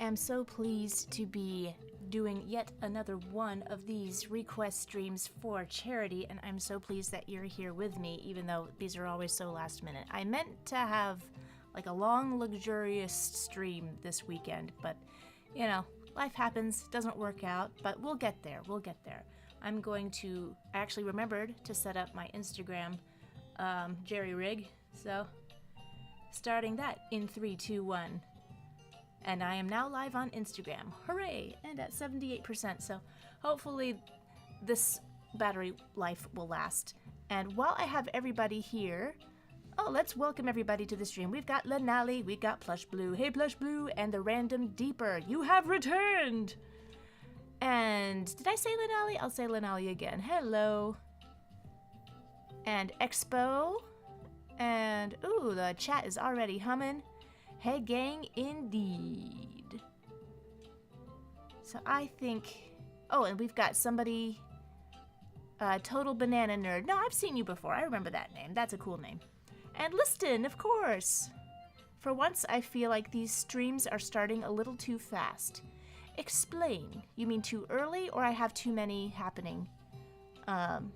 am so pleased to be doing yet another one of these request streams for charity, and I'm so pleased that you're here with me, even though these are always so last minute. I meant to have like a long, luxurious stream this weekend, but you know, life happens, doesn't work out, but we'll get there, I actually remembered to set up my Instagram jerry rig, so starting that in 3, 2, 1. And I am now live on Instagram. Hooray! And at 78%, so hopefully this battery life will last. And while I have everybody here, let's welcome everybody to the stream. We've got Lenali, we've got Plush Blue. Hey Plush Blue, and the Random Deeper. You have returned! And did I say Lenali? I'll say Lenali again. Hello. And Expo. And, ooh, the chat is already humming. Hey gang, indeed. So I think... Oh, and we've got somebody... Total Banana Nerd. No, I've seen you before. I remember that name. That's a cool name. And Liston, of course. For once, I feel like these streams are starting a little too fast. Explain. You mean too early, or I have too many happening? And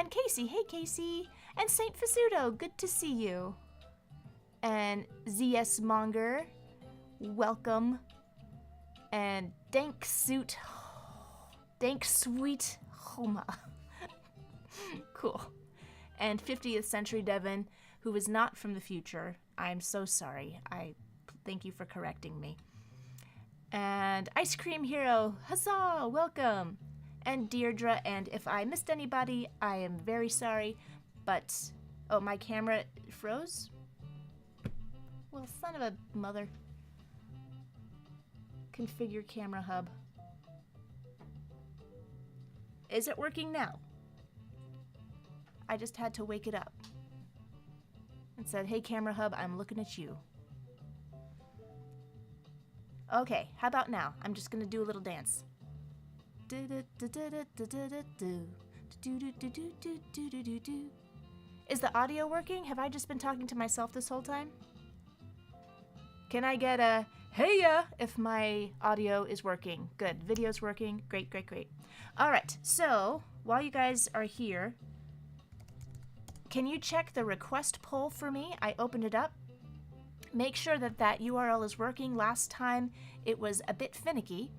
Casey. Hey, Casey. And Saint Fasudo. Good to see you. And ZS Monger, welcome. And Dank Sweet Homa. Cool. And 50th Century Devon, who is not from the future. I'm so sorry. I thank you for correcting me. And Ice Cream Hero, huzzah, welcome. And Deirdre, and if I missed anybody, I am very sorry, but... Oh, my camera froze? Well, son of a mother. Configure camera hub. Is it working now? I just had to wake it up. And said, hey camera hub, I'm looking at you. Okay, how about now? I'm just gonna do a little dance. Is the audio working? Have I just been talking to myself this whole time? Can I get a hey-ya if my audio is working? Good. Video's working. Great, great, great. All right. So while you guys are here, can you check the request poll for me? I opened it up. Make sure that that URL is working. Last time it was a bit finicky,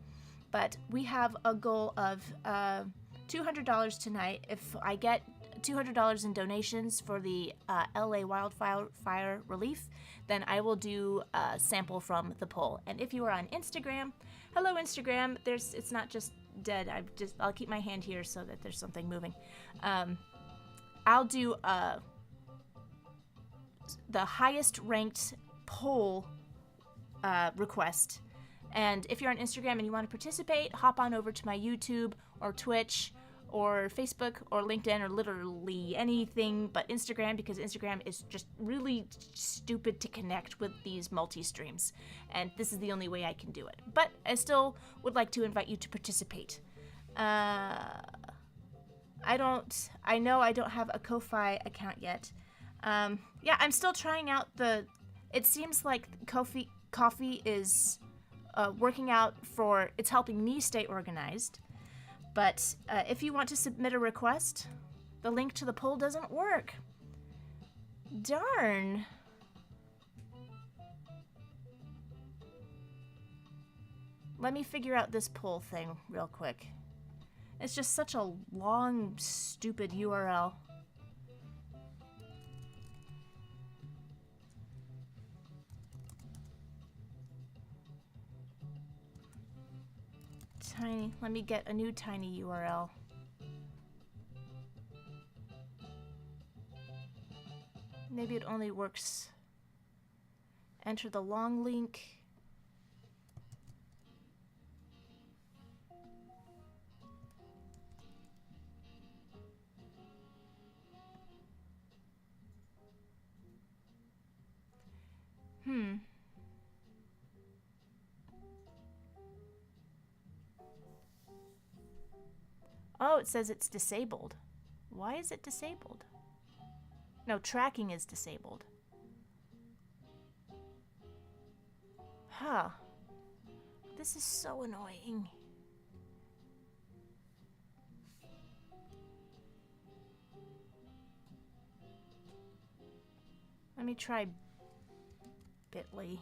but we have a goal of $200 tonight. If I get $200 in donations for the LA wildfire relief, then I will do a sample from the poll. And if you are on Instagram, hello Instagram. It's not just dead. I'll keep my hand here so that there's something moving. I'll do the highest ranked poll request. And if you're on Instagram and you want to participate, hop on over to my YouTube or Twitch or Facebook or LinkedIn or literally anything but Instagram, because Instagram is just really stupid to connect with these multi-streams. And this is the only way I can do it. But I still would like to invite you to participate. I know I don't have a Ko-Fi account yet. Yeah, I'm still trying out it seems like Ko-Fi is working out it's helping me stay organized. But if you want to submit a request, the link to the poll doesn't work. Darn. Let me figure out this poll thing real quick. It's just such a long, stupid URL. Tiny. Let me get a new tiny URL. Maybe it only works. Enter the long link. Oh, it says it's disabled. Why is it disabled? No, tracking is disabled. Huh. This is so annoying. Let me try Bitly.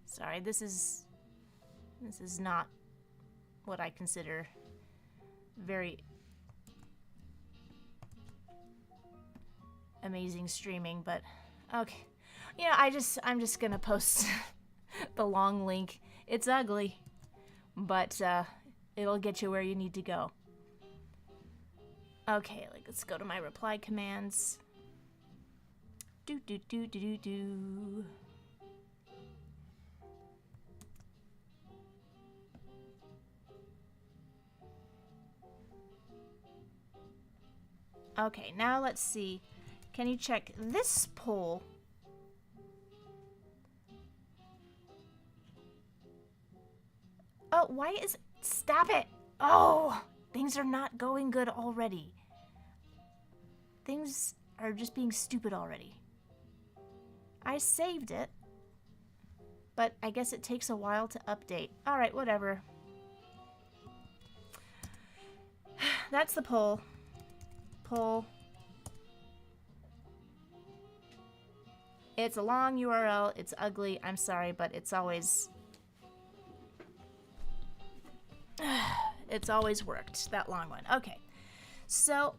Sorry, this is not what I consider very amazing streaming, but okay. Yeah, I'm just gonna post the long link. It's ugly, but it'll get you where you need to go. Okay, let's go to my reply commands. Do do do do do do. Okay, now let's see. Can you check this poll? Oh, why is... Stop it! Oh! Things are not going good already. Things are just being stupid already. I saved it, but I guess it takes a while to update. Alright, whatever. That's the poll. Poll. It's a long URL. It's ugly. I'm sorry, but it's always... it's always worked, that long one. Okay, so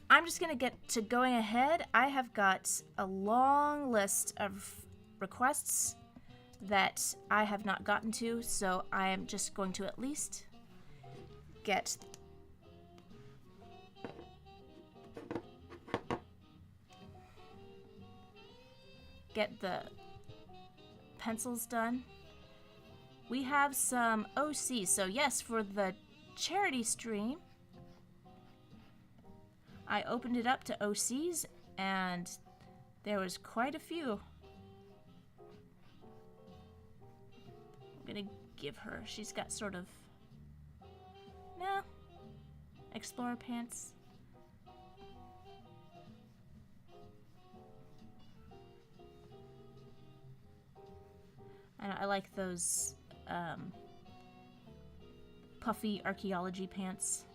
I'm just gonna get to going ahead. I have got a long list of requests that I have not gotten to, so I am just going to at least get the pencils done. We have some OC, so yes, for the charity stream, I opened it up to OCs, and there was quite a few. I'm gonna give her, she's got sort of, no, Explorer pants. I like those puffy archaeology pants.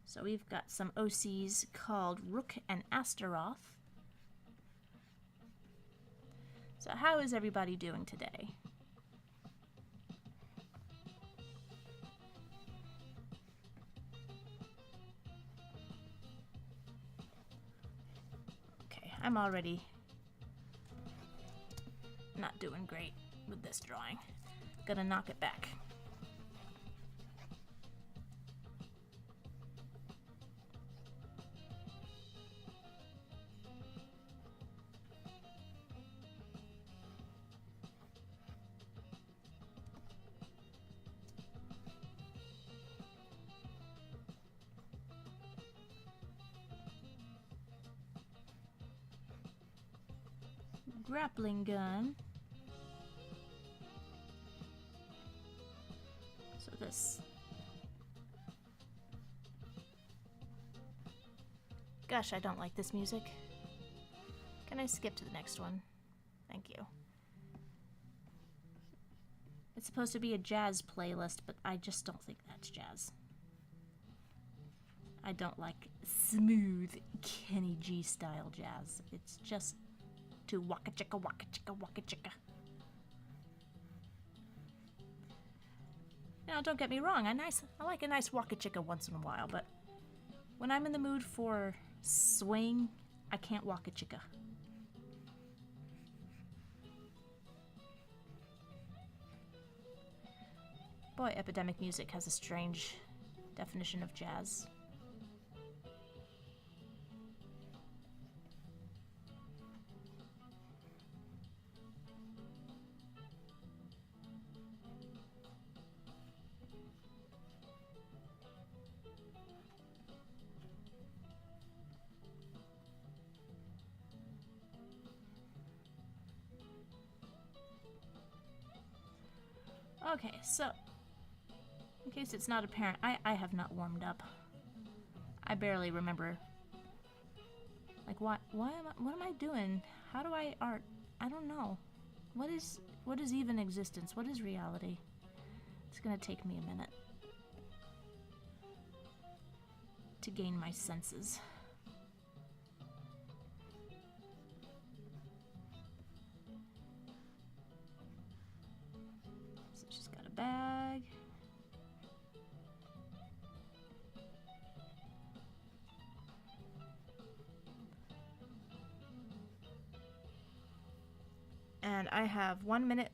So we've got some OCs called Rook and Astaroth. So how is everybody doing today? Okay, I'm already not doing great with this drawing. Gonna knock it back. Grappling gun. So this. Gosh, I don't like this music. Can I skip to the next one? Thank you. It's supposed to be a jazz playlist, but I just don't think that's jazz. I don't like smooth Kenny G style jazz. It's just too waka chicka waka chicka waka chicka. Now, don't get me wrong, I like a nice waka chicka once in a while, but when I'm in the mood for swing, I can't waka chicka. Boy, Epidemic Music has a strange definition of jazz. Okay, so In case it's not apparent, I have not warmed up. I barely remember. Like, what am I doing? How do I art? I don't know. What is even existence? What is reality? It's gonna take me a minute to gain my senses. So she's got a bag. And I have 1 minute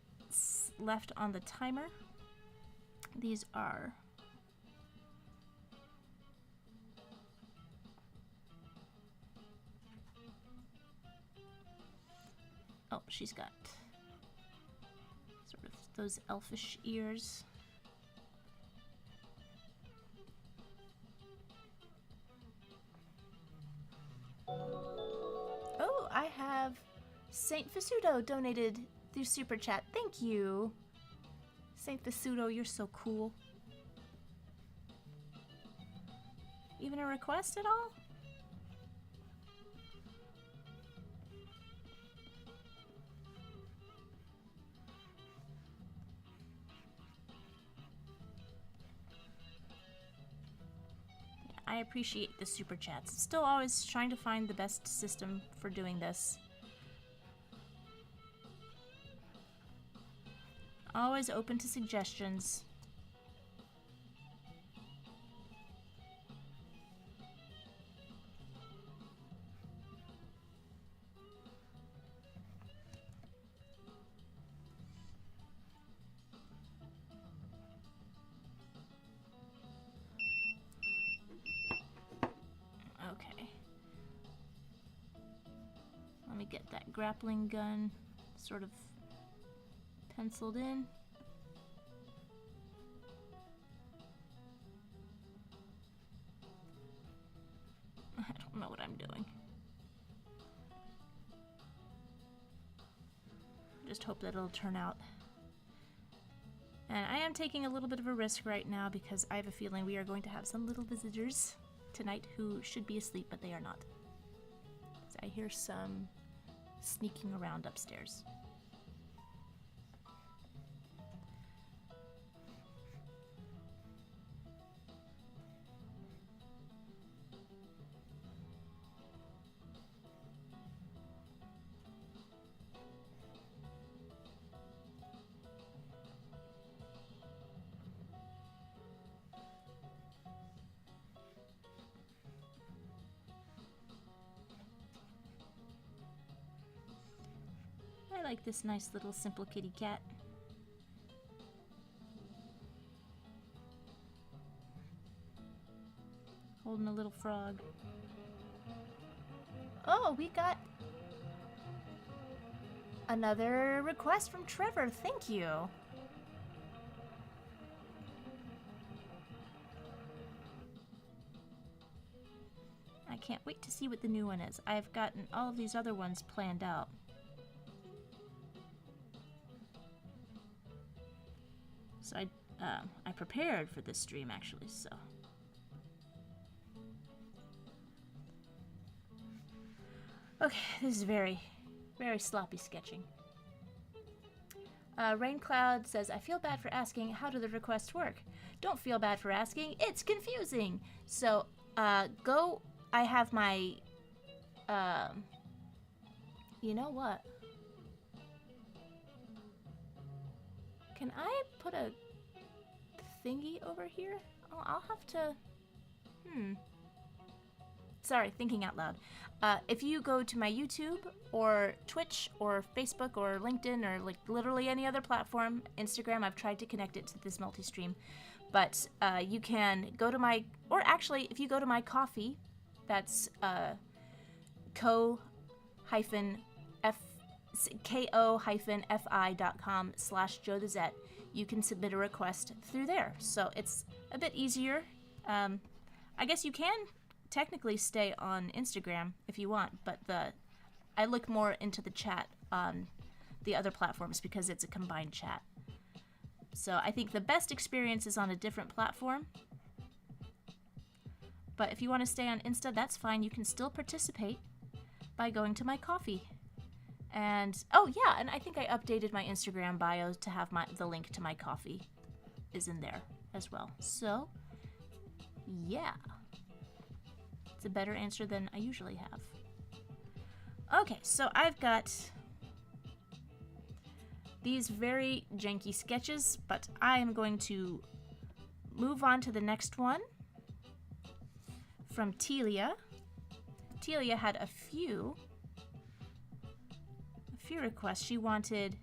left on the timer. These are oh, she's got sort of those elfish ears. Oh, I have Saint Fasudo donated through Super Chat. Thank you. Saint Fasudo, you're so cool. Even a request at all? Yeah, I appreciate the Super Chats. Still always trying to find the best system for doing this. Always open to suggestions. Okay. Let me get that grappling gun sort of penciled in. I don't know what I'm doing. Just hope that it'll turn out. And I am taking a little bit of a risk right now because I have a feeling we are going to have some little visitors tonight who should be asleep, but they are not. So I hear some sneaking around upstairs. I like this nice little simple kitty cat. Holding a little frog. Oh, we got another request from Trevor. Thank you. I can't wait to see what the new one is. I've gotten all of these other ones planned out. So I prepared for this stream actually, so. Okay, this is very, very sloppy sketching. Raincloud says, I feel bad for asking, how do the requests work? Don't feel bad for asking, it's confusing. So, go, I have my, you know what? Can I put a thingy over here? Oh, I'll have to, Sorry, thinking out loud. If you go to my YouTube or Twitch or Facebook or LinkedIn or like literally any other platform, Instagram, I've tried to connect it to this multi-stream, but you can go to my, or actually if you go to my Ko-fi, that's ko-fi.com/JoeTheZet, you can submit a request through there. So it's a bit easier. I guess you can technically stay on Instagram if you want, but I look more into the chat on the other platforms because it's a combined chat. So I think the best experience is on a different platform. But if you want to stay on Insta, that's fine. You can still participate by going to my Ko-fi. And, oh yeah, and I think I updated my Instagram bio to have the link to my Ko-fi is in there as well. So, yeah. It's a better answer than I usually have. Okay, so I've got these very janky sketches, but I am going to move on to the next one from Telia. Telia had a few requests. She wanted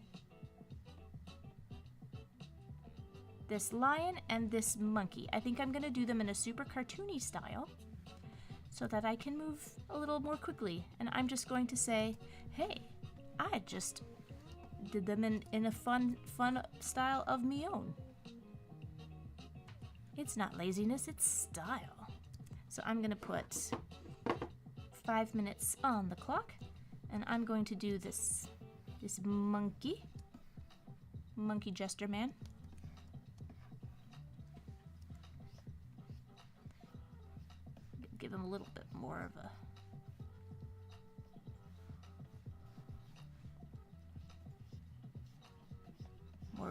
this lion and this monkey. I think I'm gonna do them in a super cartoony style so that I can move a little more quickly. And I'm just going to say, hey, I just did them in a fun style of me own. It's not laziness, it's style. So I'm gonna put 5 minutes on the clock, and I'm going to do this monkey jester man. Give him a little bit more of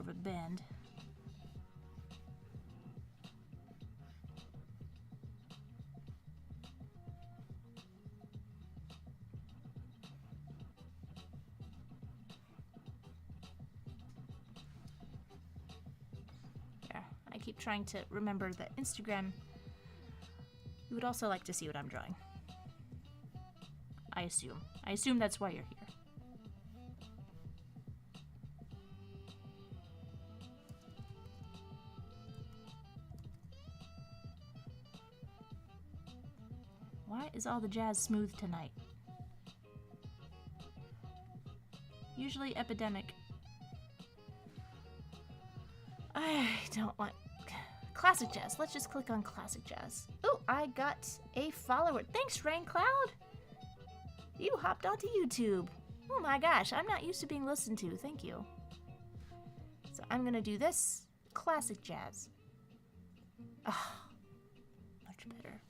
a bend. I keep trying to remember that Instagram, you would also like to see what I'm drawing. I assume that's why you're here. Why is all the jazz smooth tonight? Usually Epidemic. I don't want classic jazz. Let's just click on classic jazz. Oh, I got a follower. Thanks, Rain Cloud. You hopped onto YouTube. Oh my gosh, I'm not used to being listened to. Thank you. So I'm gonna do this classic jazz. Ah, much better.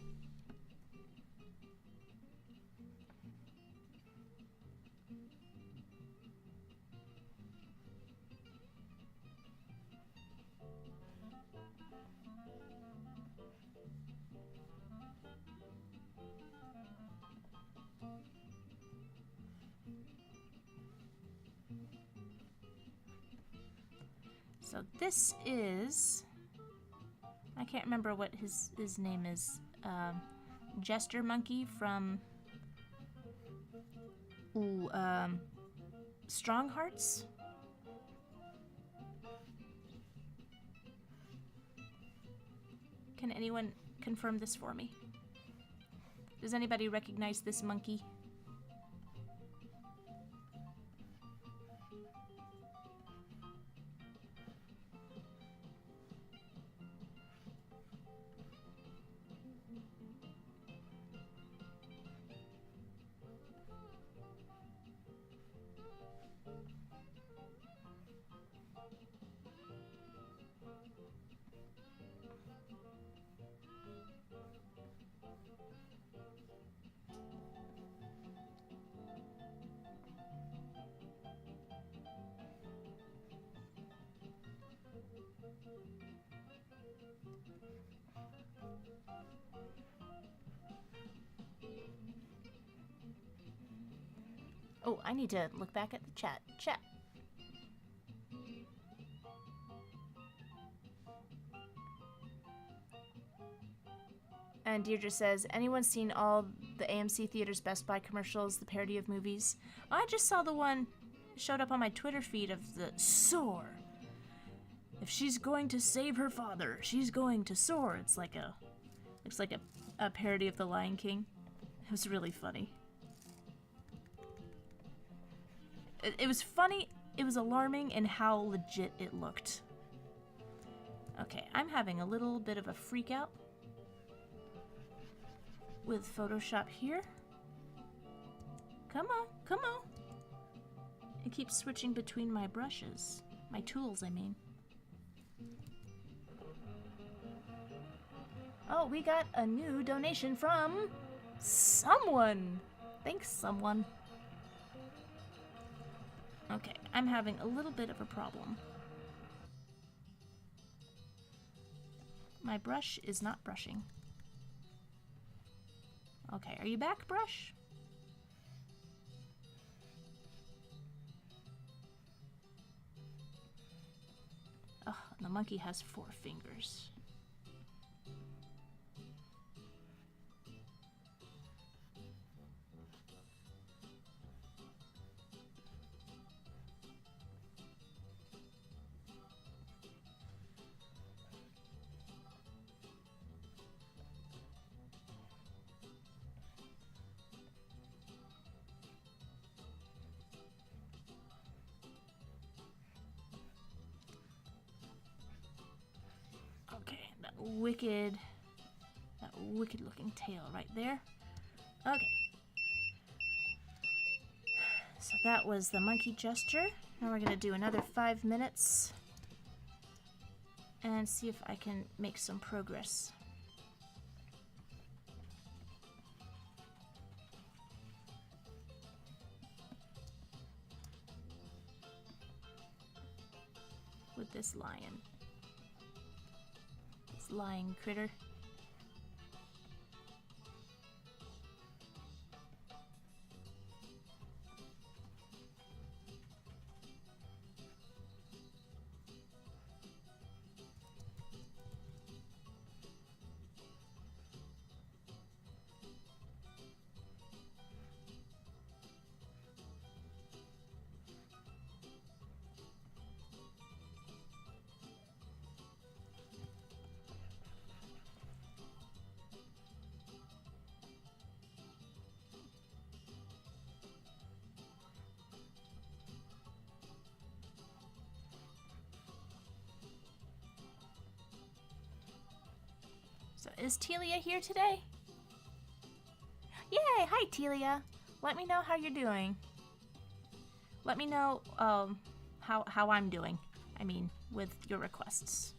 So this is, I can't remember what his name is, Jester Monkey from Strong Hearts? Can anyone confirm this for me? Does anybody recognize this monkey? Oh, I need to look back at the chat. Chat. And Deirdre says, anyone seen all the AMC Theaters Best Buy commercials, the parody of movies? I just saw the one showed up on my Twitter feed of the soar. If she's going to save her father, she's going to soar. It's like looks like a parody of The Lion King. It was really funny. It was funny, it was alarming in how legit it looked. Okay, I'm having a little bit of a freak out with Photoshop here. Come on, come on. It keeps switching between my brushes. My tools, I mean. Oh, we got a new donation from someone. Thanks, someone. Okay, I'm having a little bit of a problem. My brush is not brushing. Okay, are you back, brush? Oh, the monkey has 4 fingers. Okay, that wicked looking tail right there. Okay. So that was the monkey gesture. Now we're gonna do another 5 minutes and see if I can make some progress. With this lion. This lying critter. So is Telia here today? Yay! Hi, Telia. Let me know how you're doing. Let me know how I'm doing. I mean, with your requests.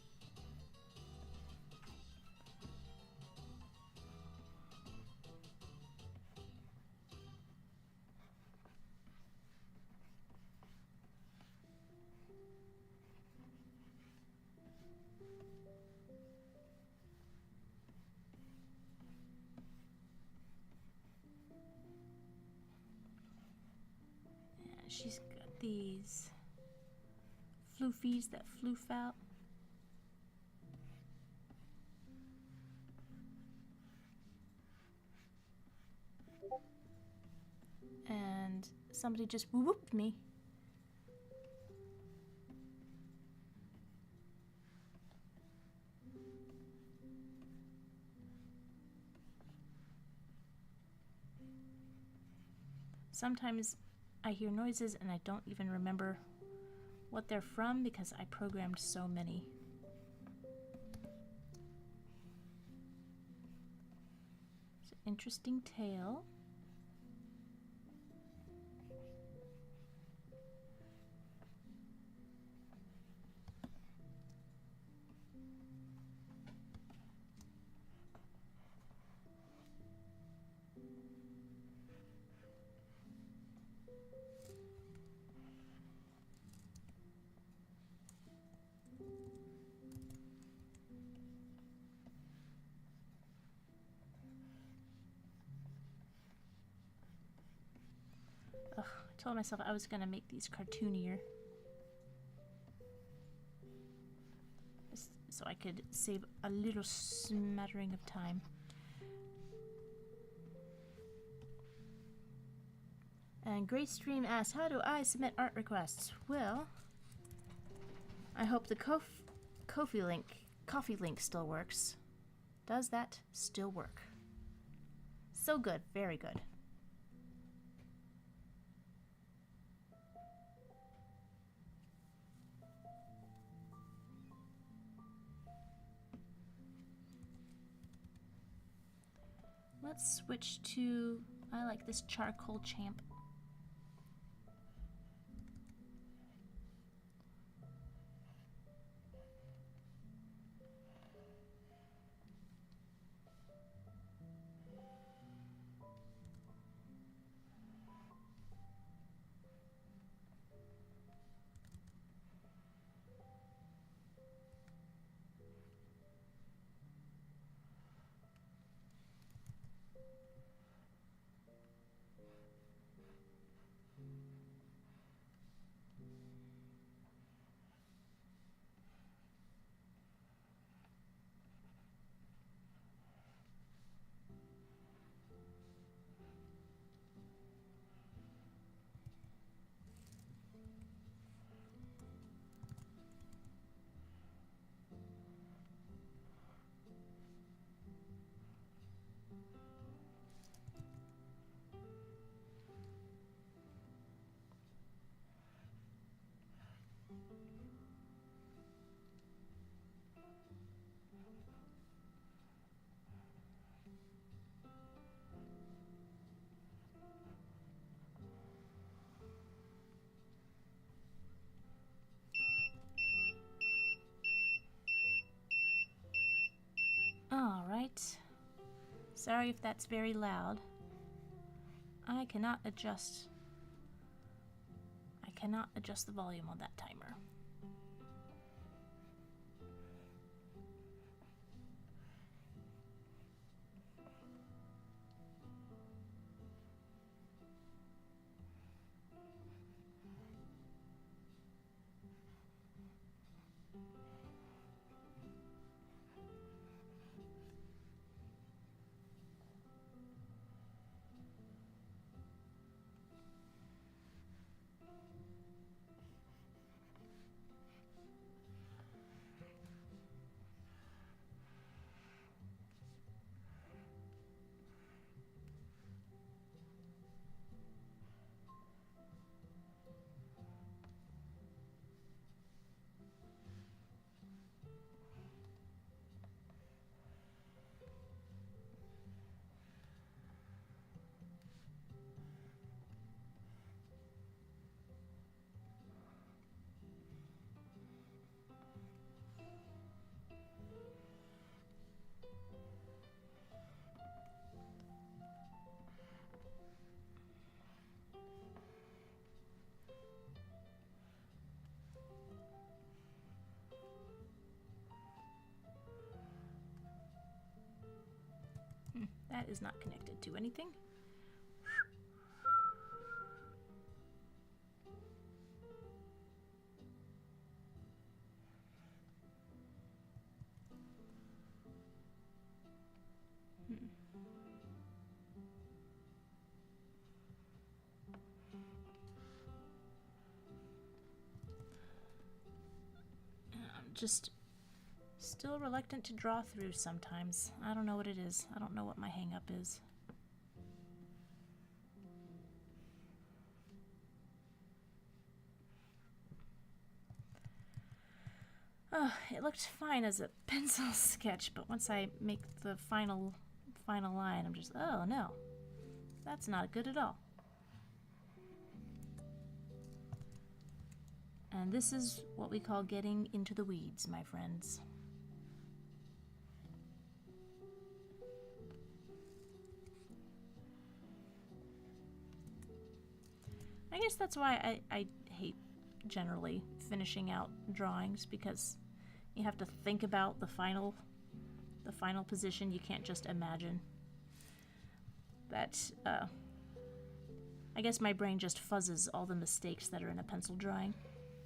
She's got these floofies that floof out. And somebody just whooped me. Sometimes I hear noises and I don't even remember what they're from because I programmed so many. It's an interesting tail. Ugh, I told myself I was gonna make these cartoonier. So I could save a little smattering of time. And Greystream asks, how do I submit art requests? Well, I hope the coffee link still works. Does that still work? So good, very good. Let's switch to, I like this charcoal champ. Alright. Sorry if that's very loud. I cannot adjust the volume on that timer. That is not connected to anything. I'm just still reluctant to draw through sometimes. I don't know what it is. I don't know what my hang-up is. Oh, it looked fine as a pencil sketch, but once I make the final line, I'm just, oh no, that's not good at all. And this is what we call getting into the weeds, my friends. I guess that's why I hate generally finishing out drawings, because you have to think about the final position. You can't just imagine. That, I guess my brain just fuzzes all the mistakes that are in a pencil drawing.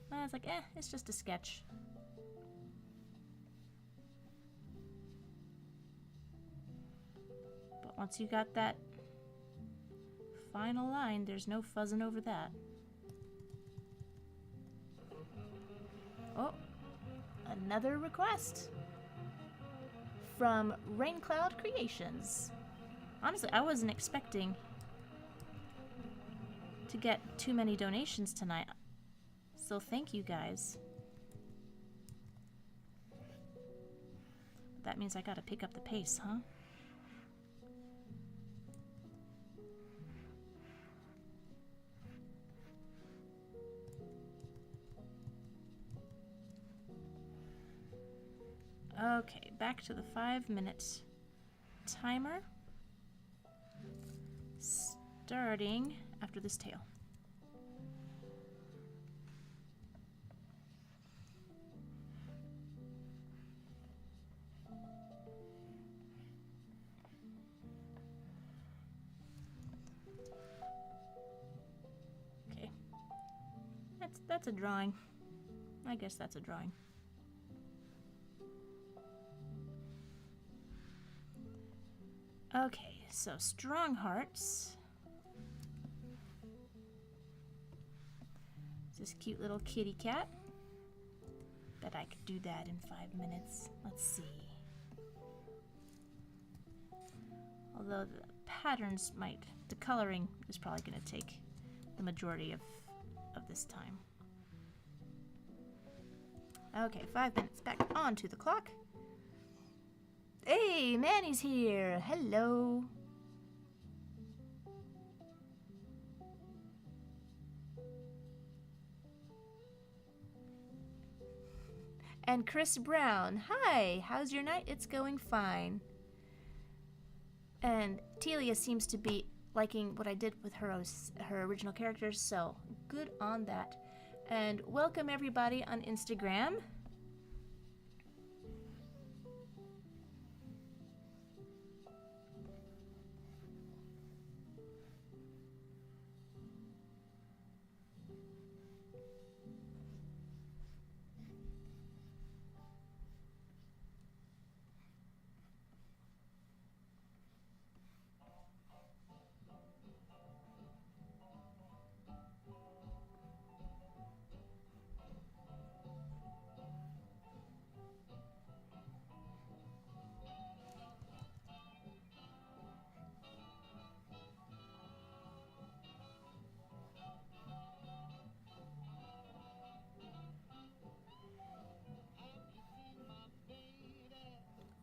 And it's like, it's just a sketch. But once you got that final line, there's no fuzzing over that. Oh, another request from Raincloud Creations. Honestly, I wasn't expecting to get too many donations tonight, so thank you guys. That means I gotta pick up the pace, huh? Okay, back to the 5-minute timer. Starting after this tail. Okay. That's a drawing. I guess that's a drawing. Okay, so Strong Hearts. This cute little kitty cat. Bet I could do that in 5 minutes. Let's see. Although the patterns might, the coloring is probably going to take the majority of this time. Okay, 5 minutes back onto the clock. Hey, Manny's here. Hello. And Chris Brown. Hi, how's your night? It's going fine. And Telia seems to be liking what I did with her original characters, so good on that. And welcome everybody on Instagram.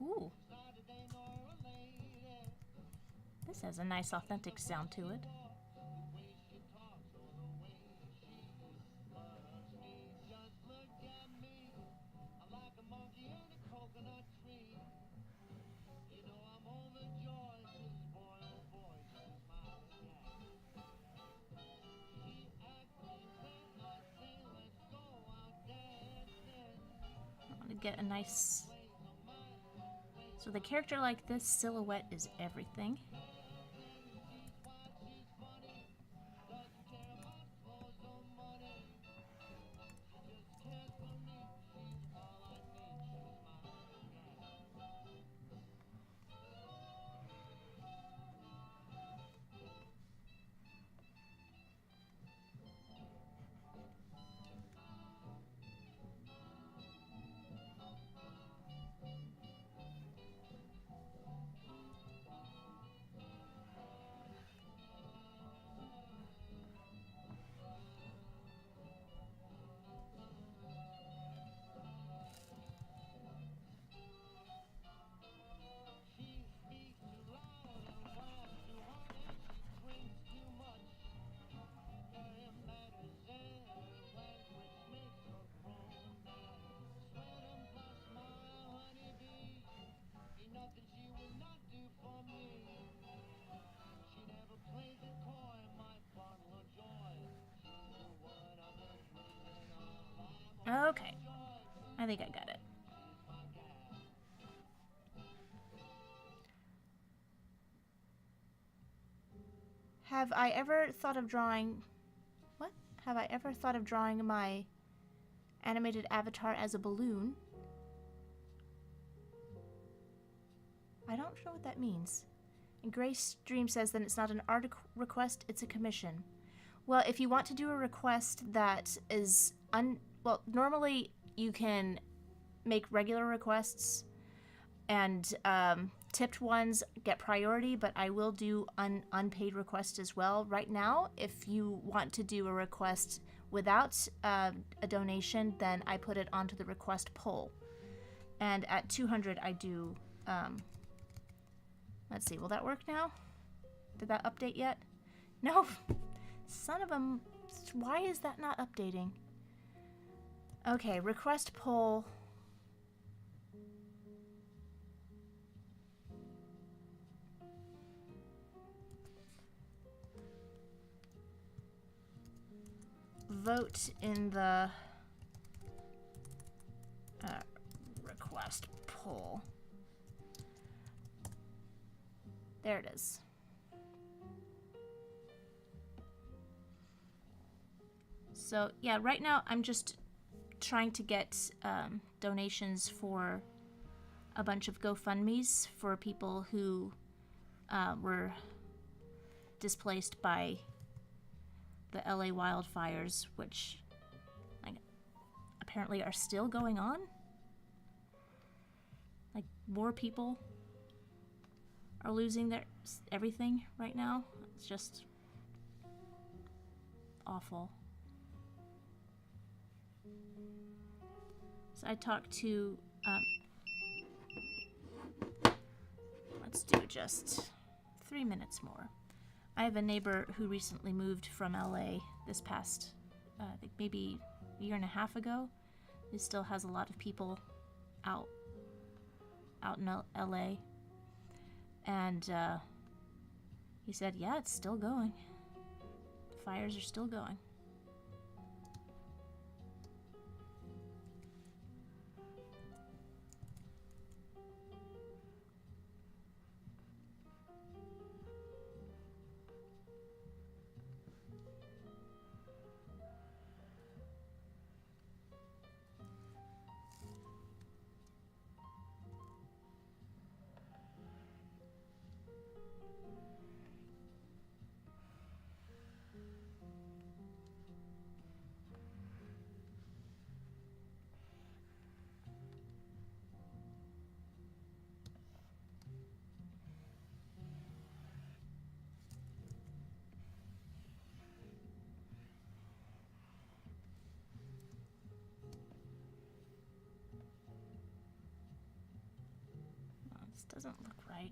Ooh. This has a nice authentic sound to it. I want to get a nice... So the character like this, silhouette is everything. Okay, I think I got it. Have I ever thought of drawing... What? Have I ever thought of drawing my animated avatar as a balloon? I don't know what that means. And Grace Dream says that it's not an art request, it's a commission. Well, if you want to do a request that is well, normally you can make regular requests and tipped ones get priority, but I will do unpaid requests as well. Right now, if you want to do a request without a donation, then I put it onto the request poll. And at 200, I do... let's see, will that work now? Did that update yet? No! Son of a... Why is that not updating? Okay, request poll. Vote in the request poll. There it is. So yeah, right now I'm just trying to get donations for a bunch of GoFundMes for people who were displaced by the LA wildfires, which like apparently are still going on. Like more people are losing their everything right now. It's just awful. So I talked to let's do just 3 minutes more. I have a neighbor who recently moved from LA this past, I think maybe a year and a half ago. He still has a lot of people out in LA. And he said, yeah, it's still going. The fires are still going. This doesn't look right.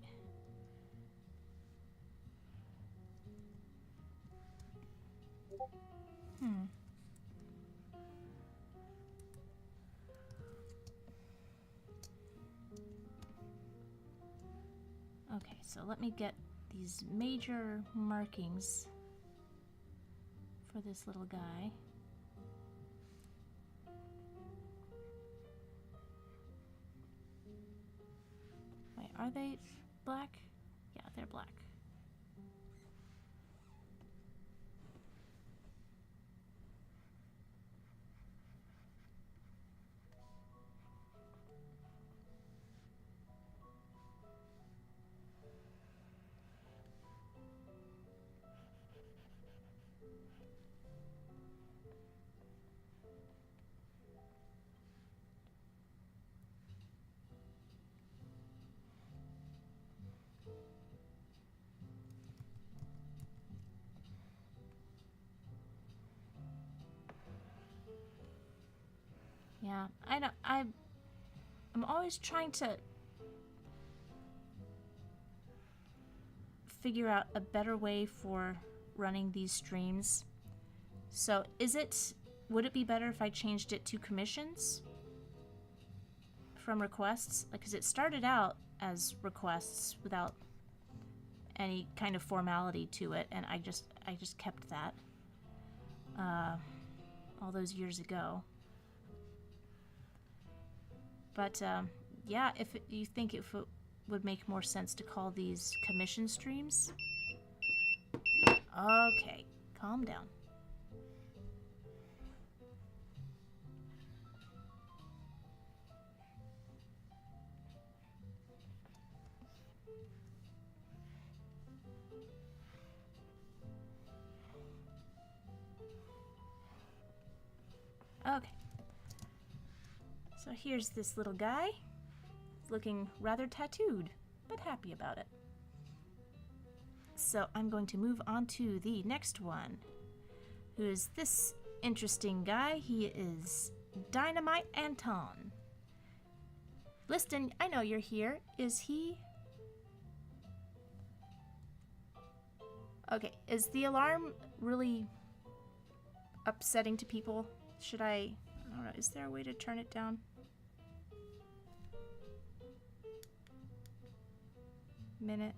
Okay, so let me get these major markings for this little guy. Wait, are they black? Yeah, they're black. Yeah, I know. I'm always trying to figure out a better way for running these streams. So, would it be better if I changed it to commissions from requests? Like, because it started out as requests without any kind of formality to it, and I just kept that all those years ago. But yeah, if you think it would make more sense to call these commission streams. Okay, calm down. Okay. So here's this little guy, looking rather tattooed, but happy about it. So I'm going to move on to the next one, who is this interesting guy. He is Dynamite Anton. Liston, I know you're here. Is he... Okay, is the alarm really upsetting to people? Should I don't know, is there a way to turn it down? Minute.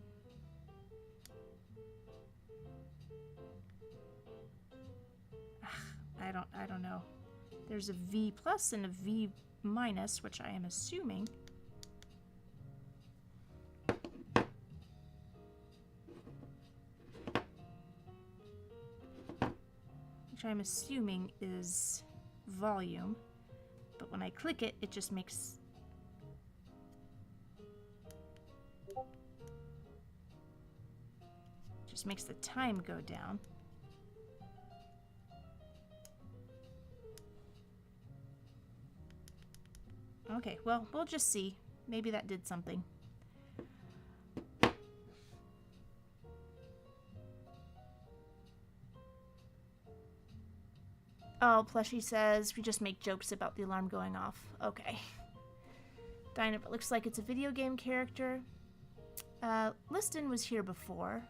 I don't know. There's a V plus and a V minus, which I am assuming. Which I'm assuming is volume. But when I click it, it just makes... makes the time go down. Okay, well, we'll just see. Maybe that did something. Oh, Plushie says we just make jokes about the alarm going off. Okay. Dinah, it looks like it's a video game character. Liston was here before.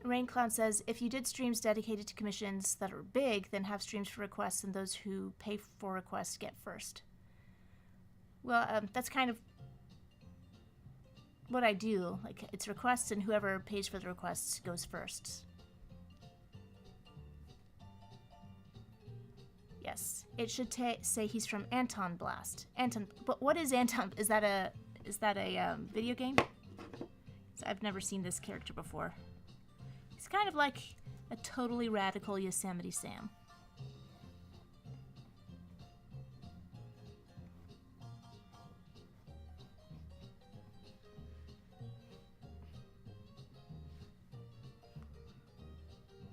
Raincloud says, if you did streams dedicated to commissions that are big, then have streams for requests, and those who pay for requests get first. Well, that's kind of what I do. Like, it's requests, and whoever pays for the requests goes first. Yes, it should say he's from Anton Blast. Anton, but what is Anton? Is that a video game? I've never seen this character before. He's kind of like a totally radical Yosemite Sam.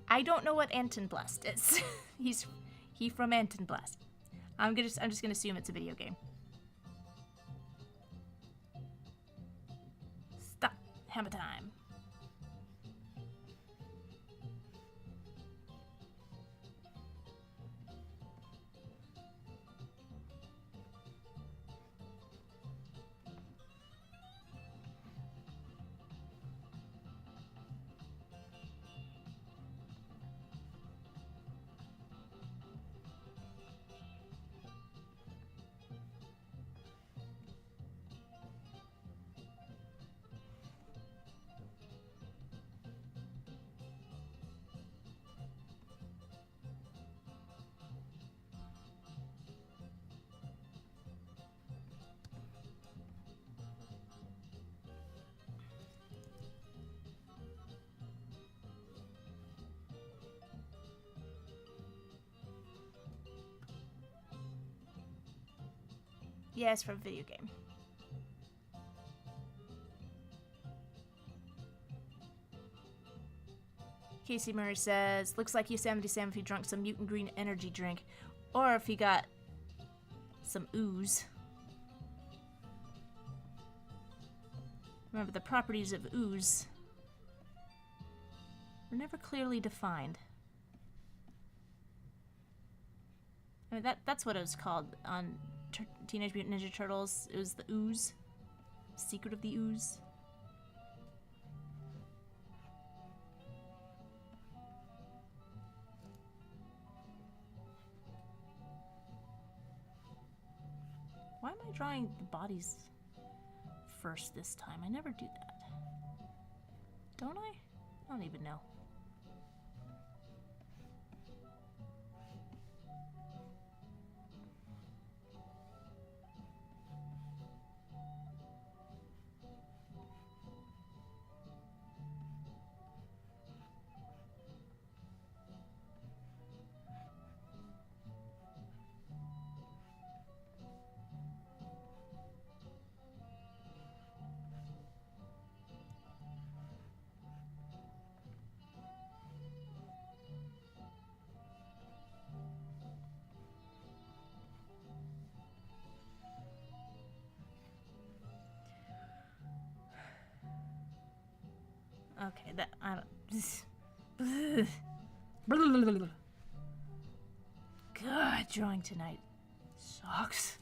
I don't know what Anton Blast is. He from Anton Blast. I'm just gonna assume it's a video game. Stop. Hammer time. Yes, from a video game. Casey Murray says, looks like Yosemite Sam if he drank some mutant green energy drink. Or if he got some ooze. Remember, the properties of ooze were never clearly defined. I mean, that's what it was called on Teenage Mutant Ninja Turtles. It was the ooze. Secret of the ooze. Why am I drawing the bodies first this time? I never do that. Don't I? I don't even know. Okay, that I don't. God, drawing tonight sucks.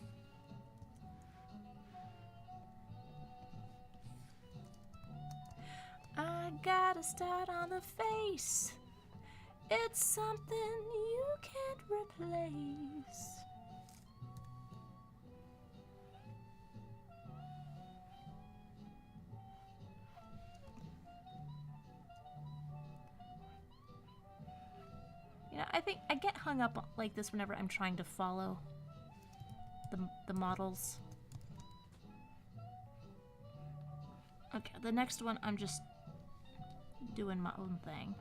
I gotta start on the face. It's something you can't replace. You know, I think I get hung up like this whenever I'm trying to follow the models. Okay, the next one I'm just doing my own thing.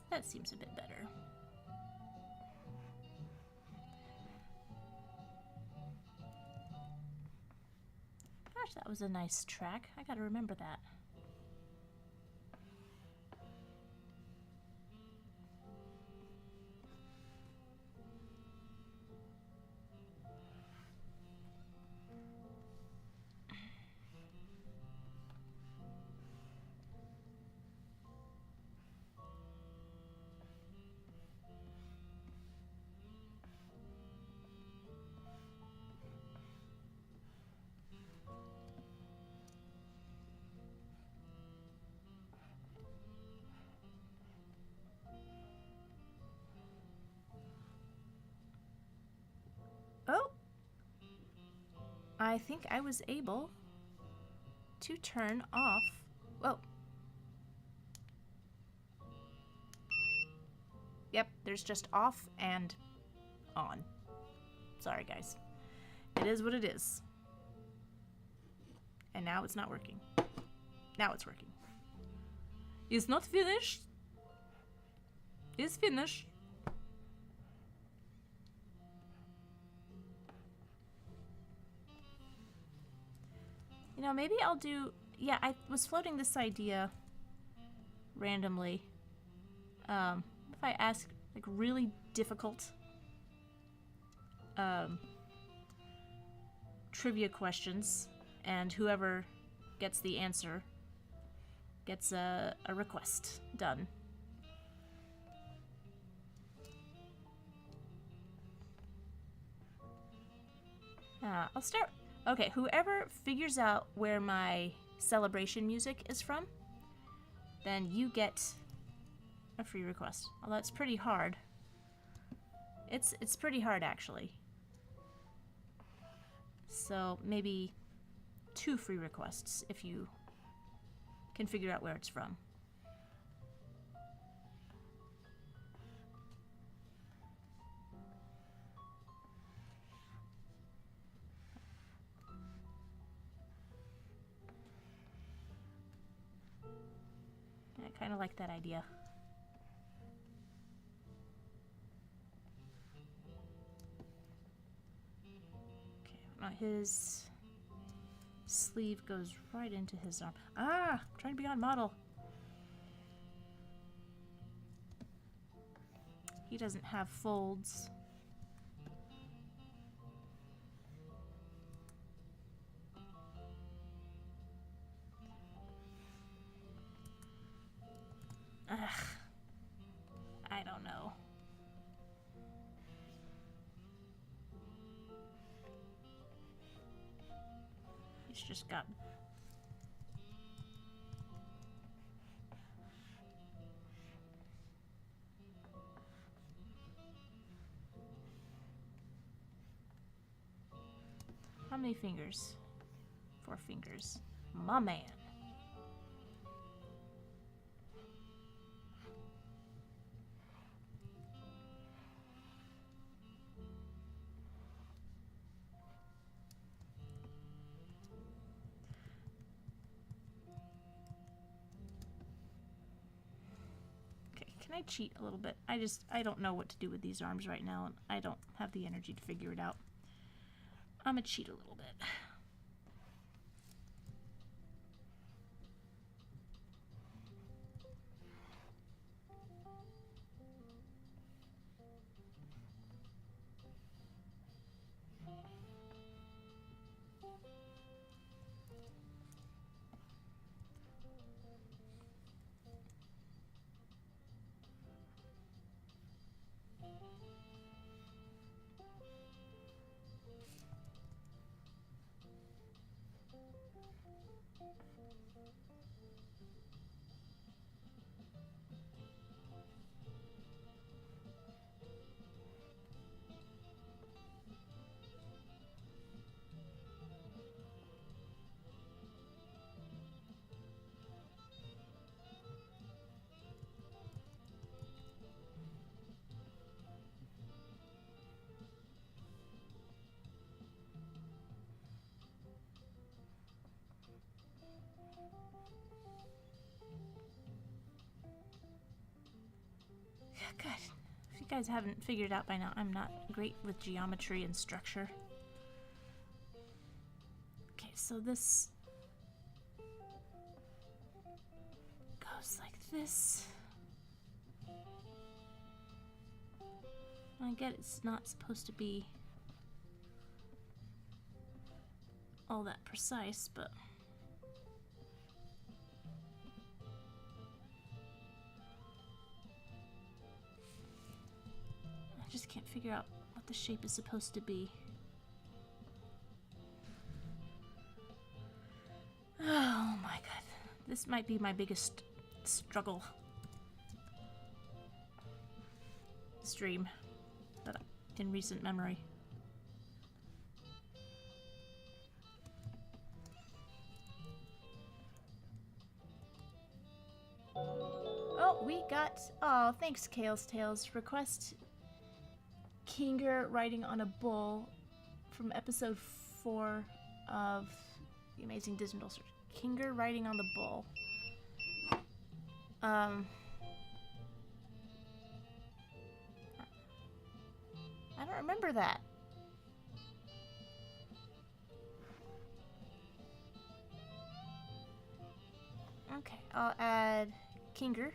That seems a bit better. Gosh, that was a nice track. I gotta remember that. I think I was able to turn off... Whoa. Yep, there's just off and on. Sorry, guys. It is what it is. And now it's not working. Now it's working. It's not finished. It's finished. You know, maybe I'll do... Yeah, I was floating this idea randomly. If I ask, like, really difficult trivia questions, and whoever gets the answer gets a request done. I'll start... Okay, whoever figures out where my celebration music is from, then you get a free request. Although it's pretty hard. It's pretty hard, actually. So maybe 2 free requests if you can figure out where it's from. I kind of like that idea. Okay, now his sleeve goes right into his arm. Ah! I'm trying to be on model. He doesn't have folds. Ugh. I don't know. He's just got... How many fingers? 4 fingers. My man. Can I cheat a little bit? I don't know what to do with these arms right now, and I don't have the energy to figure it out. I'm gonna cheat a little bit. God, if you guys haven't figured it out by now, I'm not great with geometry and structure. Okay, so this goes like this. I get it's not supposed to be all that precise, but... I just can't figure out what the shape is supposed to be. Oh my god. This might be my biggest struggle stream in recent memory. we got... Oh, thanks, Kale's Tales. Request Kinger riding on a bull from episode 4 of The Amazing Digital Search. Kinger riding on the bull. I don't remember that. Okay, I'll add Kinger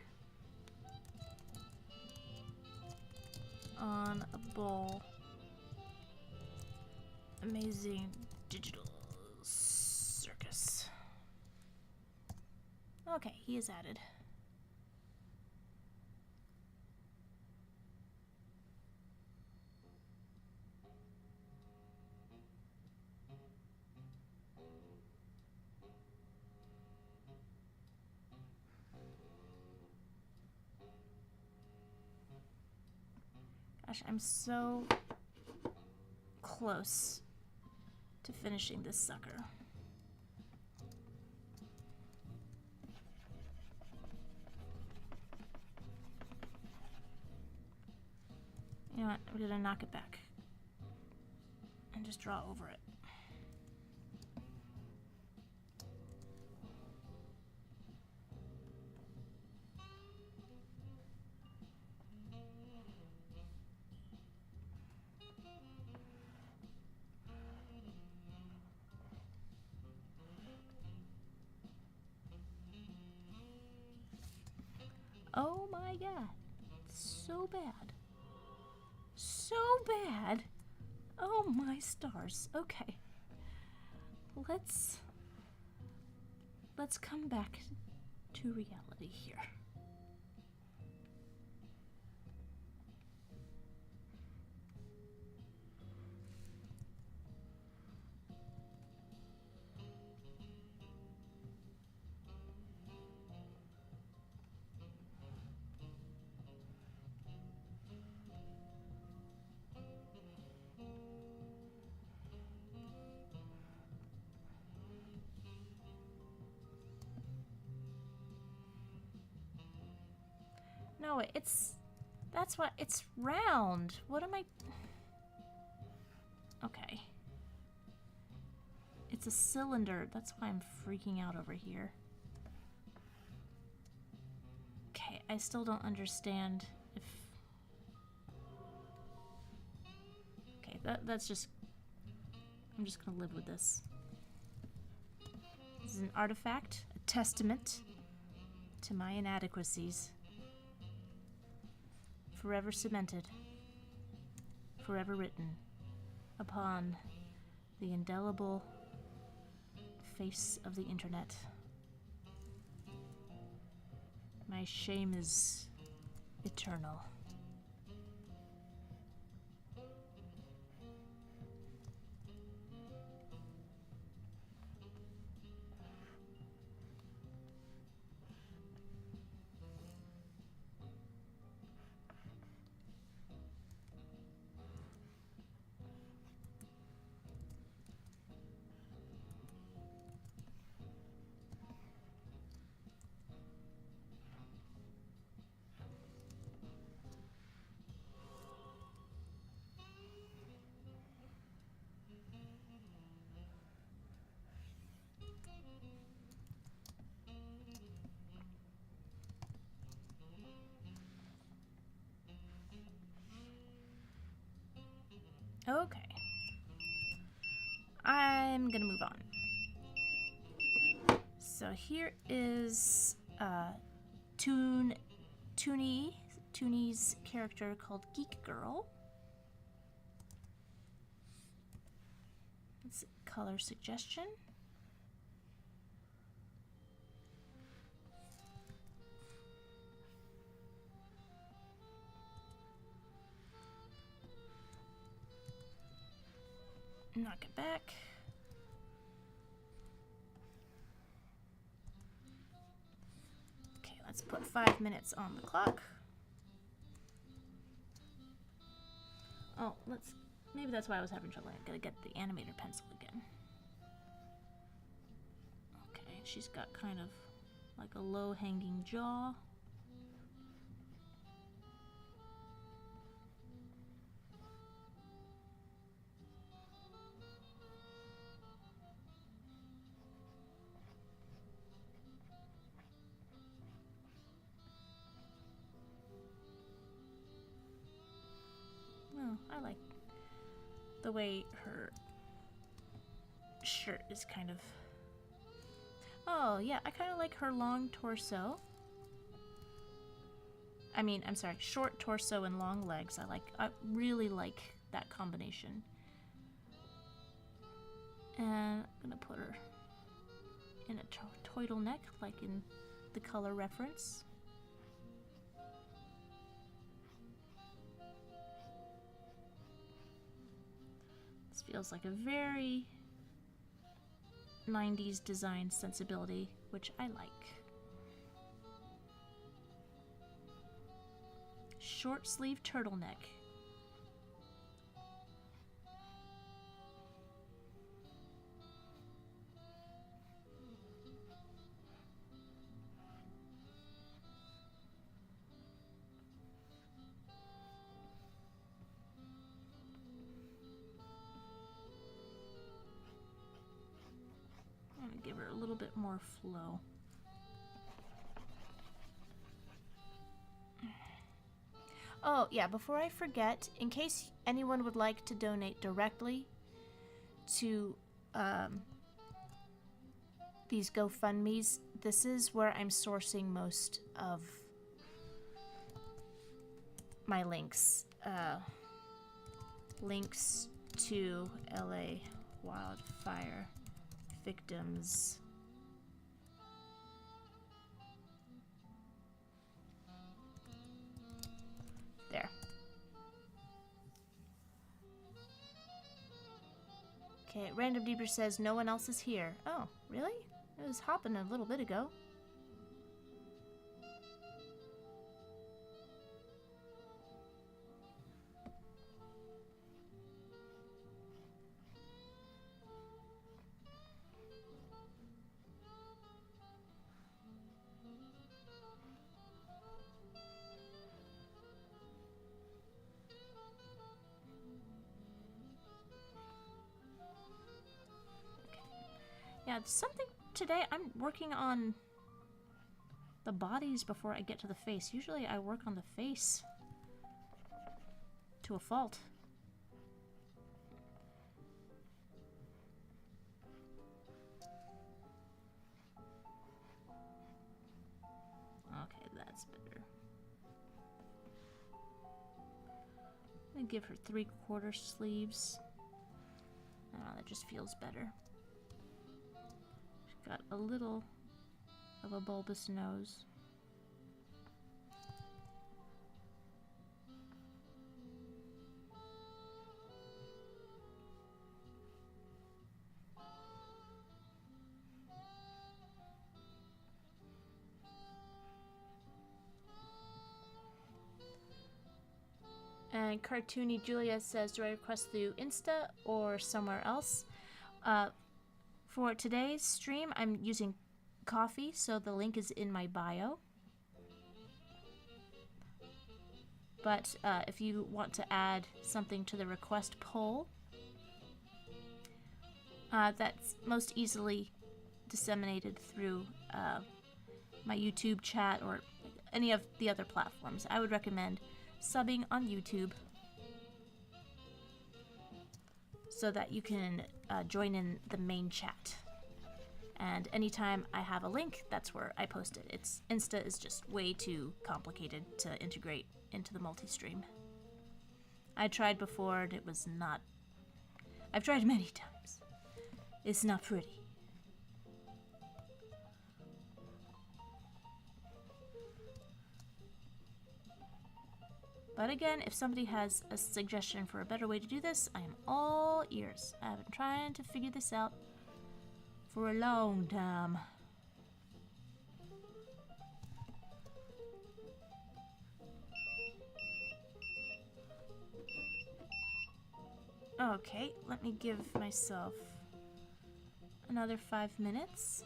on a bull. Amazing Digital Circus. Okay, he is added. Gosh, I'm so close to finishing this sucker. You know what? I'm gonna knock it back and just draw over it. Oh my god. So bad. So bad. Oh my stars. Okay. Let's come back to reality here. No, that's what, it's round. What am I? Okay. It's a cylinder. That's why I'm freaking out over here. Okay, I still don't understand if... Okay, that's just... I'm just gonna live with this. This is an artifact, a testament to my inadequacies. Forever cemented, forever written upon the indelible face of the internet. My shame is eternal. Okay. I'm gonna move on. So here is Toonie's character called Geek Girl. Let's see, color suggestion. Knock it back. Okay, let's put 5 minutes on the clock. Oh, maybe that's why I was having trouble. I gotta get the animator pencil again. Okay, she's got kind of like a low-hanging jaw. I like the way her shirt is kind of... Oh, yeah, I kind of like her long torso. I mean, I'm sorry, short torso and long legs. I really like that combination. And I'm gonna put her in a turtleneck, like in the color reference. This feels like a very 90s design sensibility, which I like. Short sleeve turtleneck. I'm gonna give her a little bit more flow. Oh, yeah, before I forget, in case anyone would like to donate directly to these GoFundMes, this is where I'm sourcing most of my links. Links to LA wildfire victims. There. Okay, Random Deeper says no one else is here. Oh, really? It was hopping a little bit ago. Yeah, something today, I'm working on the bodies before I get to the face. Usually I work on the face to a fault. Okay, that's better. I'm gonna give her 3/4 sleeves. I don't know, that just feels better. Got a little of a bulbous nose. And Cartoony Julia says, do I request through Insta or somewhere else? For today's stream, I'm using Coffee, so the link is in my bio. But if you want to add something to the request poll, that's most easily disseminated through my YouTube chat or any of the other platforms. I would recommend subbing on YouTube so that you can join in the main chat. And anytime I have a link, that's where I post it. Insta is just way too complicated to integrate into the multi-stream. I tried before and it was not... I've tried many times. It's not pretty. But again, if somebody has a suggestion for a better way to do this, I am all ears. I've been trying to figure this out for a long time. Okay, let me give myself another 5 minutes.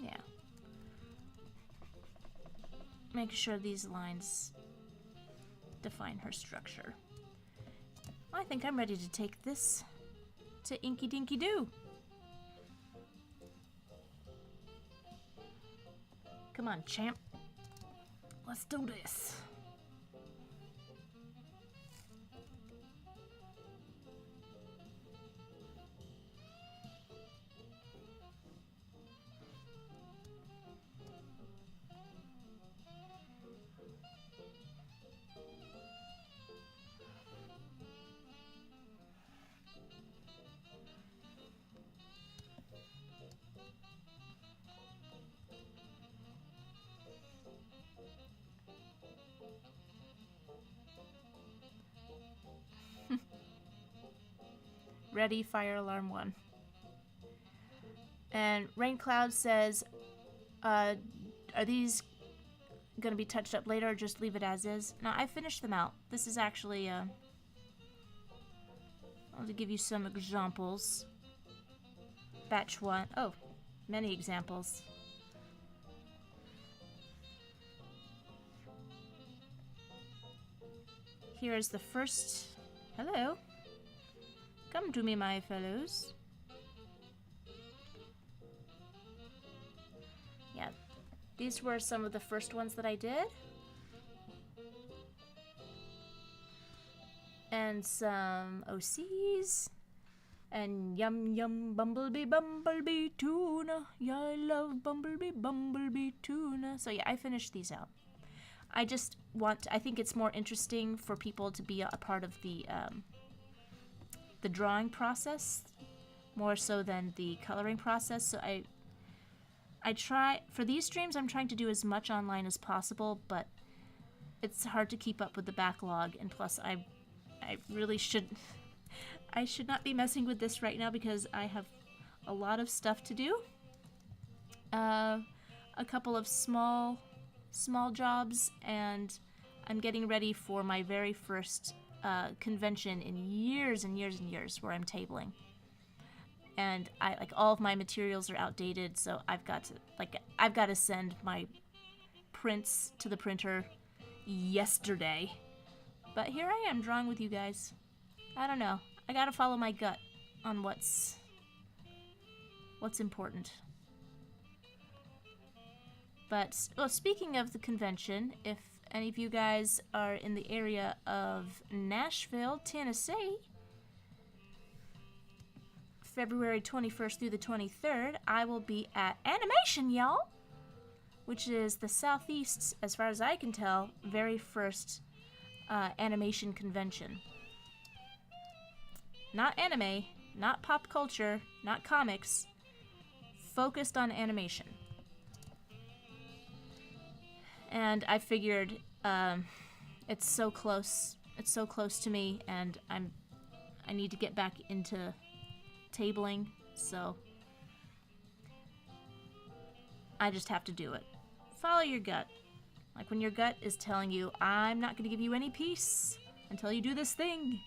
Yeah. Make sure these lines define her structure. I think I'm ready to take this to Inky Dinky Doo. Come on, champ. Let's do this. Ready, fire alarm 1. And Rain Cloud says, are these gonna be touched up later or just leave it as is? No, I finished them out. This is actually, I'll give you some examples. Batch 1. Oh, many examples. Here is the first. Hello. Come to me, my fellows. Yeah, these were some of the first ones that I did. And some OCs. And yum yum bumblebee bumblebee tuna. Yeah, I love bumblebee bumblebee tuna. So yeah, I finished these out. I just I think it's more interesting for people to be a part of the drawing process more so than the coloring process. So I try, for these streams, I'm trying to do as much online as possible, but it's hard to keep up with the backlog, and plus I really should not be messing with this right now because I have a lot of stuff to do. A couple of small jobs, and I'm getting ready for my very first convention in years and years and years where I'm tabling. And all of my materials are outdated, so I've got to send my prints to the printer yesterday. But here I am drawing with you guys. I don't know. I gotta follow my gut on what's important. But, well, speaking of the convention, if any of you guys are in the area of Nashville, Tennessee, February 21st through the 23rd, I will be at Animation, y'all! Which is the Southeast's, as far as I can tell, very first animation convention. Not anime, not pop culture, not comics, focused on animation. And I figured it's so close to me, and I need to get back into tabling, so I just have to do it. Follow your gut. Like when your gut is telling you, I'm not going to give you any peace until you do this thing,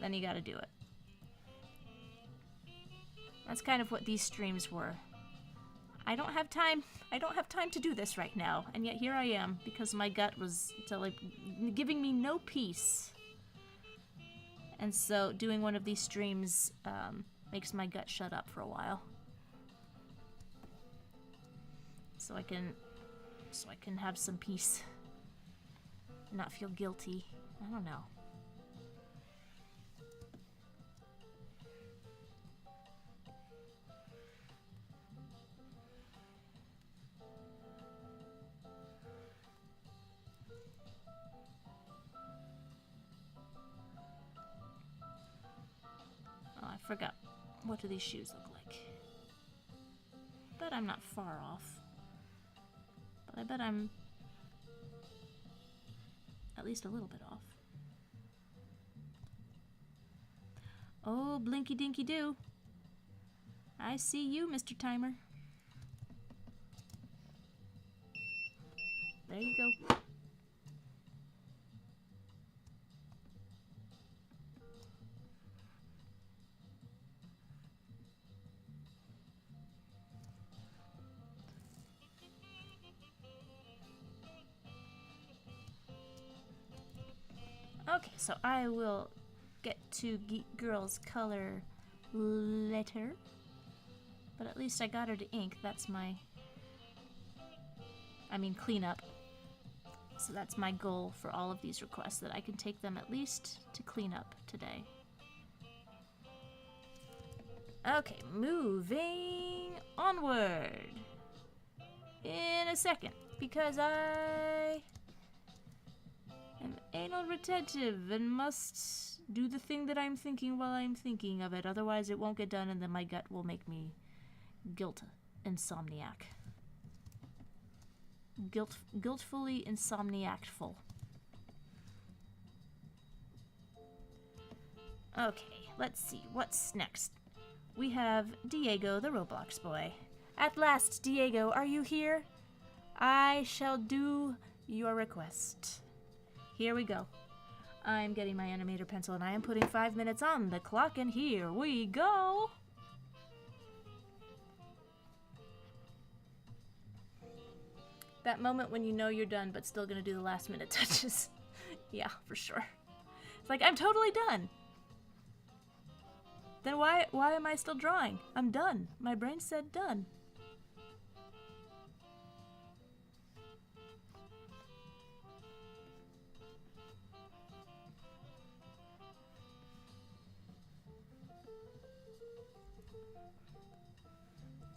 then you got to do it. That's kind of what these streams were. I don't have time to do this right now, and yet here I am because my gut was giving me no peace. And so doing one of these streams makes my gut shut up for a while. So I can have some peace and not feel guilty. I don't know. Oh, I forgot. What do these shoes look like? But I'm not far off. But I bet I'm at least a little bit off. Oh, blinky dinky doo. I see you, Mr. Timer. There you go. Okay, so I will get to Geek Girl's color later. But at least I got her to ink. That's my... I mean clean up. So that's my goal for all of these requests, that I can take them at least to clean up today. Okay, moving onward. In a second, because I am anal retentive and must do the thing that I'm thinking while I'm thinking of it. Otherwise it won't get done and then my gut will make me insomniac. Guiltfully insomniactful. Okay, let's see, what's next? We have Diego, the Roblox boy. At last, Diego, are you here? I shall do your request. Here we go. I'm getting my animator pencil and I am putting 5 minutes on the clock, and here we go! That moment when you know you're done but still gonna do the last minute touches. Yeah, for sure. It's like, I'm totally done! Then why am I still drawing? I'm done. My brain said done.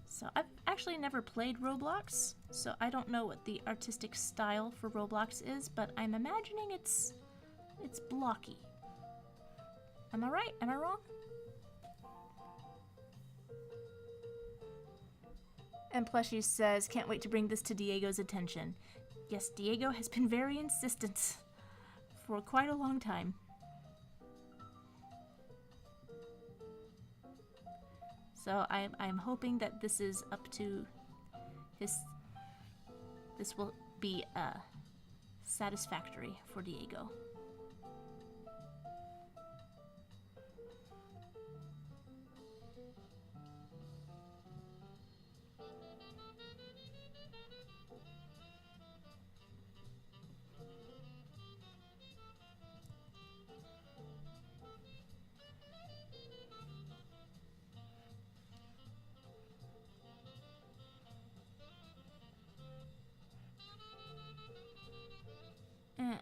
So I've actually never played Roblox, so I don't know what the artistic style for Roblox is, but I'm imagining it's blocky. Am I right? Am I wrong? And Plushy says, can't wait to bring this to Diego's attention. Yes, Diego has been very insistent for quite a long time. So I'm hoping that this is up to this will be satisfactory for Diego.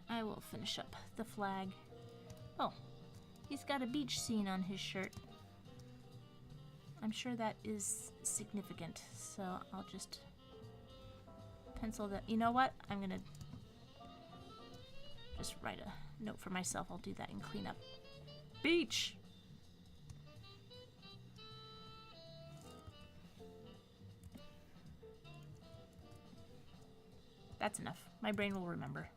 I will finish up the flag. Oh, he's got a beach scene on his shirt. I'm sure that is significant, so I'll just pencil that. You know what? I'm gonna just write a note for myself. I'll do that and clean up. Beach! That's enough. My brain will remember.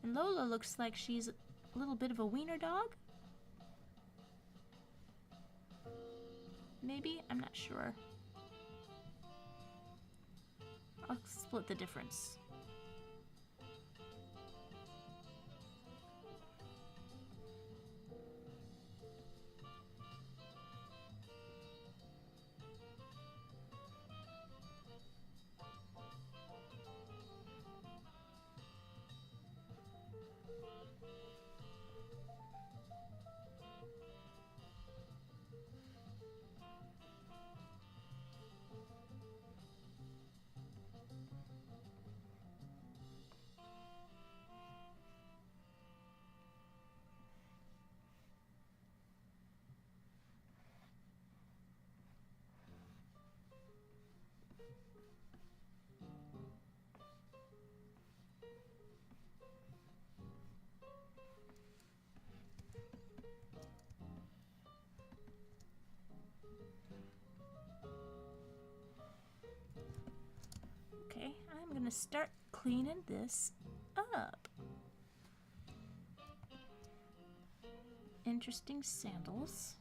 And Lola looks like she's a little bit of a wiener dog? Maybe? I'm not sure. I'll split the difference. I'm gonna start cleaning this up. Interesting sandals.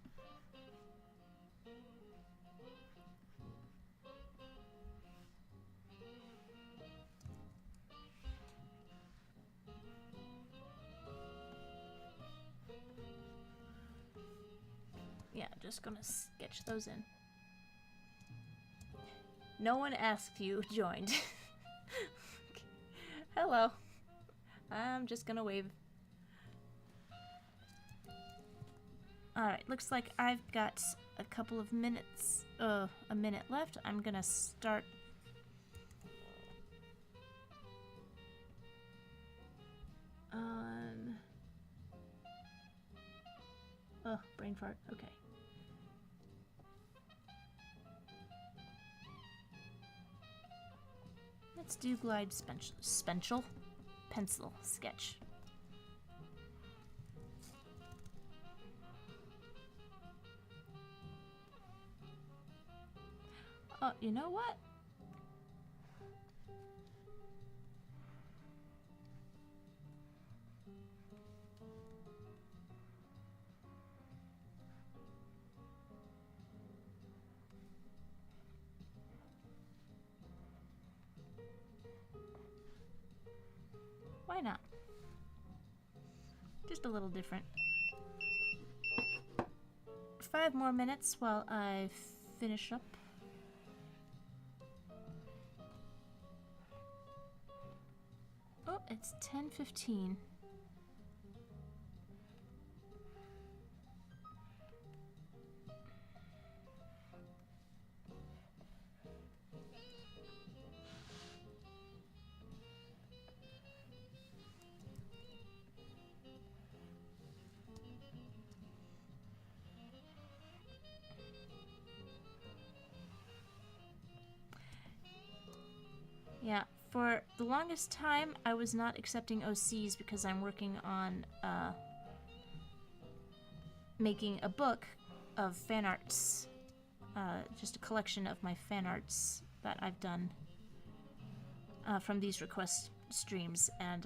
Yeah, just gonna sketch those in. No one asked you joined. Hello. I'm just gonna wave. Alright, looks like I've got a couple of minutes, a minute left. I'm gonna start on... Oh, brain fart, okay. Let's do glide pencil sketch. Oh, you know what? Why not? Just a little different. 5 more minutes while I finish up. Oh, it's 10:15. Yeah, for the longest time, I was not accepting OCs because I'm working on making a book of fan arts, just a collection of my fan arts that I've done from these request streams, and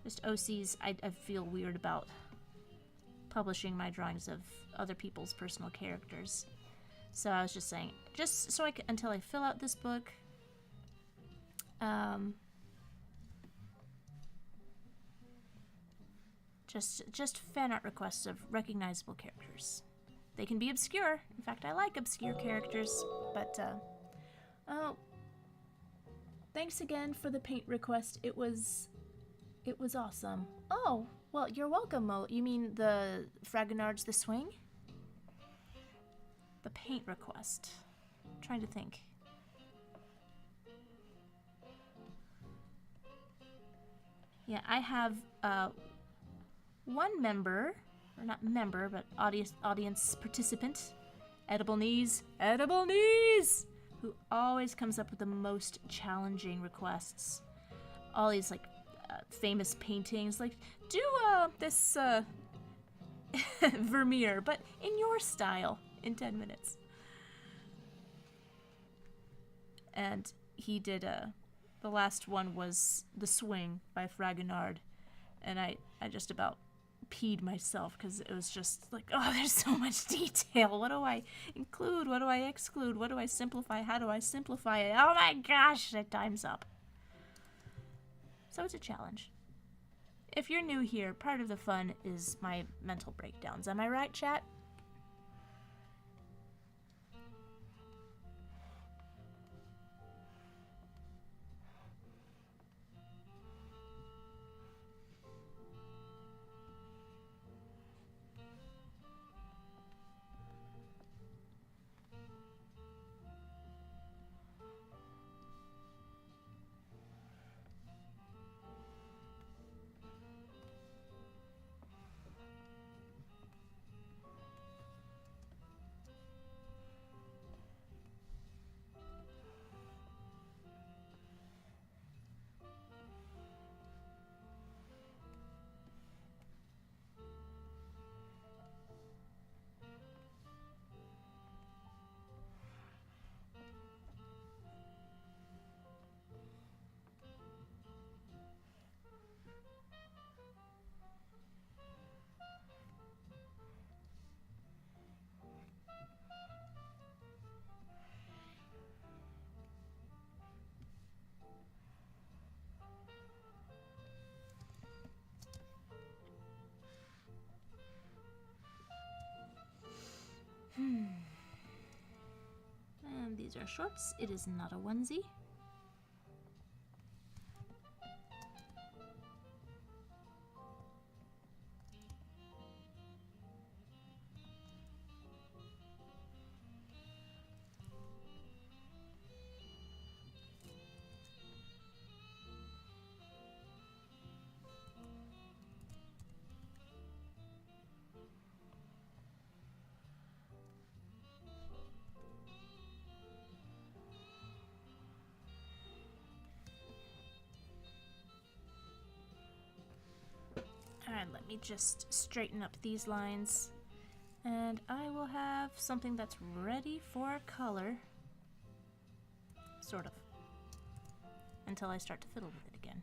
just OCs, I feel weird about publishing my drawings of other people's personal characters. So I was just saying, just so until I fill out this book, just fan art requests of recognizable characters. They can be obscure. In fact, I like obscure characters, but oh, thanks again for the paint request. It was awesome. Oh, well, you're welcome, Mo. You mean the Fragonard's The Swing? The paint request. I'm trying to think. Yeah, I have one member, or not member, but audience participant, Edible Knees, who always comes up with the most challenging requests. All these like famous paintings, like do this Vermeer, but in your style, in 10 minutes. And he did the last one was The Swing by Fragonard, and I just about peed myself because it was just like, oh, there's so much detail. What do I include? What do I exclude? What do I simplify? How do I simplify it? Oh my gosh, that time's up. So it's a challenge. If you're new here, part of the fun is my mental breakdowns. Am I right, chat? And these are shorts. It is not a onesie. And let me just straighten up these lines. And I will have something that's ready for color. Sort of. Until I start to fiddle with it again.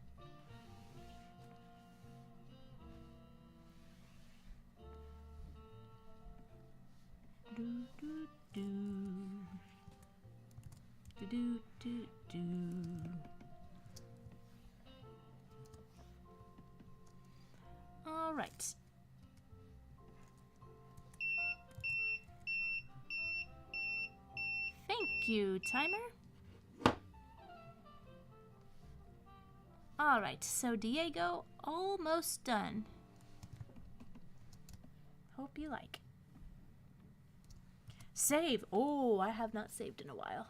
Do do do. Do do do do. All right. Thank you, timer. All right, so Diego, almost done. Hope you like. Save. Oh, I have not saved in a while.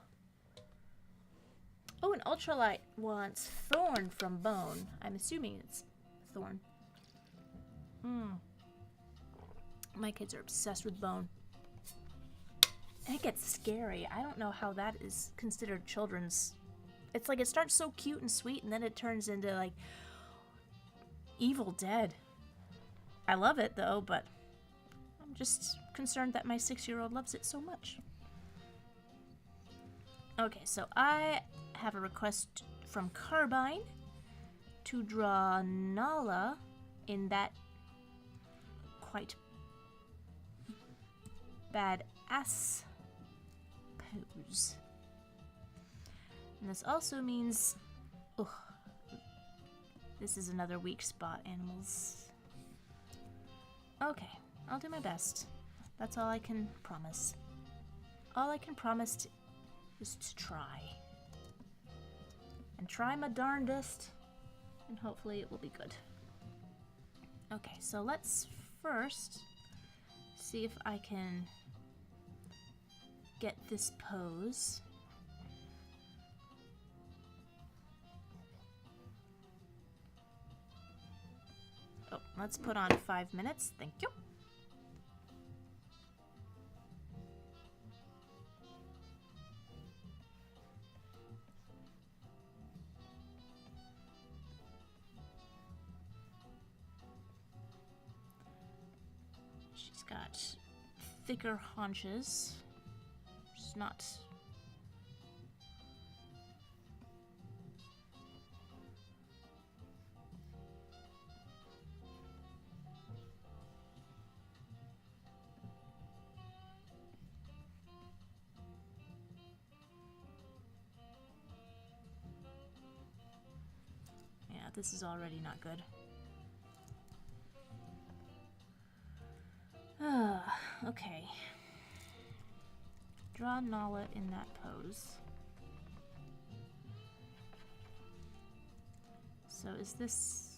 Oh, an ultralight wants thorn from bone. I'm assuming it's thorn. My kids are obsessed with bone. And it gets scary. I don't know how that is considered children's. It's like it starts so cute and sweet and then it turns into like Evil Dead. I love it though, but I'm just concerned that my 6-year-old loves it so much. Okay, so I have a request from Carbine to draw Nala in that quite badass pose. And this also means, this is another weak spot, animals. Okay, I'll do my best. That's all I can promise. All I can promise is to try. And try my darndest, and hopefully it will be good. Okay, so let's first see if I can get this pose. Oh, let's put on 5 minutes. Thank you. She's got thicker haunches. She's not... Yeah, this is already not good. Okay. Draw Nala in that pose. So is this...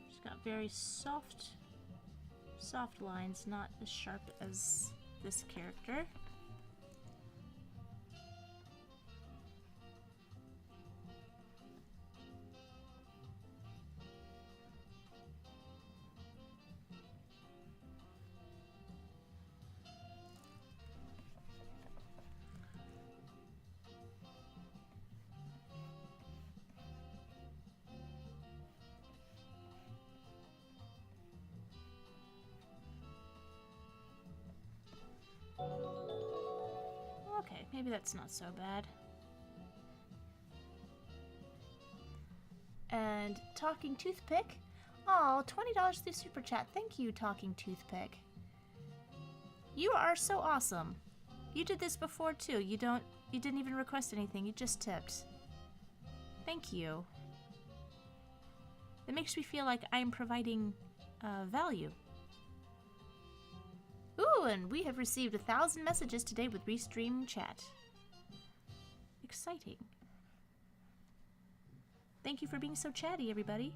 She's got very soft lines, not as sharp as this character. Okay, maybe that's not so bad. And Talking Toothpick. Oh, $20 through Super Chat. Thank you, Talking Toothpick. You are so awesome. You did this before too. You didn't even request anything. You just tipped. Thank you. It makes me feel like I'm providing value. Ooh, and we have received 1,000 messages today with Restream Chat. Exciting. Thank you for being so chatty, everybody.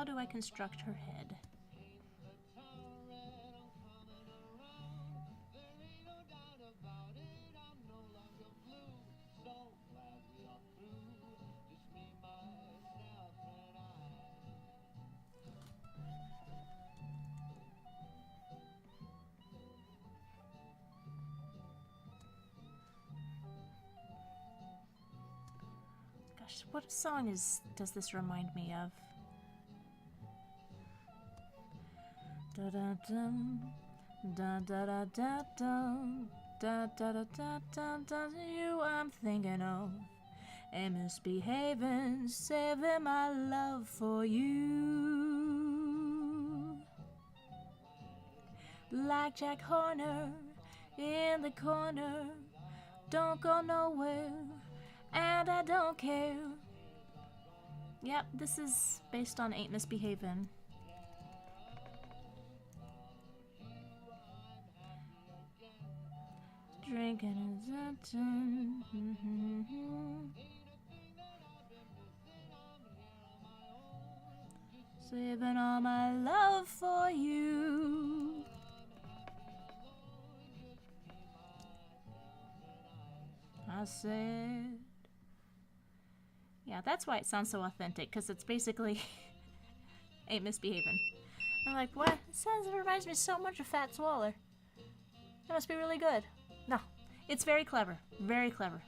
how do I construct her head? Gosh, what song does this remind me of? Da da dum, da da da da dum, da da da da da da. You I'm thinking of, and misbehaving, saving my love for you. Like Jack Horner in the corner, don't go nowhere, and I don't care. Yep, this is based on Ain't Misbehavin'. Drinking is saving all my love for you. I said, yeah, that's why it sounds so authentic, because it's basically Ain't Misbehavin'. I'm like, what? It reminds me so much of Fats Waller. That must be really good. No, it's very clever. Very clever.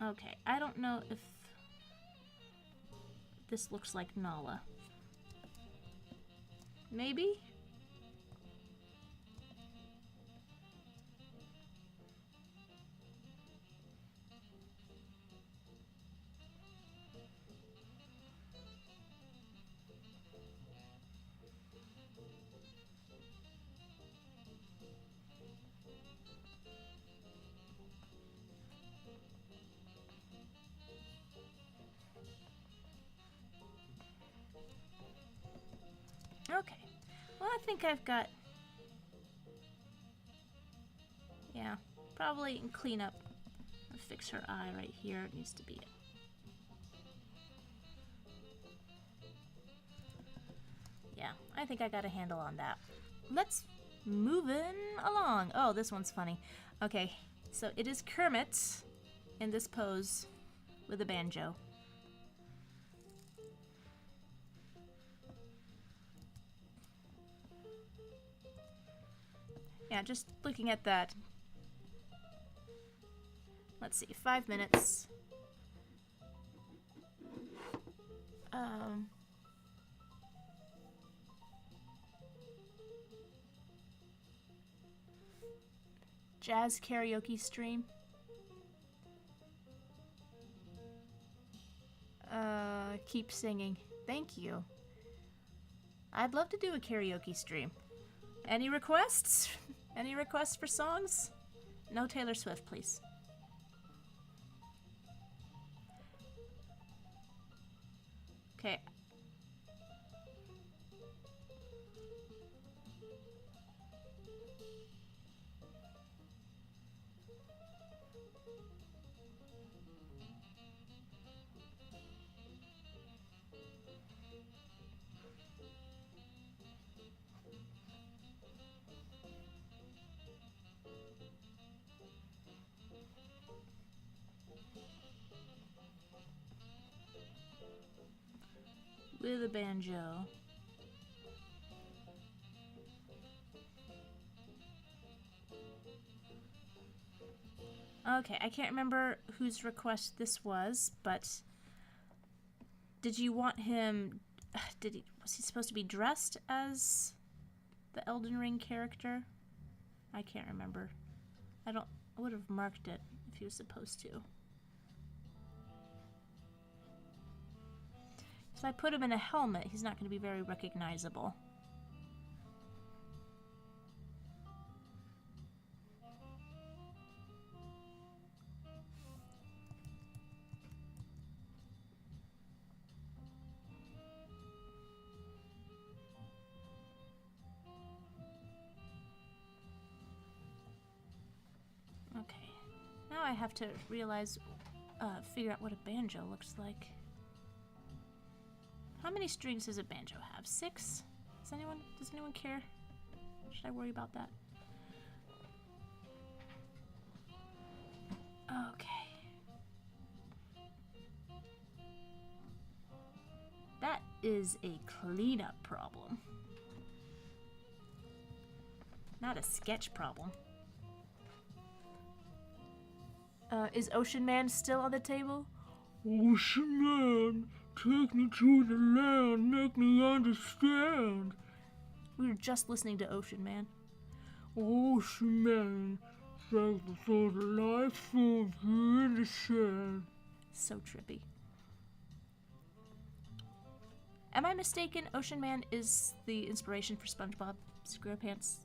Okay, I don't know if this looks like Nala. Maybe? Okay. Well, I think I've got... Yeah, probably clean up. Fix her eye right here. It needs to be it. Yeah, I think I got a handle on that. Let's move along. Oh, this one's funny. Okay, so it is Kermit in this pose with a banjo. Yeah, just looking at that. Let's see, 5 minutes. Jazz karaoke stream. Keep singing. Thank you. I'd love to do a karaoke stream. Any requests? Any requests for songs? No Taylor Swift, please. Okay. With a banjo. Okay, I can't remember whose request this was, but did you want him... was he supposed to be dressed as the Elden Ring character? I can't remember. I would have marked it if he was supposed to. If I put him in a helmet, he's not going to be very recognizable. I have to figure out what a banjo looks like. How many strings does a banjo have? 6? Does anyone care? Should I worry about that? Okay. That is a cleanup problem. Not a sketch problem. Is Ocean Man still on the table? Ocean Man, take me to the land, make me understand. We were just listening to Ocean Man. Ocean Man, thank you for the life forms here in the sand. So trippy. Am I mistaken? Ocean Man is the inspiration for SpongeBob SquarePants.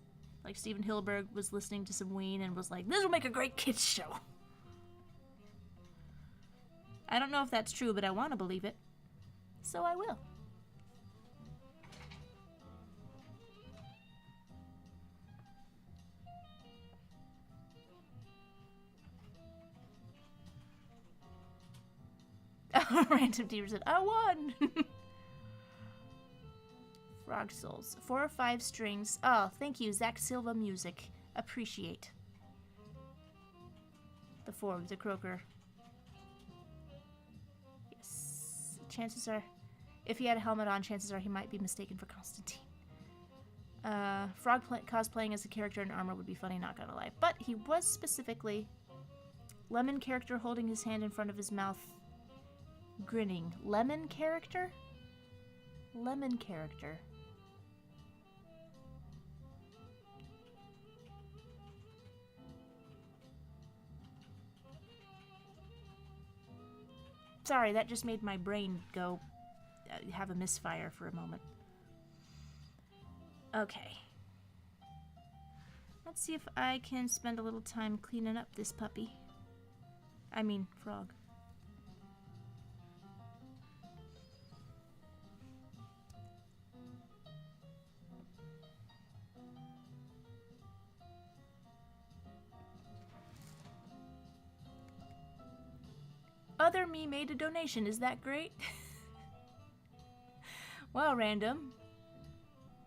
Like Steven Hillenburg was listening to some Ween and was like, this will make a great kids show. I don't know if that's true, but I want to believe it. So I will. Random Teamer said, I won! Frog Souls. 4 or 5 strings. Oh, thank you, Zach Silva Music. Appreciate. The Forg, the Croaker. Yes. Chances are, if he had a helmet on, chances are he might be mistaken for Constantine. Frog cosplaying as a character in armor would be funny, not gonna lie. But he was specifically Lemon character holding his hand in front of his mouth, grinning. Lemon character? Lemon character. Sorry, that just made my brain go have a misfire for a moment. Okay. Let's see if I can spend a little time cleaning up this puppy. I mean, frog. Other me made a donation. Is that great? Well, Random.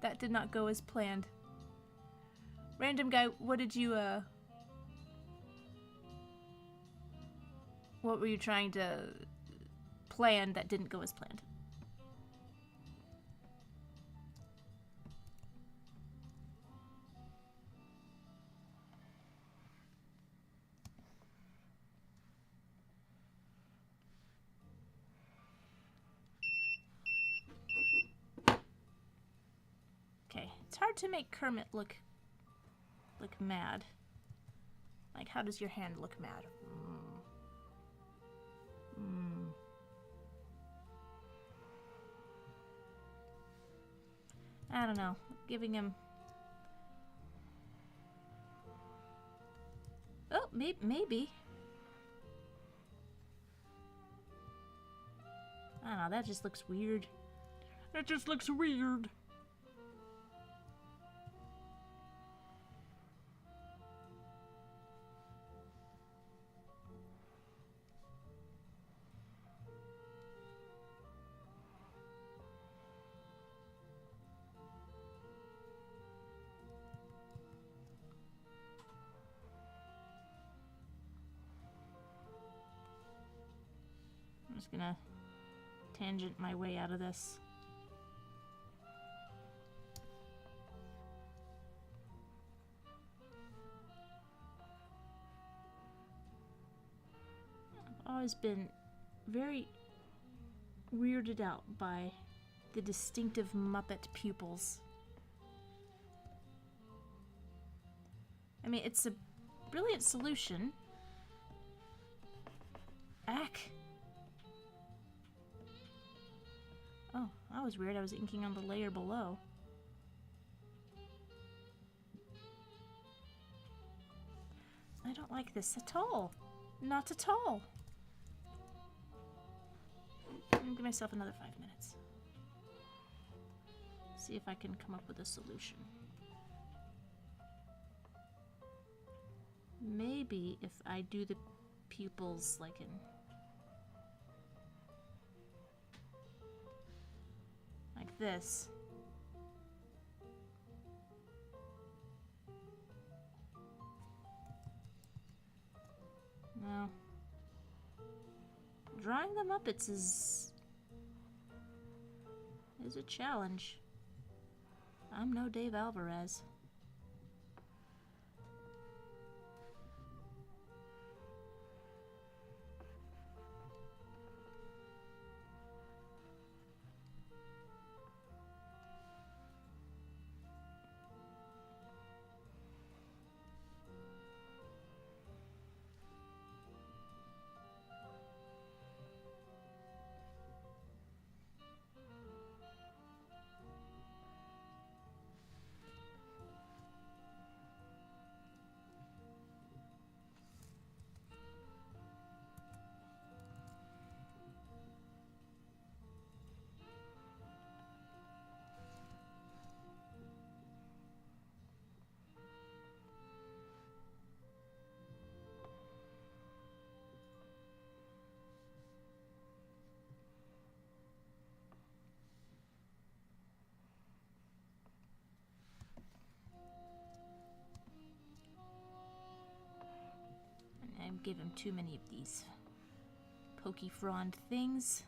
That did not go as planned. Random guy, what did you, what were you trying to plan that didn't go as planned? Okay, it's hard to make Kermit look mad. Like, how does your hand look mad? I don't know. Giving him... Oh, maybe. I don't know, that just looks weird. That just looks weird. I'm just gonna tangent my way out of this. I've always been very weirded out by the distinctive Muppet pupils. I mean, it's a brilliant solution. Ack. Oh, that was weird. I was inking on the layer below. I don't like this at all. Not at all. I'm gonna give myself another 5 minutes. See if I can come up with a solution. Maybe if I do the pupils like in... like this. No. Drawing the Muppets is a challenge. I'm no Dave Alvarez. I gave him too many of these pokey frond things.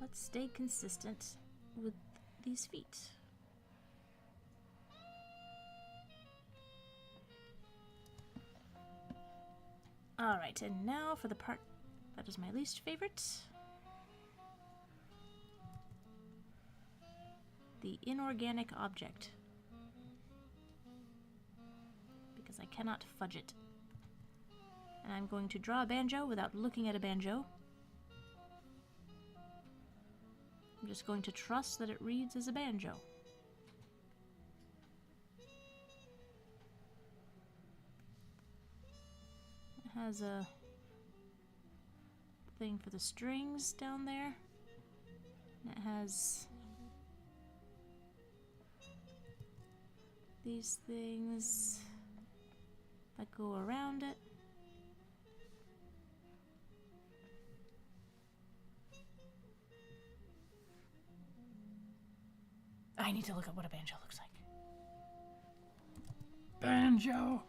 Let's stay consistent with these feet. Alright, and now for the part that is my least favorite. The inorganic object. Because I cannot fudge it. And I'm going to draw a banjo without looking at a banjo. I'm just going to trust that it reads as a banjo. It has a thing for the strings down there. And it has these things that go around it. I need to look up what a banjo looks like. Banjo.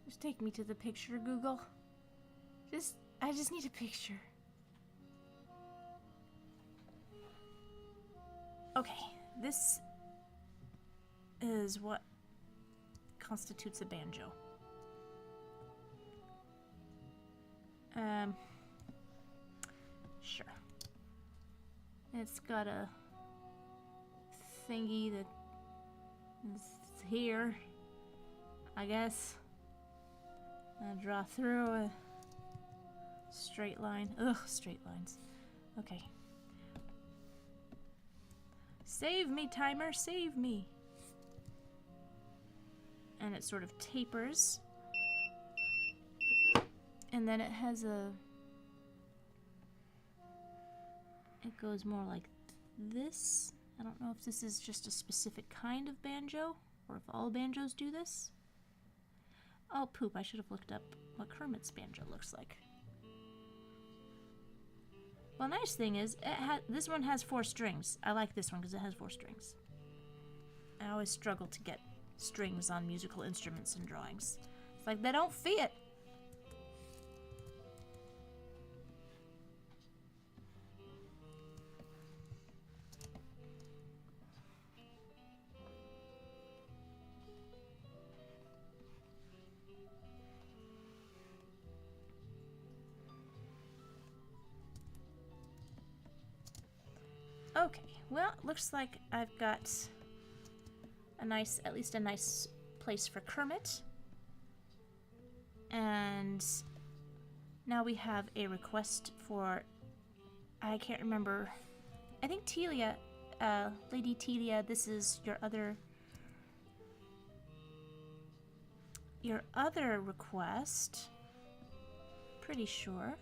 Just take me to the picture, Google. I just need a picture. Okay, this is what constitutes a banjo. Sure. It's got a thingy that is here, I guess. I draw through a straight line. Ugh, straight lines. Okay. Save me, timer, save me. And it sort of tapers. And then it has a... It goes more like this. I don't know if this is just a specific kind of banjo, or if all banjos do this. Oh, poop, I should have looked up what Kermit's banjo looks like. Well, nice thing is, this one has 4 strings. I like this one because it has 4 strings. I always struggle to get strings on musical instruments in drawings. It's like they don't fit. Okay, well, looks like I've got at least a nice place for Kermit. And now we have a request for, I can't remember, I think Telia, Lady Telia, this is your other request. Pretty sure.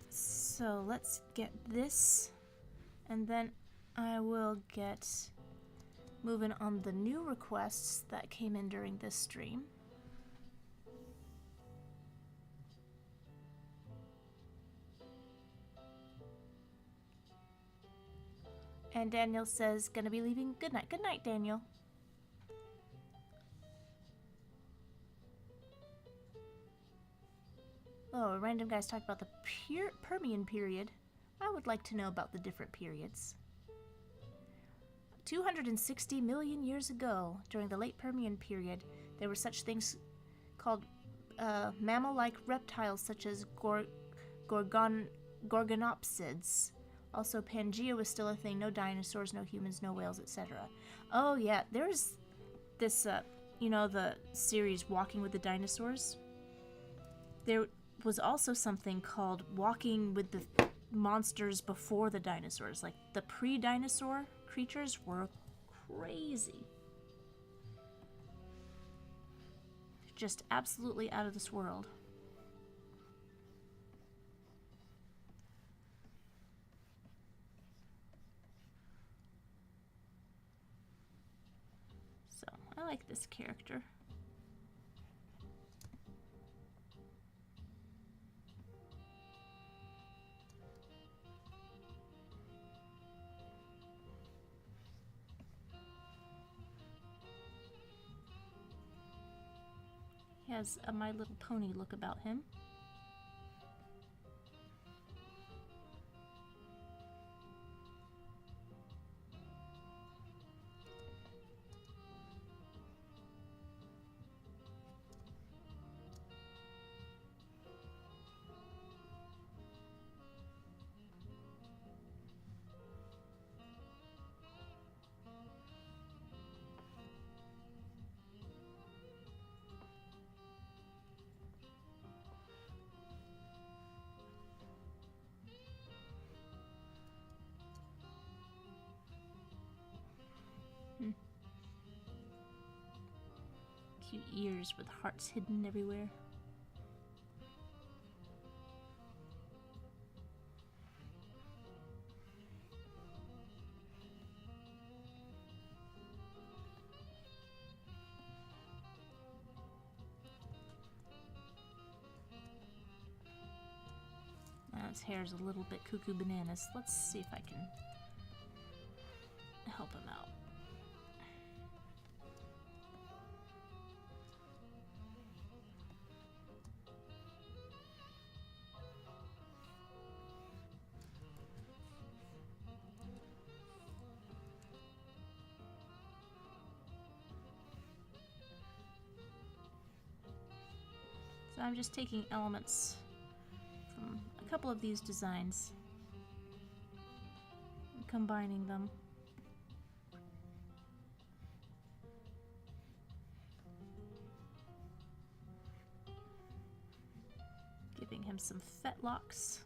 So let's get this, and then I will get moving on the new requests that came in during this stream. And Daniel says, gonna be leaving. Good night. Good night, Daniel. Oh, random guys talk about the Permian period. I would like to know about the different periods. 260 million years ago, during the late Permian period, there were such things called mammal-like reptiles such as gorgonopsids. Also, Pangea was still a thing. No dinosaurs, no humans, no whales, etc. Oh yeah, there's this, you know, the series Walking with the Dinosaurs? There was also something called Walking with the Monsters Before the Dinosaurs. Like, the pre-dinosaur creatures were crazy. Just absolutely out of this world. So, I like this character. He has a My Little Pony look about him. Cute ears with hearts hidden everywhere. Now his hair's a little bit cuckoo bananas. Let's see if I can help him out. So I'm just taking elements from a couple of these designs and combining them. Giving him some fetlocks.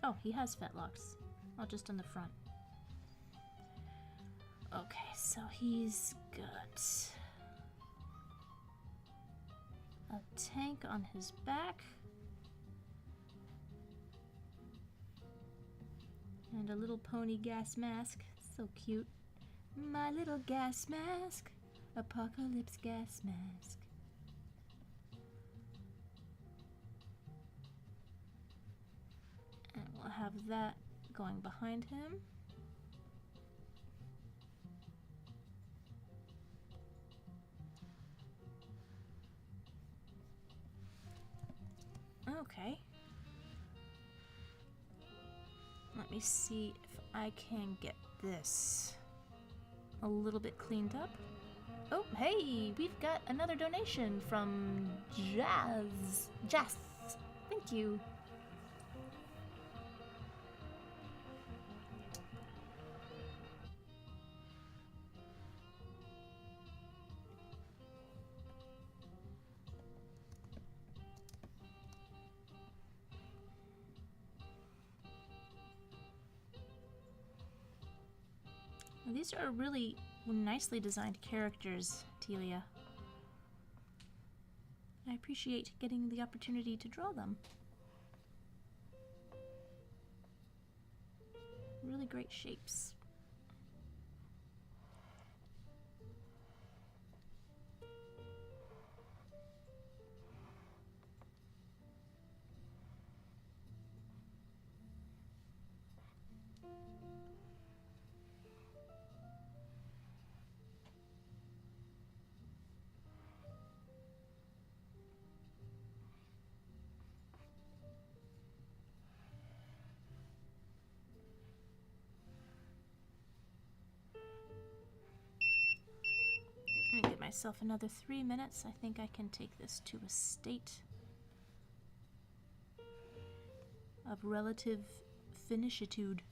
Oh, he has fetlocks. Not just on the front. Okay, so he's got a tank on his back. And a little pony gas mask. So cute. My little gas mask. Apocalypse gas mask. And we'll have that going behind him. Okay. Let me see if I can get this a little bit cleaned up. Oh, hey, we've got another donation from Jazz. Thank you. These are really nicely designed characters, Telia. I appreciate getting the opportunity to draw them. Really great shapes. I'm gonna give myself another 3 minutes. I think I can take this to a state of relative finishitude.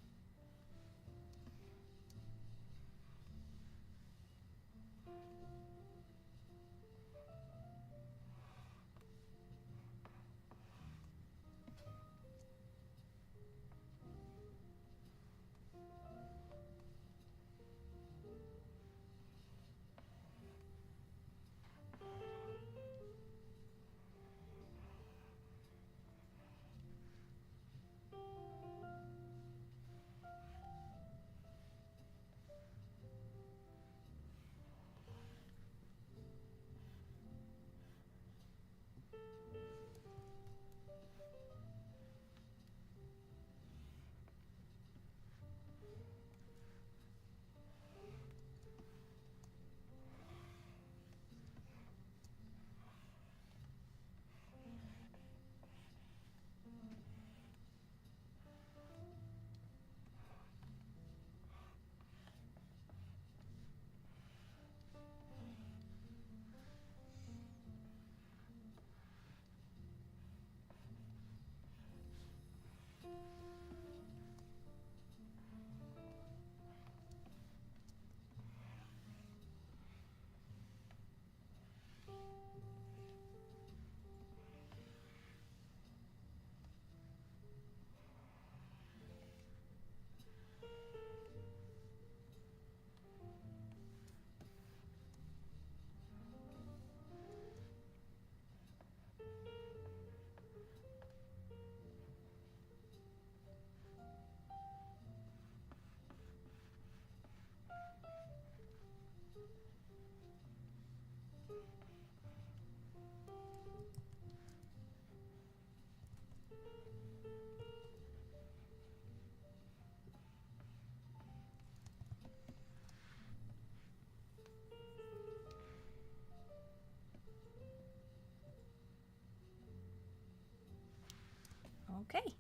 Okay,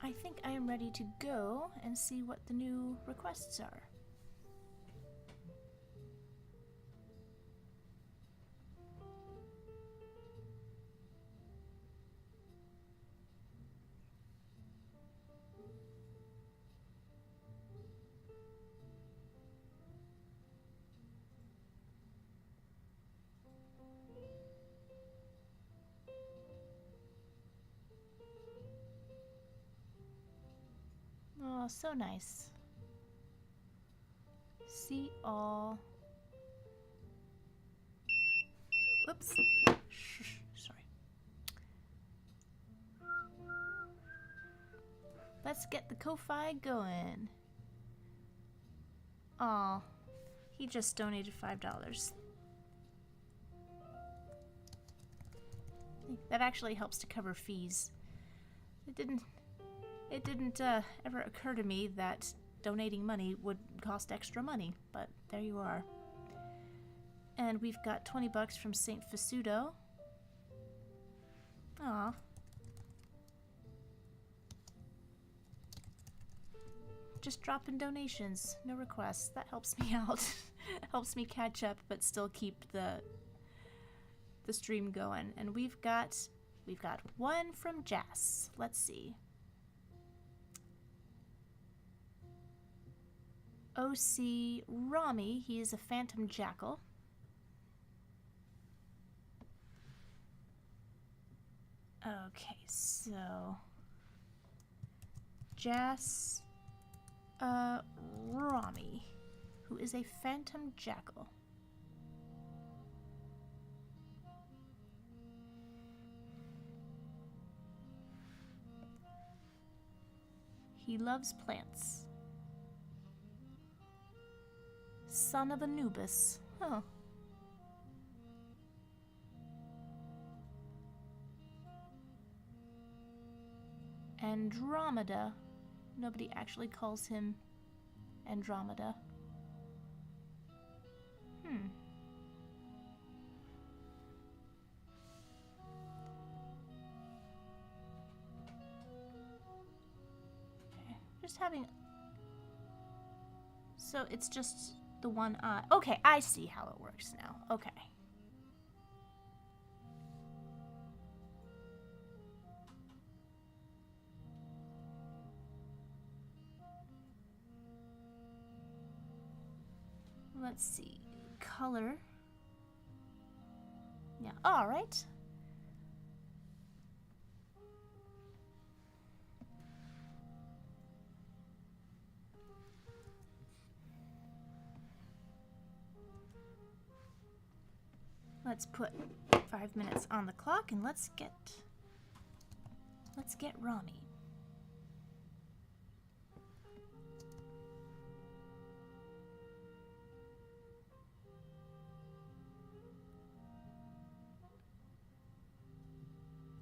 I think I am ready to go and see what the new requests are. Oh, so nice. See all. Whoops. Shh, sorry. Let's get the Ko-Fi going. Aw, he just donated $5. That actually helps to cover fees. It didn't ever occur to me that donating money would cost extra money, but there you are. And we've got $20 from St. Fasudo. Aw. Just drop in donations, no requests. That helps me out. Helps me catch up, but still keep the stream going. And we've got one from Jas. Let's see. OC Rami, he is a phantom jackal. Okay, so Jas Rami, who is a phantom jackal. He loves plants. Son of Anubis. Huh. Andromeda. Nobody actually calls him Andromeda. Okay. Just having... So it's just the one eye. Okay, I see how it works now. Okay. Let's see. Color. Yeah, all right. Let's put 5 minutes on the clock and let's get Rami.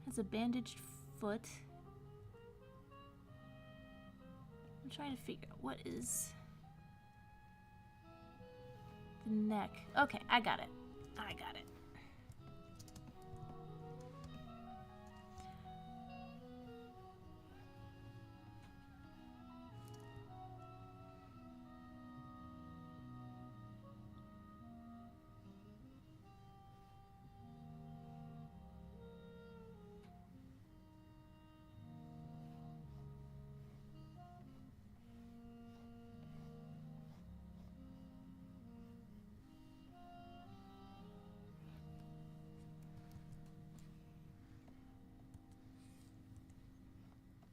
Has a bandaged foot. I'm trying to figure out what is the neck. Okay, I got it. I got it.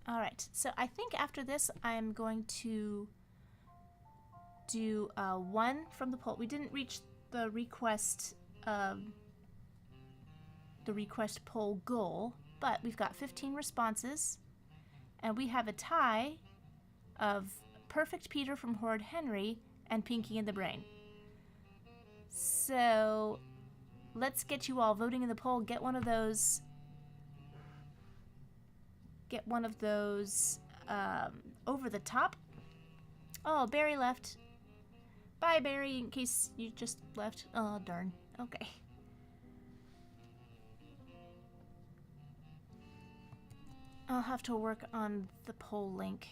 All right, so I think after this, I'm going to do one from the poll. We didn't reach the request poll goal, but we've got 15 responses, and we have a tie of Perfect Peter from Horde Henry and Pinky in the Brain. So let's get you all voting in the poll. Get one of those over the top. Oh, Barry left. Bye, Barry, in case you just left. Oh, darn. Okay. I'll have to work on the poll link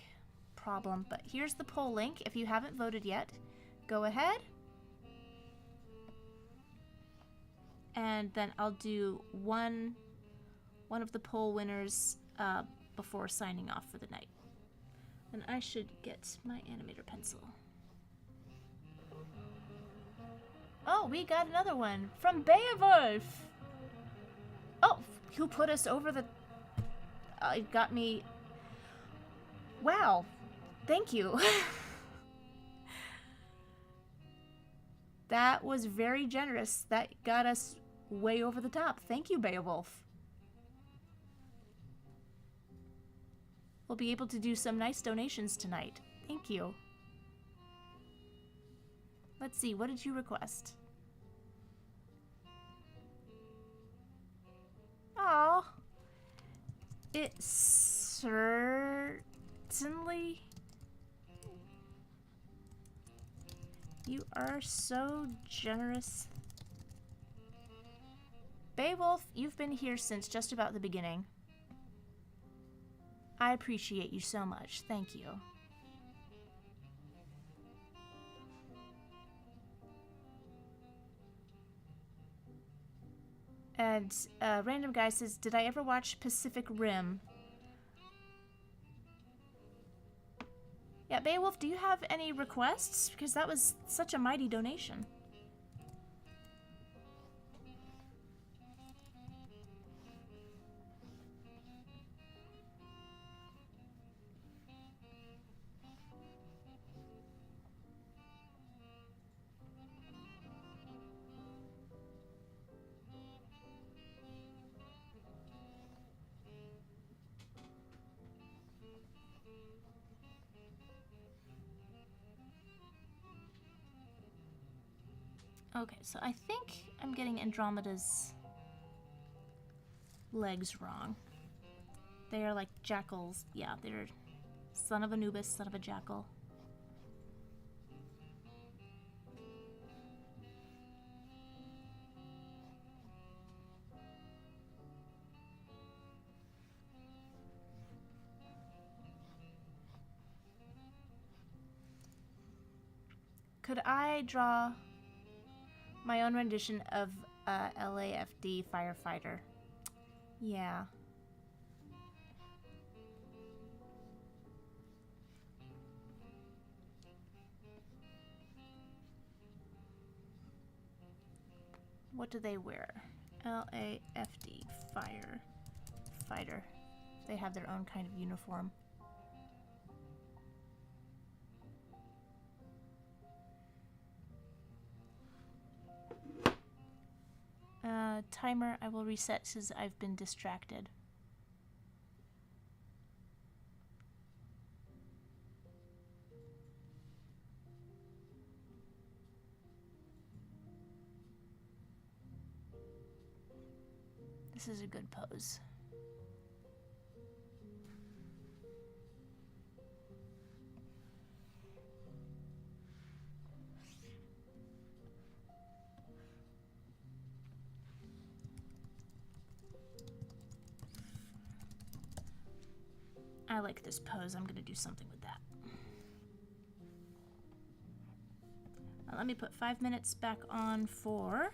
problem, but here's the poll link. If you haven't voted yet, go ahead. And then I'll do one of the poll winners before signing off for the night. And I should get my animator pencil. Oh, we got another one from Beowulf. Oh, who put us over the... it got me... Wow. Thank you. That was very generous. That got us way over the top. Thank you, Beowulf. We'll be able to do some nice donations tonight. Thank you. Let's see, what did you request? Oh, it certainly... You are so generous. Beowulf, you've been here since just about the beginning. I appreciate you so much. Thank you. And random guy says, did I ever watch Pacific Rim? Yeah, Beowulf, do you have any requests? Because that was such a mighty donation. Okay, so I think I'm getting Andromeda's legs wrong. They are like jackals. Yeah, they're son of Anubis, son of a jackal. Could I draw my own rendition of LAFD firefighter? Yeah. What do they wear? LAFD firefighter. They have their own kind of uniform. Timer, I will reset since I've been distracted. This is a good pose. I like this pose. I'm gonna do something with that. Let me put 5 minutes back on for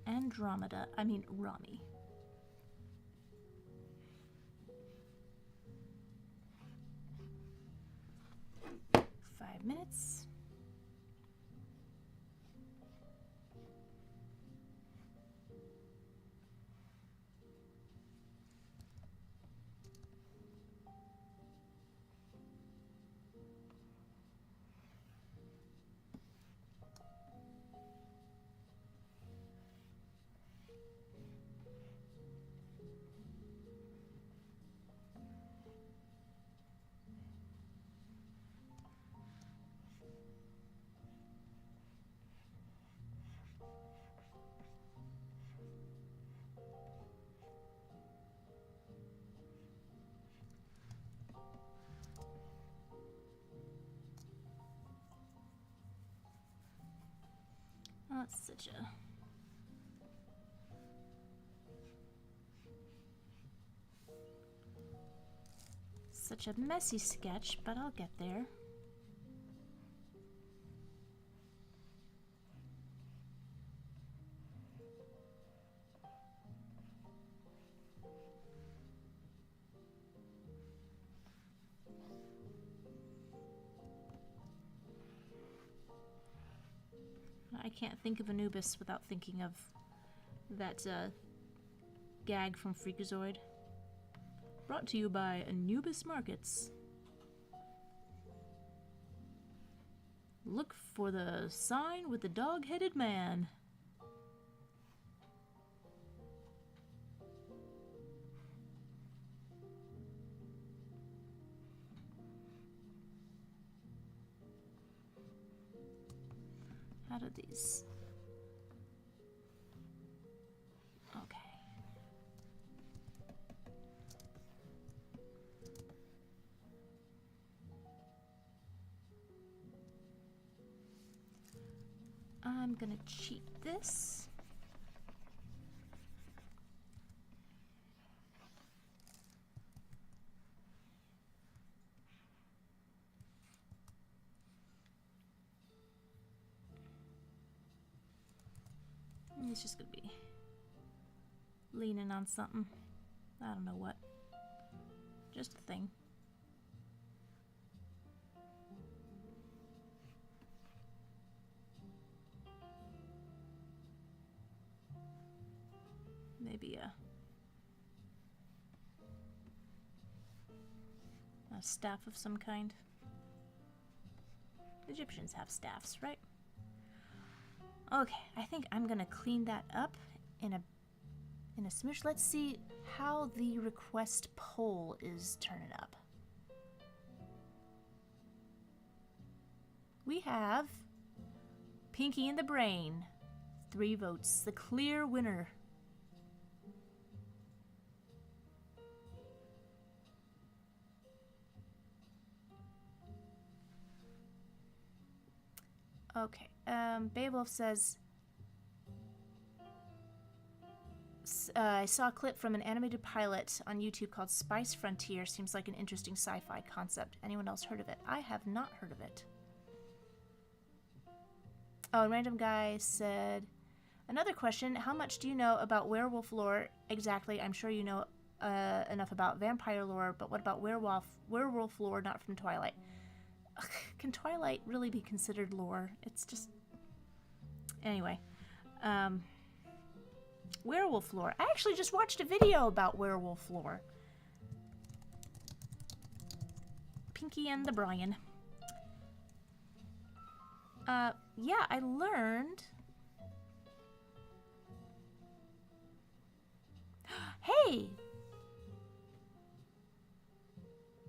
Andromeda. I mean Rami. Five minutes. Oh, it's such a messy sketch, but I'll get there. I can't think of Anubis without thinking of that gag from Freakazoid. Brought to you by Anubis Markets. Look for the sign with the dog-headed man. How do these... Okay. I'm gonna cheat this. It's just gonna be leaning on something. I don't know what. Just a thing. Maybe a staff of some kind. Egyptians have staffs, right? Okay, I think I'm gonna clean that up in a smoosh. Let's see how the request poll is turning up. We have Pinky and the Brain. 3 votes. The clear winner. Okay, Beowulf says, I saw a clip from an animated pilot on YouTube called Spice Frontier. Seems like an interesting sci-fi concept. Anyone else heard of it? I have not heard of it. Oh, and Random Guy said, another question, how much do you know about werewolf lore exactly? I'm sure you know enough about vampire lore, but what about werewolf lore not from Twilight? Ugh, can Twilight really be considered lore? It's just... Anyway. Werewolf lore. I actually just watched a video about werewolf lore. Pinky and the Brian. Yeah, I learned... Hey!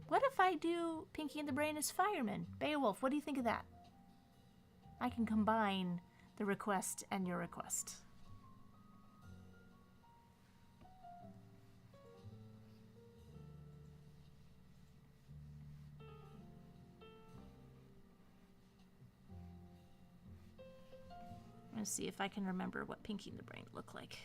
What if I do Pinky and the Brain as fireman? Beowulf, what do you think of that? I can combine the request and your request. I'm gonna see if I can remember what Pinky and the Brain look like.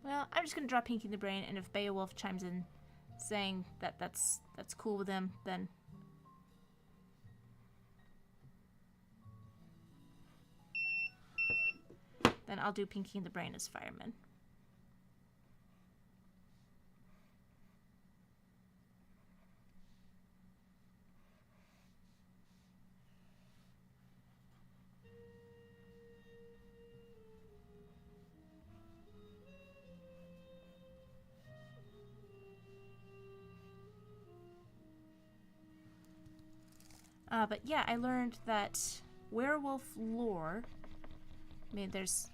Well, I'm just gonna draw Pinky and the Brain, and if Beowulf chimes in saying that that's cool with him, then I'll do Pinky and the Brain as fireman. But yeah, I learned that werewolf lore, I mean, there's...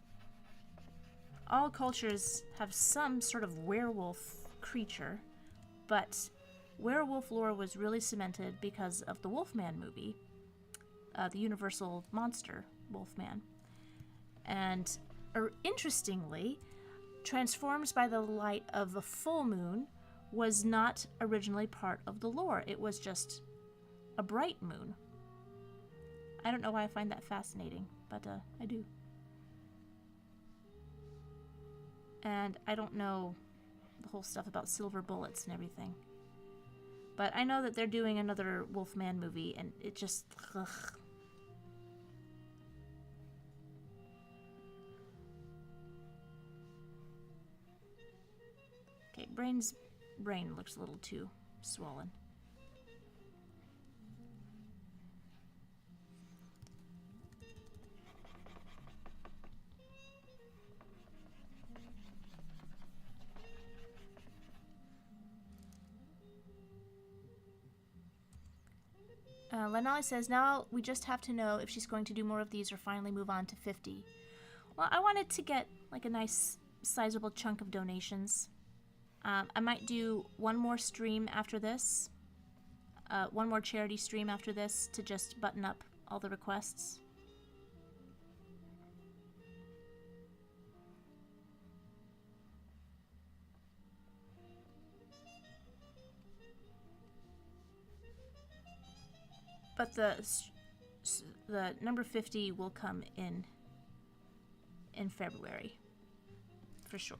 all cultures have some sort of werewolf creature, but werewolf lore was really cemented because of the Wolfman movie, the Universal monster, Wolfman. And, interestingly, transforms by the light of a full moon was not originally part of the lore. It was just a bright moon. I don't know why I find that fascinating, but I do. And I don't know the whole stuff about silver bullets and everything. But I know that they're doing another Wolfman movie, and it just... ugh. brain looks a little too swollen. Lenali says, now we just have to know if she's going to do more of these or finally move on to 50. Well, I wanted to get like a nice sizable chunk of donations. I might do one more stream after this. One more charity stream after this to just button up all the requests. But the number 50 will come in February, for sure.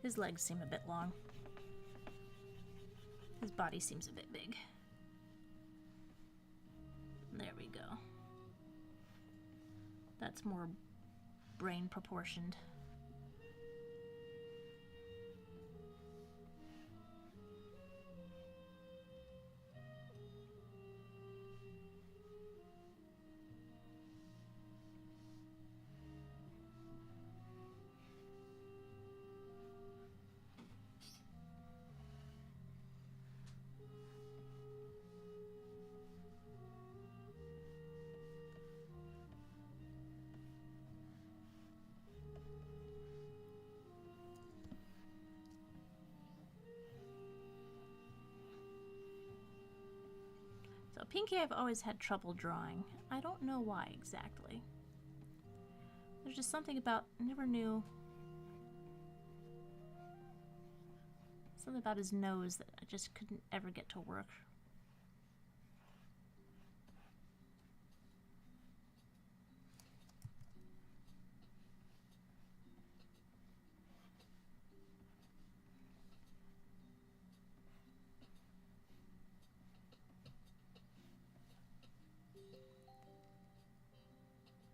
His legs seem a bit long. His body seems a bit big. There we go. That's more brain proportioned. So Pinky I've always had trouble drawing. I don't know why exactly. There's just something about, I never knew. Something about his nose that I just couldn't ever get to work.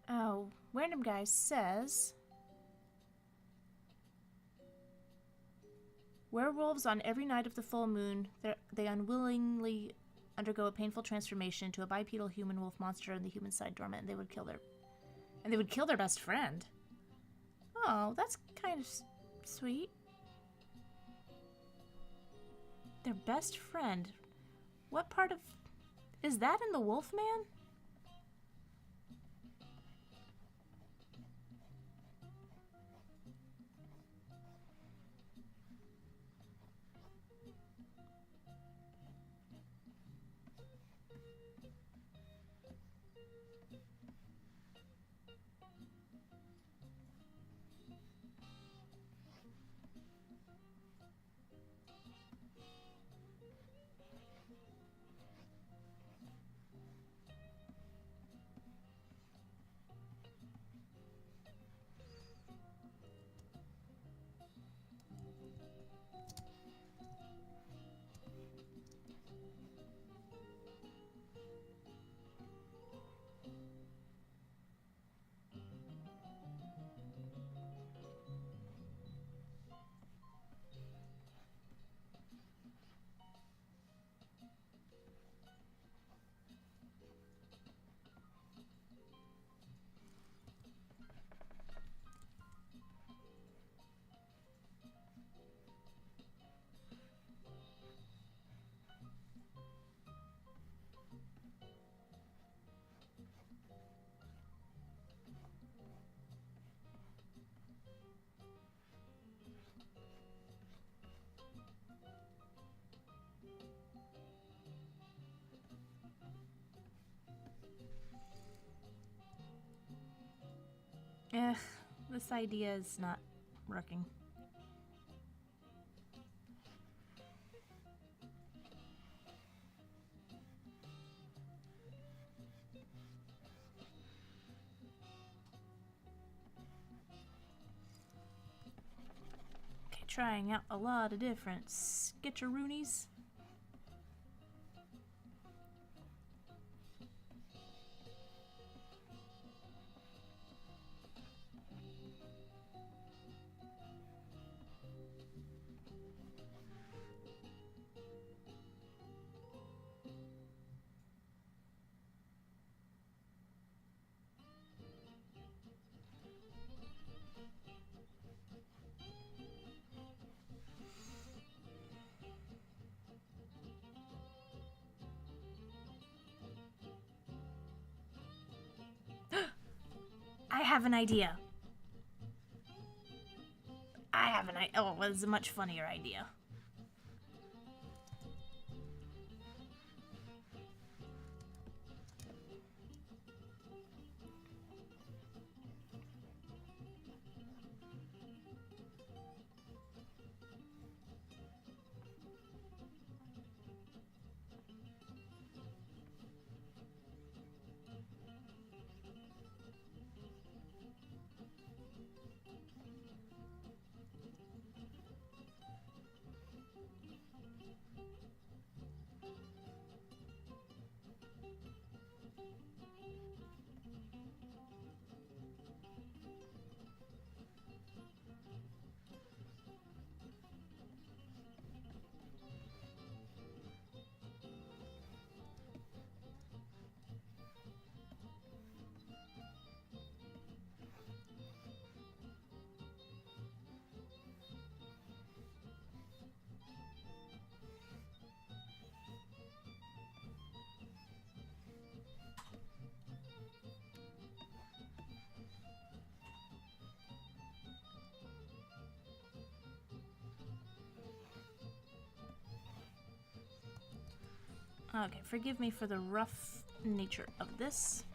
Oh, Random Guy says, werewolves on every night of the full moon, they unwillingly undergo a painful transformation into a bipedal human wolf monster on the human side dormant, and they would kill their best friend. Oh, that's kind of sweet. Their best friend. What part of... Is that in the Wolfman? This idea is not working. trying out a lot of different sketcheroonies. I have an idea. Oh, well, it's a much funnier idea. Okay, forgive me for the rough nature of this.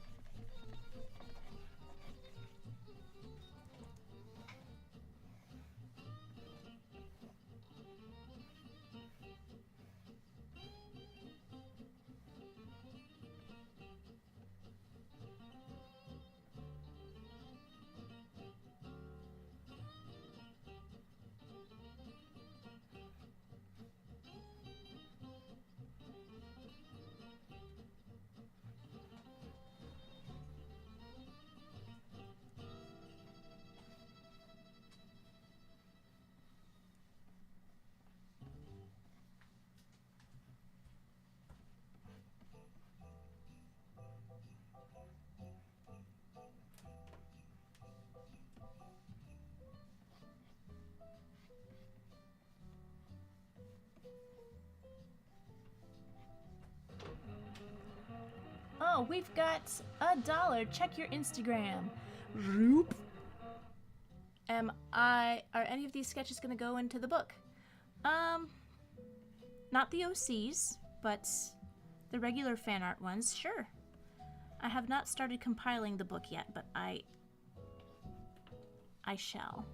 Oh, we've got $1. Check your Instagram. Roop. Are any of these sketches gonna go into the book? Not the OCs, but the regular fan art ones, sure. I have not started compiling the book yet, but I shall.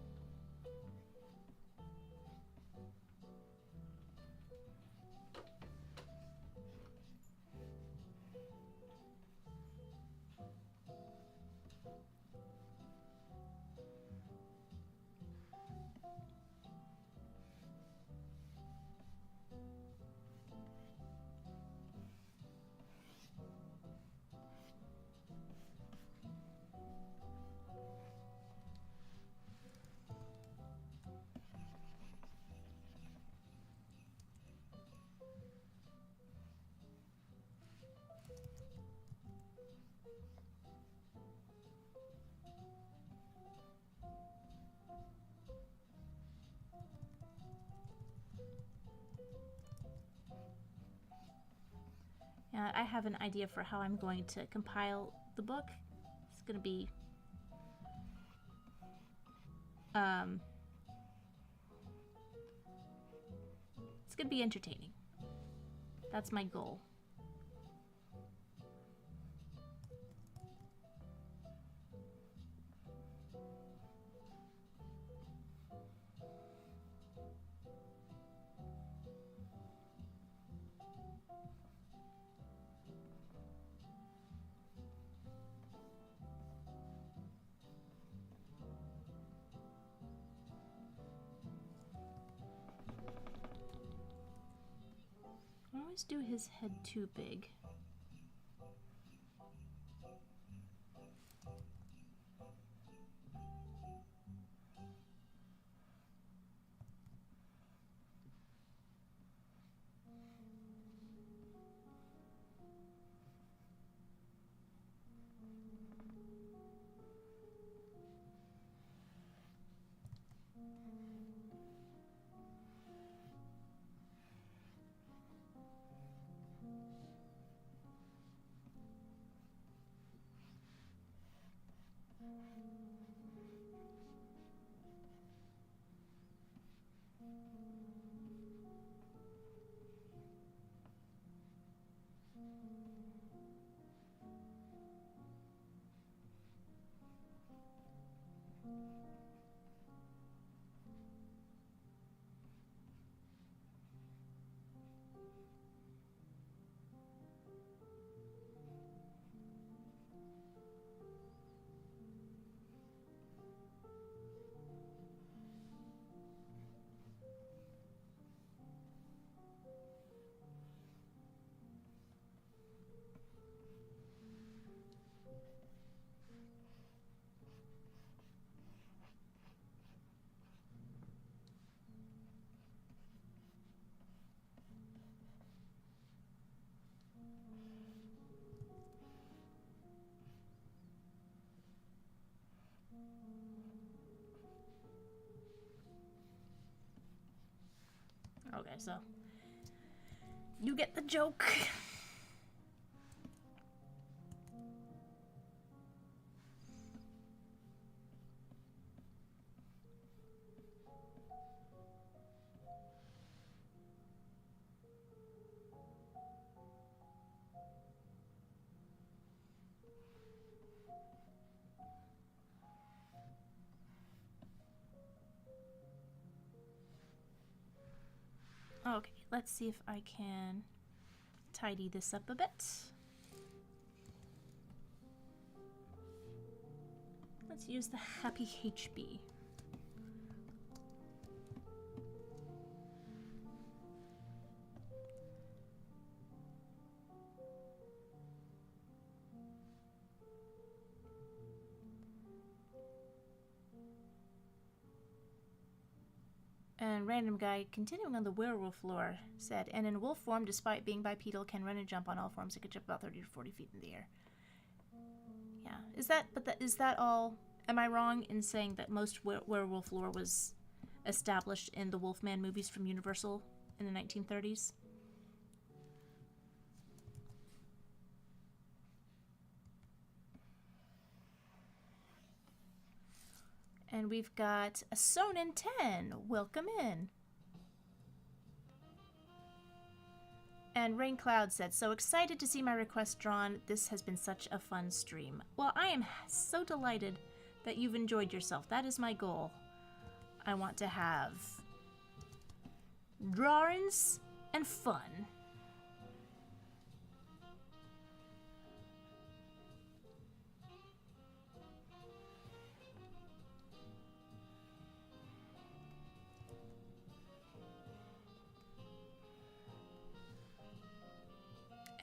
I have an idea for how I'm going to compile the book. It's going to be entertaining. That's my goal. always do his head too big. Okay, so you get the joke. Okay, let's see if I can tidy this up a bit. Let's use the Happy HB. And random guy, continuing on the werewolf lore, said, and in wolf form, despite being bipedal, can run and jump on all forms. It can jump about 30 to 40 feet in the air. Yeah, is that all? Am I wrong in saying that most werewolf lore was established in the Wolfman movies from Universal in the 1930s? And we've got a Sonin 10. Welcome in. And Rain Cloud said, so excited to see my request drawn. This has been such a fun stream. Well, I am so delighted that you've enjoyed yourself. That is my goal. I want to have drawings and fun.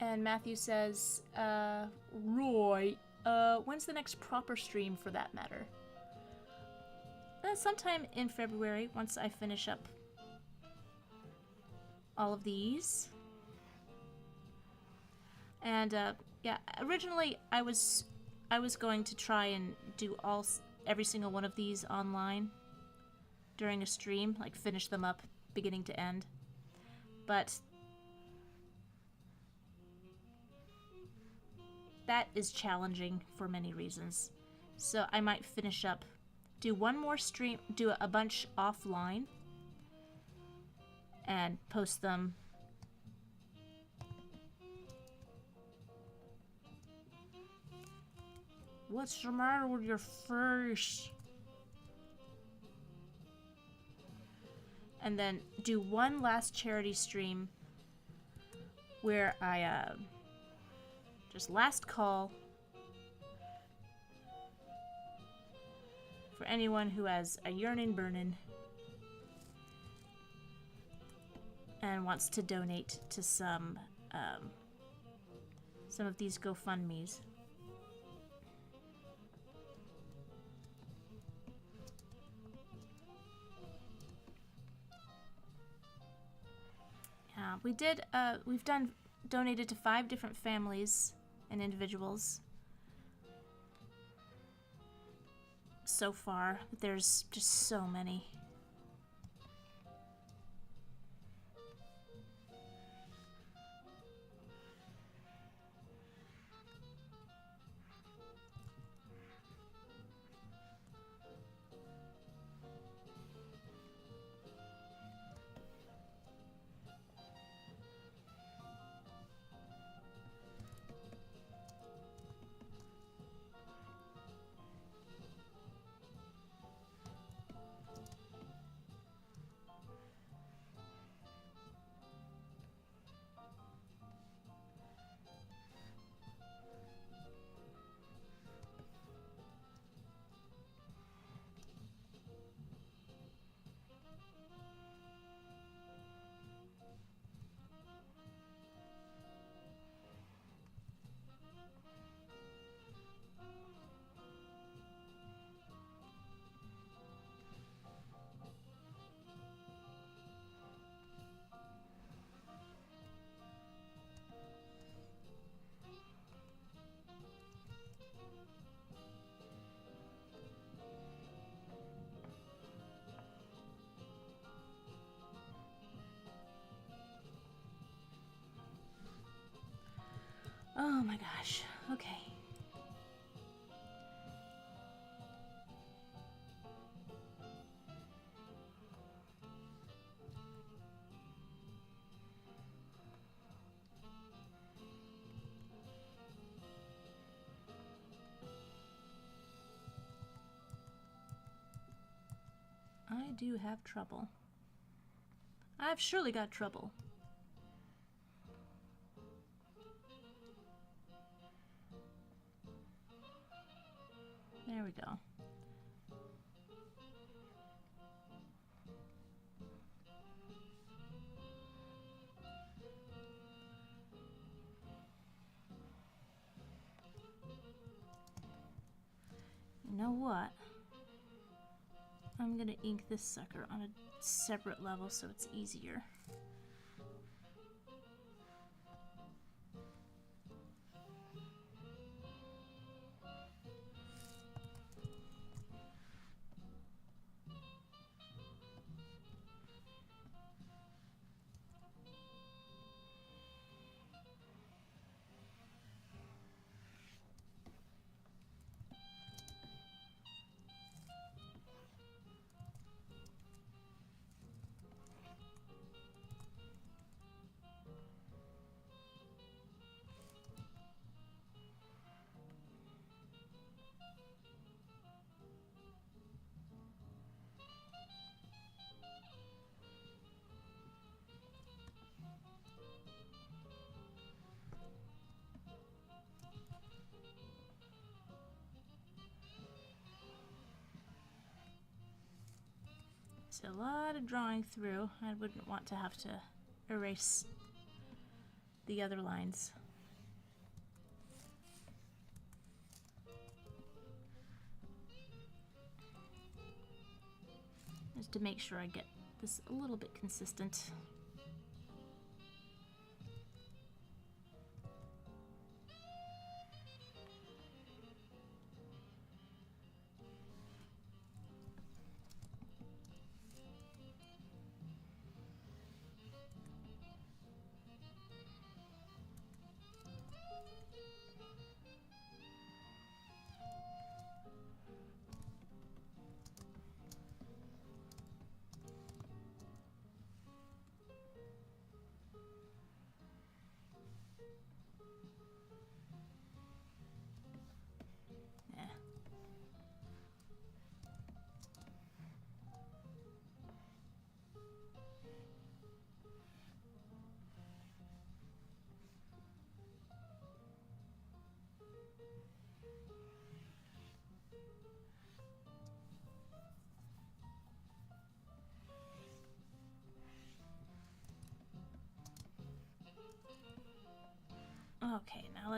And Matthew says, Roy, when's the next proper stream for that matter? Sometime in February, once I finish up all of these. And, yeah, originally I was going to try and do every single one of these online during a stream, like finish them up beginning to end. But that is challenging for many reasons. So I might finish up, do one more stream, do a bunch offline, and post them. What's the matter with your face? And then do one last charity stream where I, just last call for anyone who has a yearning burning, and anyone wants to donate to some of these GoFundMes. We've donated to 5 different families and individuals so far. There's just so many. Oh my gosh. Okay. I do have trouble. I've surely got trouble. There we go. You know what? I'm gonna ink this sucker on a separate level so it's easier. So a lot of drawing through. I wouldn't want to have to erase the other lines. Just to make sure I get this a little bit consistent.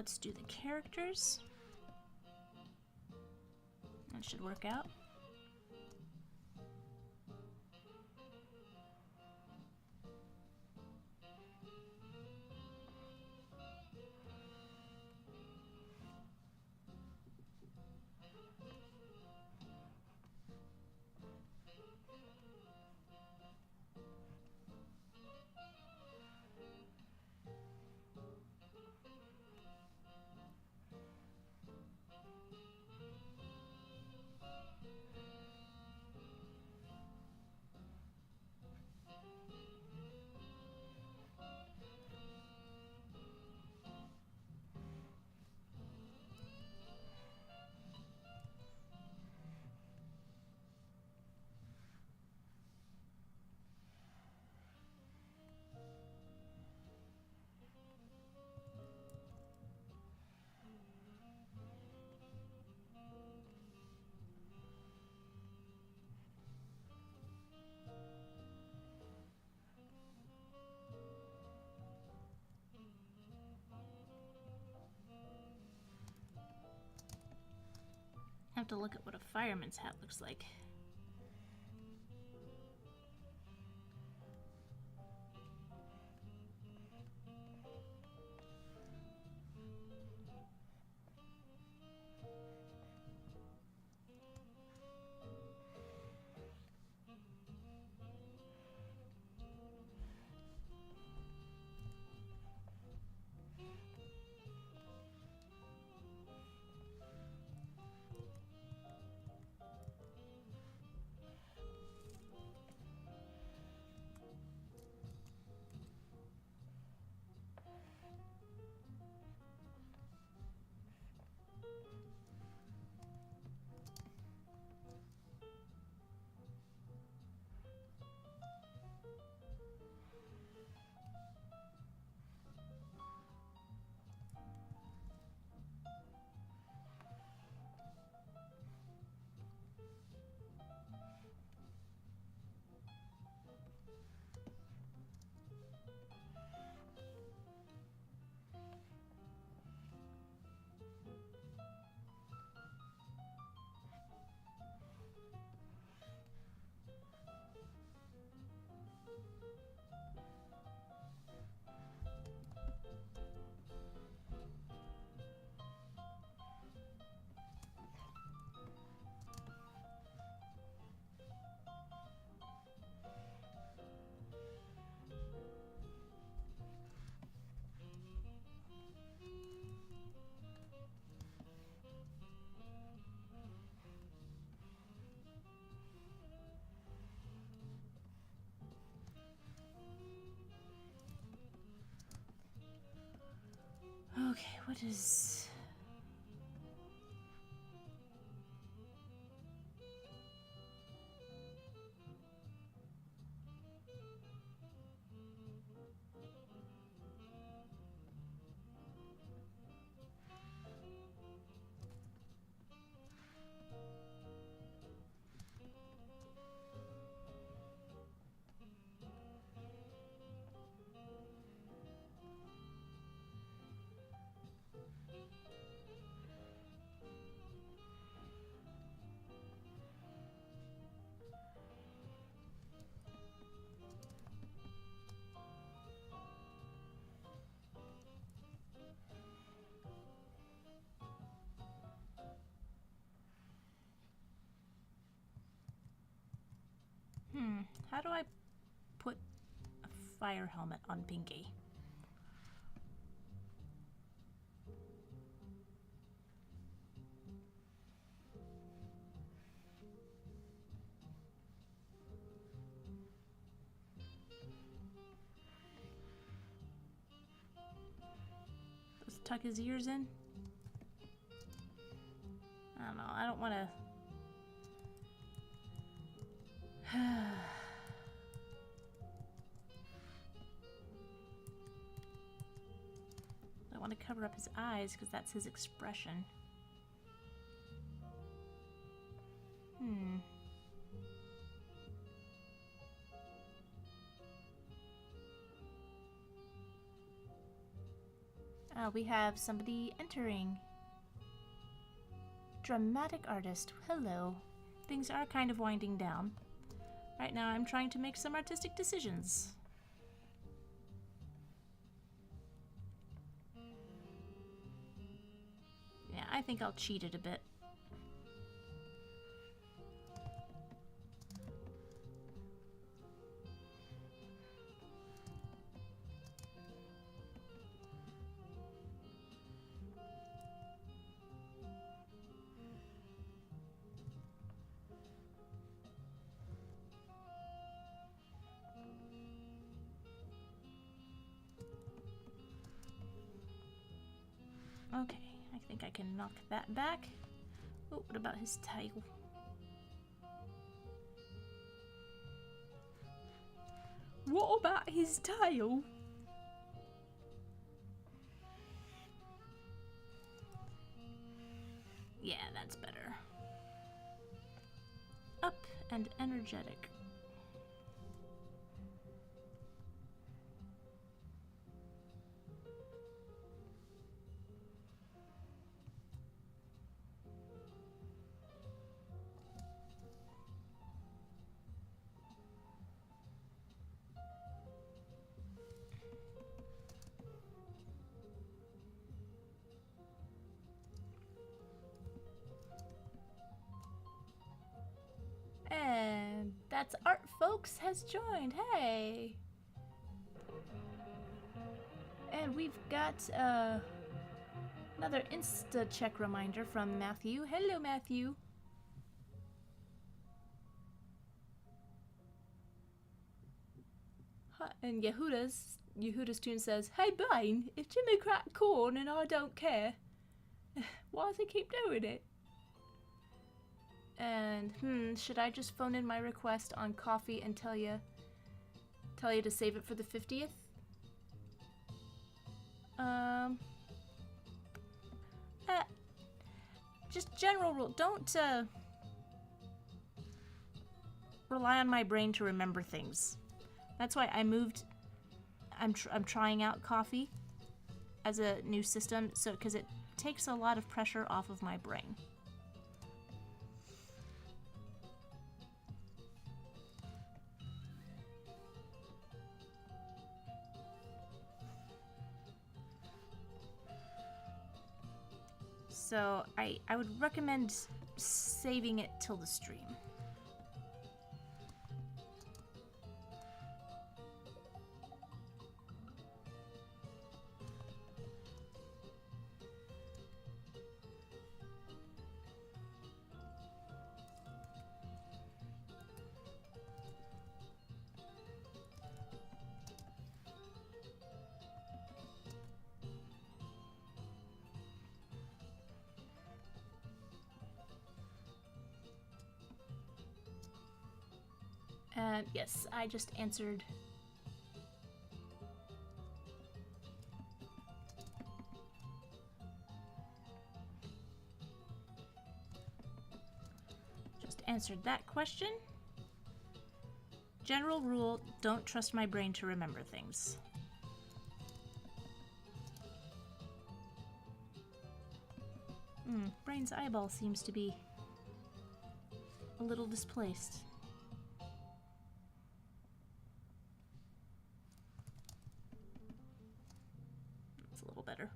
let's do the characters. That should work out. I have to look at what a fireman's hat looks like. Okay, what is... How do I put a fire helmet on Pinky? Let's tuck his ears in. I don't know, I don't want to... I want to cover up his eyes because that's his expression. Ah, we have somebody entering. Dramatic artist. Hello. Things are kind of winding down. Right now I'm trying to make some artistic decisions. Yeah, I think I'll cheat it a bit. Okay, I think I can knock that back. Oh, what about his tail? What about his tail? Yeah, that's better. Up and energetic. And that's Art Folks has joined. Hey! And we've got another Insta check reminder from Matthew. Hello, Matthew. And Yehuda's tune says, "Hey, Bane, if Jimmy cracked corn and I don't care, why does he keep doing it?" And should I just phone in my request on coffee and tell you to save it for the 50th? Just general rule, don't rely on my brain to remember things. That's why I moved. I'm trying out coffee as a new system, so because it takes a lot of pressure off of my brain. So I would recommend saving it till the stream. And yes, I just answered. Just answered that question. General rule, don't trust my brain to remember things. Brain's eyeball seems to be a little displaced. That's a little better.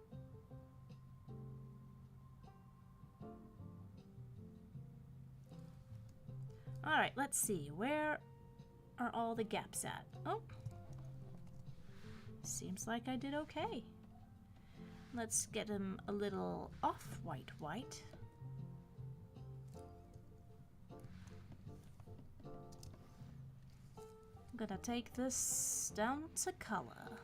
Alright, let's see. Where are all the gaps at? Oh. Seems like I did okay. Let's get him a little off-white white. I'm gonna take this down to color.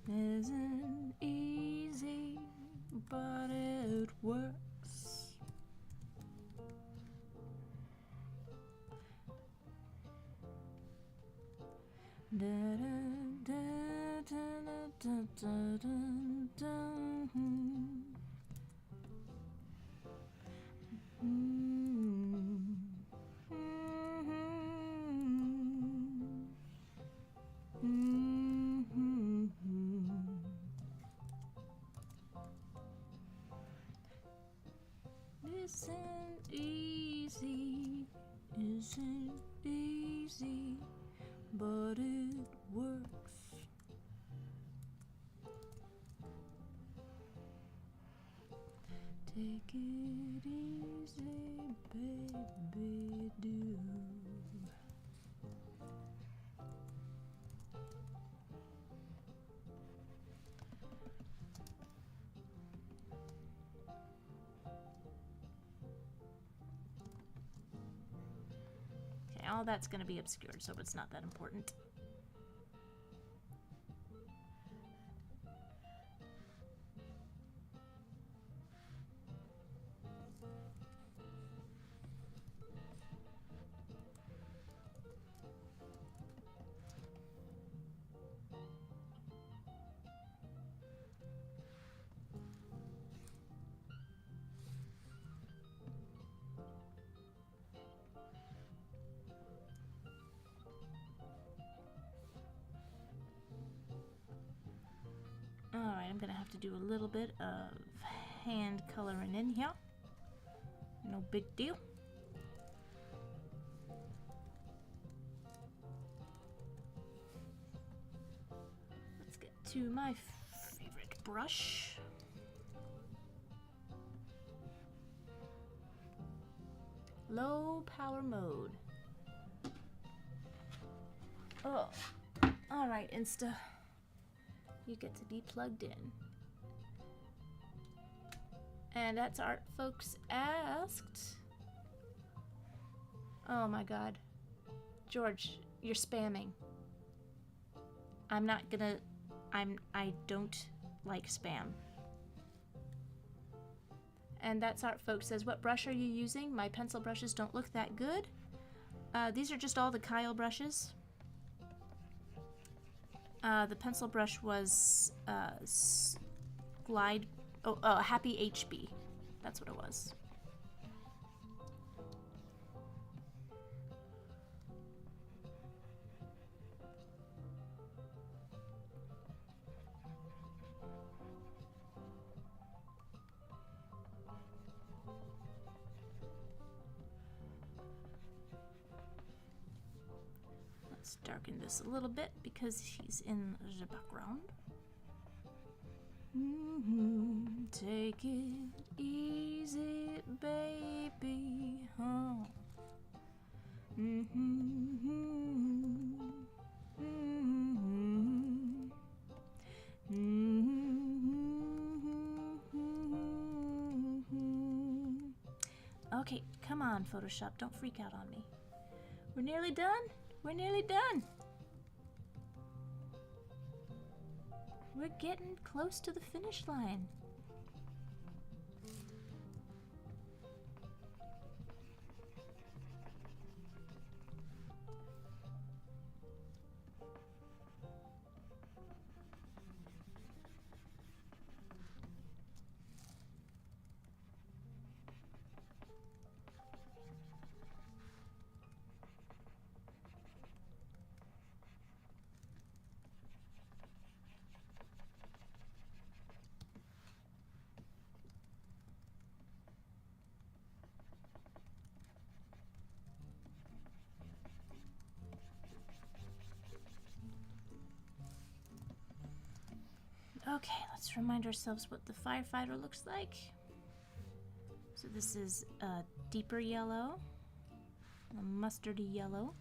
Isn't easy, but it works. Isn't easy, but it works. Take it easy, baby, do. Okay, all that's going to be obscured, so it's not that important. Alright, I'm gonna have to do a little bit of hand coloring in here. No big deal. Let's get to my favorite brush. Low power mode. Oh, alright, Insta. You get to be plugged in. And that's Art Folks asked. Oh my god. George, you're spamming. I'm not gonna... I don't like spam. And that's Art Folks says, what brush are you using? My pencil brushes don't look that good. These are just all the Kyle brushes. The pencil brush was Glide... Oh, Happy HB. That's what it was. Let's darken this a little bit because he's in the background. Take it easy, baby, huh? Okay, come on, Photoshop, don't freak out on me. We're nearly done? We're nearly done. We're getting close to the finish line. Okay, let's remind ourselves what the firefighter looks like. So this is a deeper yellow, a mustardy yellow.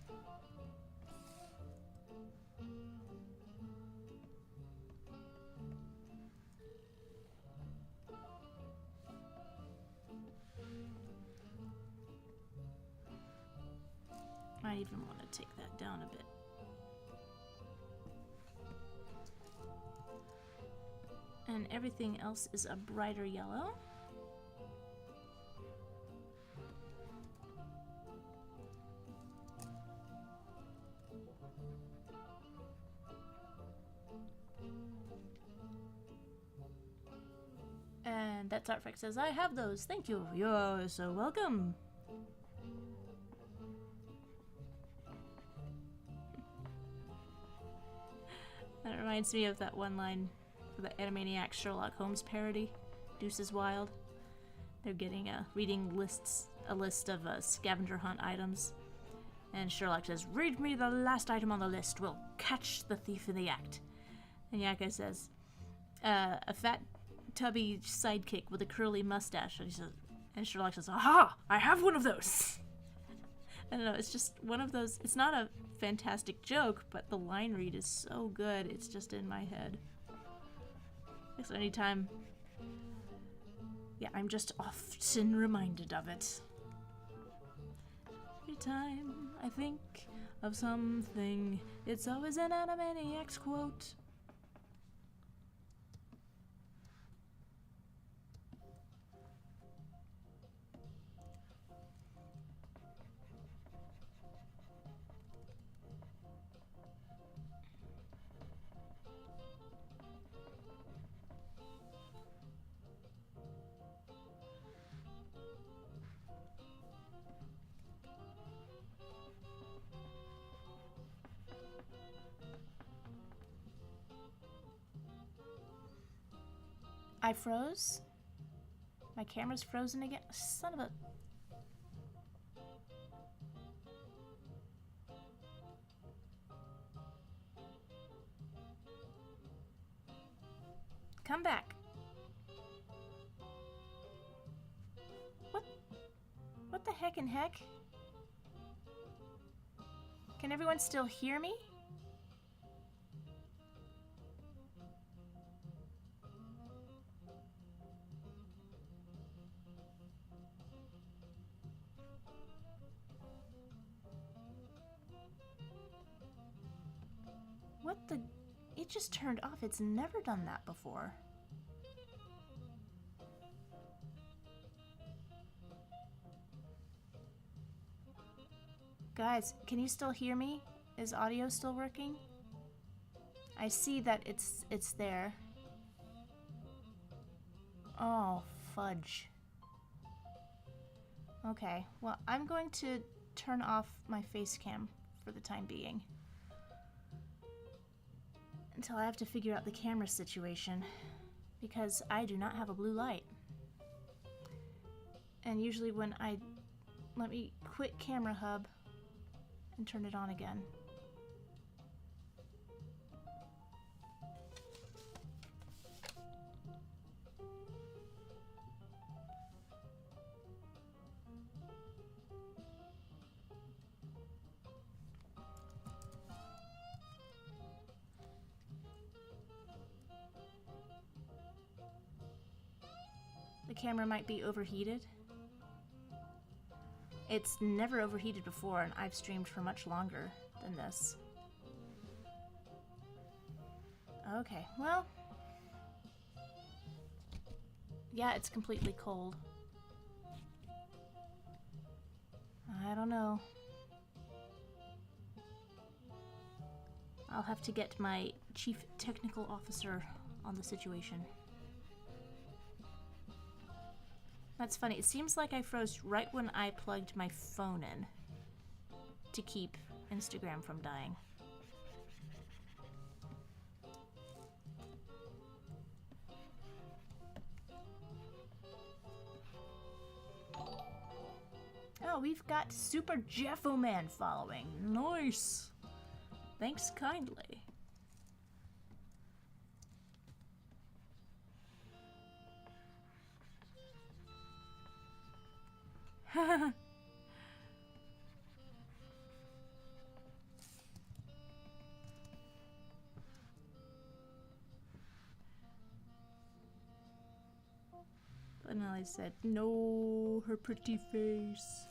I even want to take that down a bit. And everything else is a brighter yellow. That's Artflex says, I have those. Thank you. You're so welcome. That reminds me of that one line for the Animaniacs Sherlock Holmes parody, Deuce is Wild. They're getting reading a list of scavenger hunt items, and Sherlock says, "Read me the last item on the list. We'll catch the thief in the act." And Yakko says, "A fat, tubby sidekick with a curly mustache." And Sherlock says, "Aha! I have one of those." I don't know. It's just one of those. It's not a fantastic joke, but the line read is so good. It's just in my head. So anytime. Yeah, I'm just often reminded of it. Every time I think of something, it's always an Animaniacs quote. I froze? My camera's frozen again? Son of a... Come back. What the heck and heck? Can everyone still hear me? What the... It just turned off. It's never done that before. Guys, can you still hear me? Is audio still working? I see that it's there. Oh, fudge. Okay, well, I'm going to turn off my face cam for the time being. Until I have to figure out the camera situation, because I do not have a blue light. And usually when let me quit Camera Hub and turn it on again. The camera might be overheated. It's never overheated before, and I've streamed for much longer than this. Okay, well... Yeah, it's completely cold. I don't know. I'll have to get my chief technical officer on the situation. That's funny. It seems like I froze right when I plugged my phone in to keep Instagram from dying. Oh, we've got Super Jeffoman following. Nice. Thanks kindly. And I said, no, her pretty face.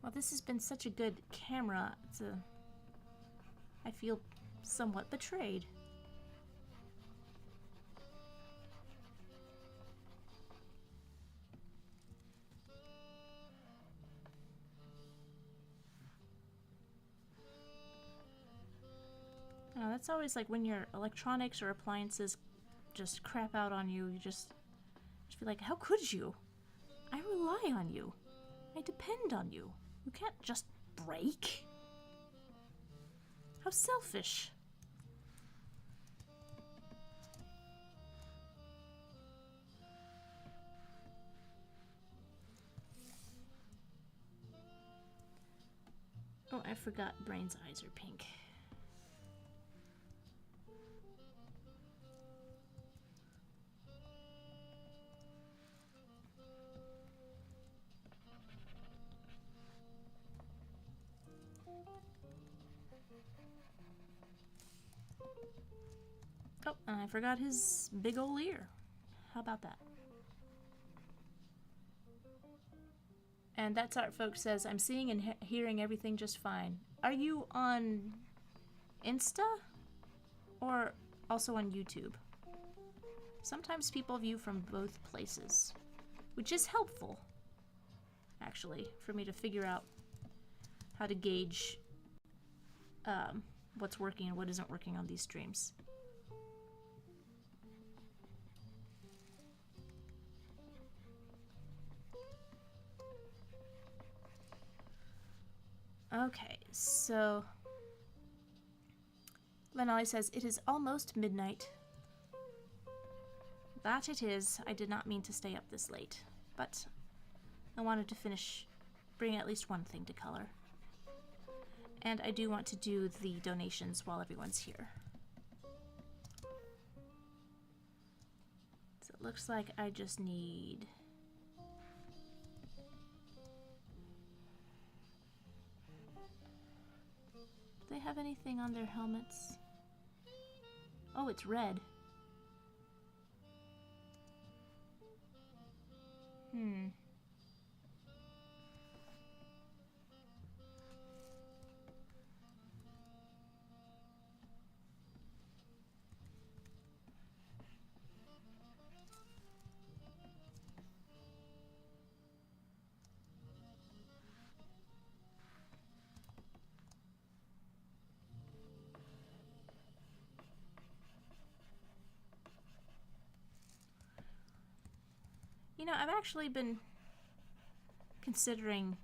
Well, this has been such a good camera. I feel somewhat betrayed. That's always like when your electronics or appliances just crap out on you, you just feel like, how could you? I rely on you. I depend on you. You can't just break. How selfish. Oh, I forgot Brain's eyes are pink. Oh, and I forgot his big ol' ear. How about that? And That's Art Folks says, I'm seeing and hearing everything just fine. Are you on Insta? Or also on YouTube? Sometimes people view from both places, which is helpful, actually, for me to figure out how to gauge what's working and what isn't working on these streams. Okay, so Lenali says, it is almost midnight. That it is. I did not mean to stay up this late, but I wanted to bring at least one thing to color. And I do want to do the donations while everyone's here. So it looks like I just need... Do they have anything on their helmets? Oh, it's red. You know, I've actually been considering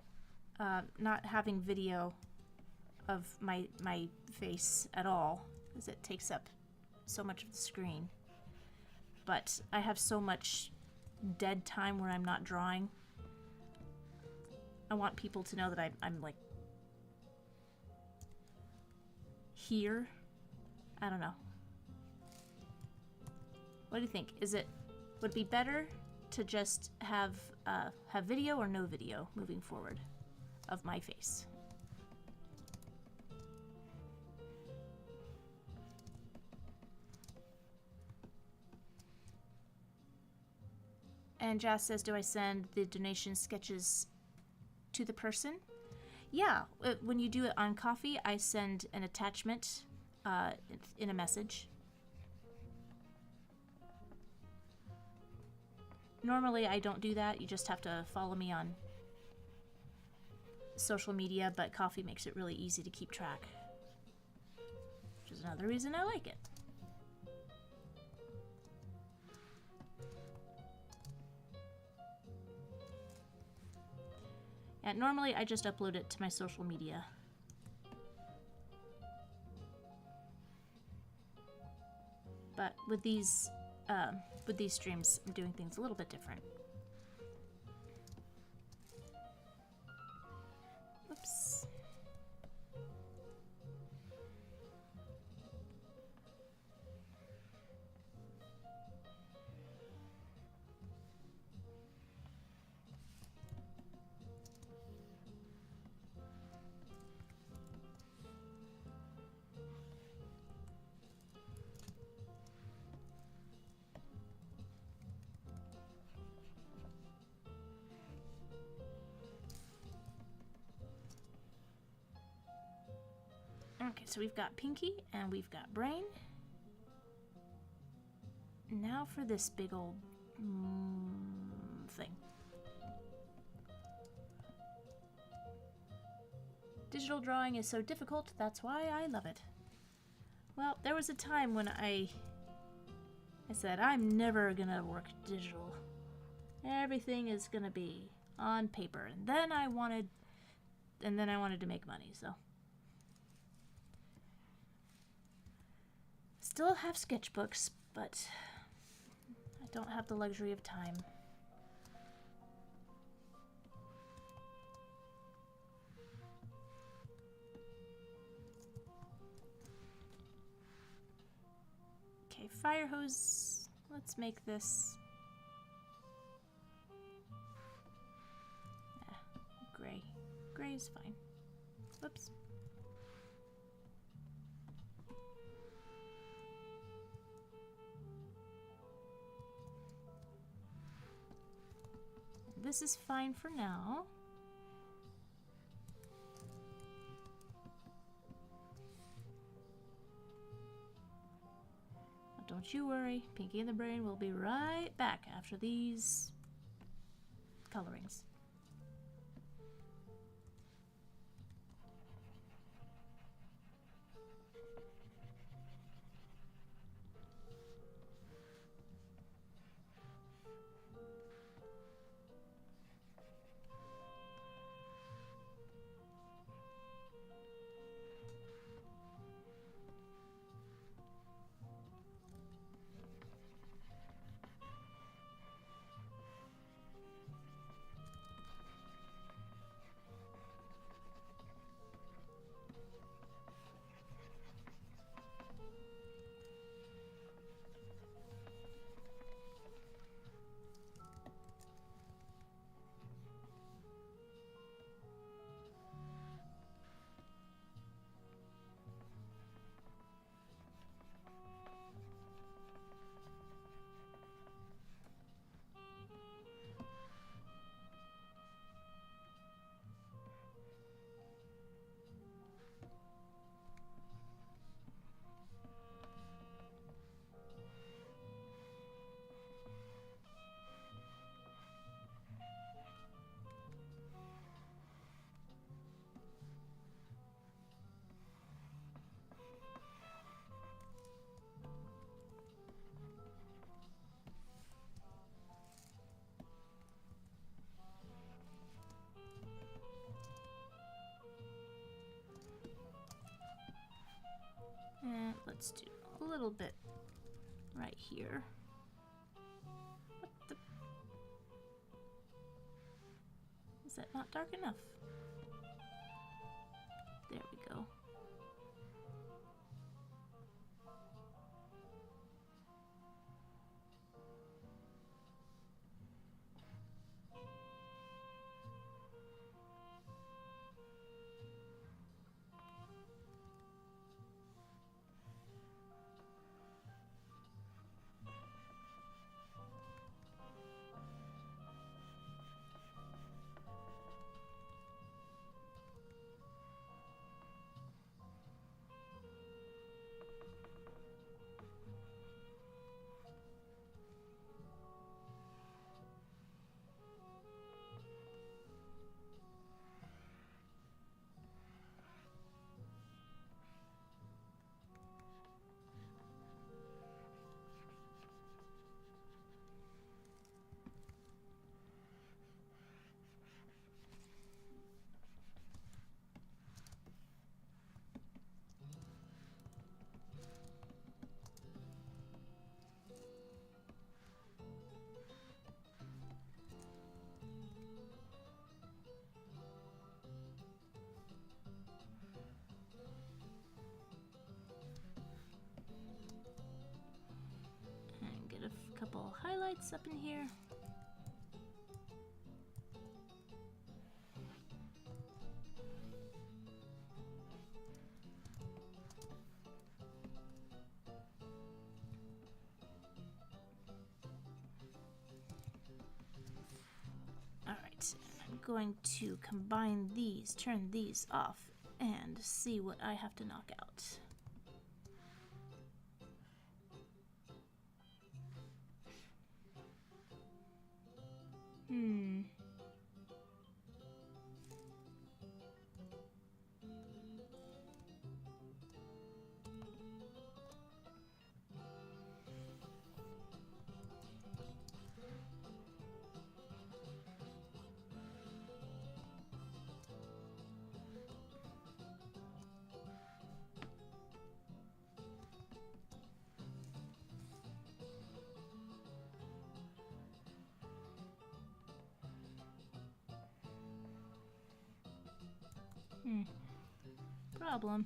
not having video of my face at all, because it takes up so much of the screen. But I have so much dead time where I'm not drawing. I want people to know that I'm like here. I don't know. What do you think? Would it be better to just have video or no video moving forward of my face? And Jazz says, do I send the donation sketches to the person? Yeah, when you do it on Coffee, I send an attachment in a message. Normally, I don't do that. You just have to follow me on social media, but Coffee makes it really easy to keep track, which is another reason I like it. And normally, I just upload it to my social media. But with these streams, I'm doing things a little bit different. Oops. Okay, so we've got Pinky and we've got Brain. Now for this big old thing. Digital drawing is so difficult, that's why I love it. Well, there was a time when I said, I'm never gonna work digital. Everything is gonna be on paper. And then I wanted to make money, so. Still have sketchbooks, but I don't have the luxury of time. Okay, fire hose. Let's make this gray. Gray is fine. Whoops. This is fine for now. Don't you worry, Pinky and the Brain will be right back after these colorings. And let's do a little bit right here. What the? Is that not dark enough? There we go. Couple highlights up in here. All right, I'm going to combine these, turn these off, and see what I have to knock out. Problem.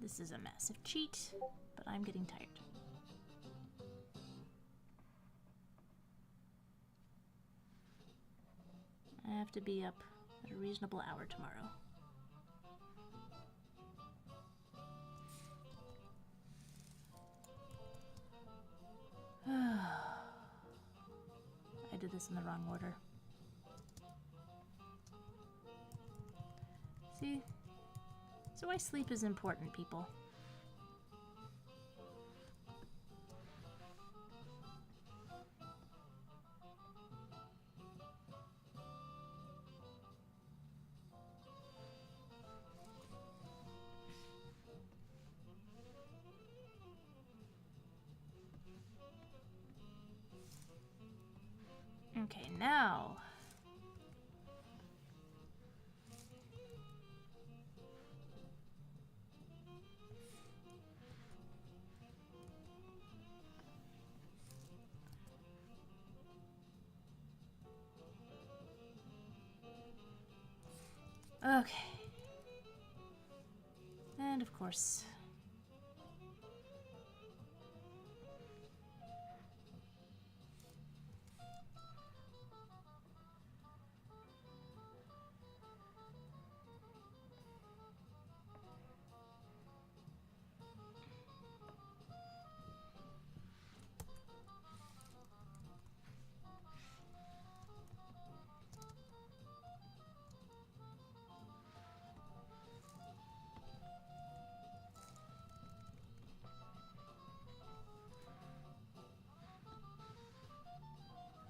This is a massive cheat, but I'm getting tired. I have to be up at a reasonable hour tomorrow. I did this in the wrong order. See? So why sleep is important, people. Okay, now. Okay. And of course.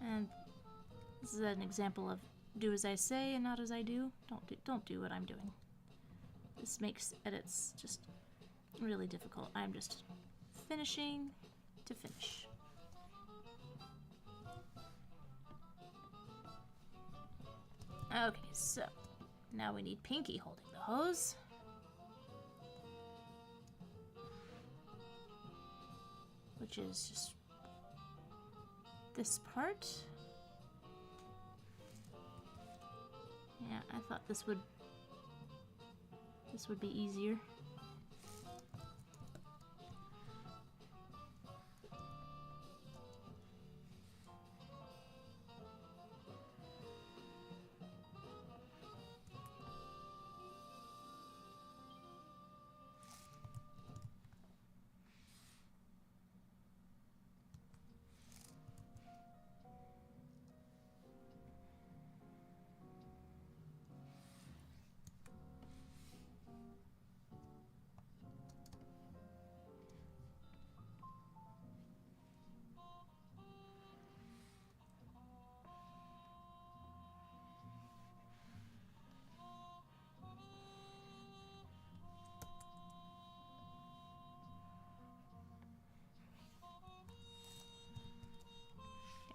And this is an example of do as I say and not as I do. Don't do what I'm doing. This makes edits just really difficult. I'm just finishing to finish. Okay, so now we need Pinky holding the hose. Which is just this part. Yeah, I thought this would be easier.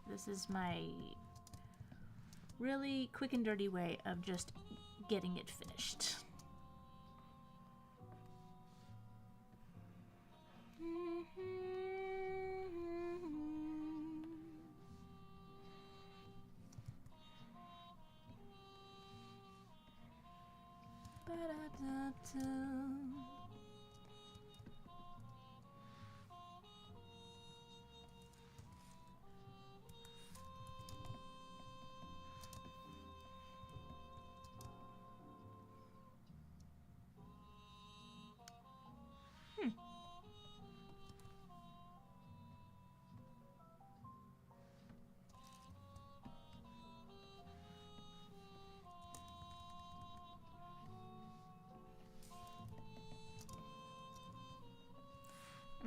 This is my really quick and dirty way of just getting it finished.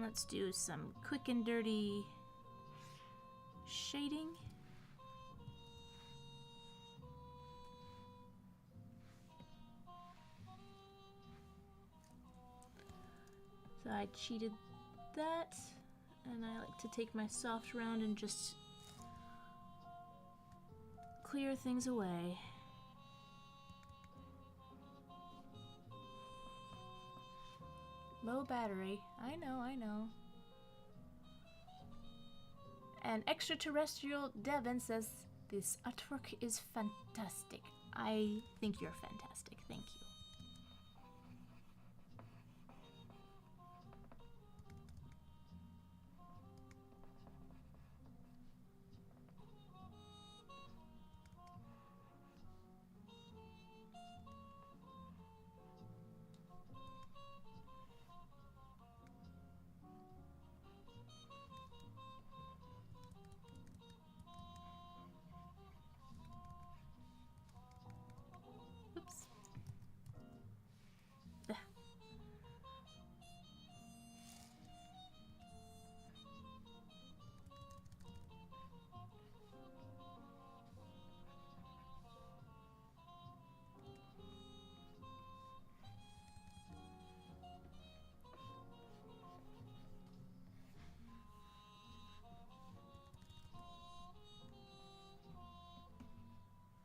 Let's do some quick and dirty shading. So I cheated that, and I like to take my soft round and just clear things away. Low battery. I know, I know. And Extraterrestrial Devon says, this artwork is fantastic. I think you're fantastic. Thank you. Oops. Ugh.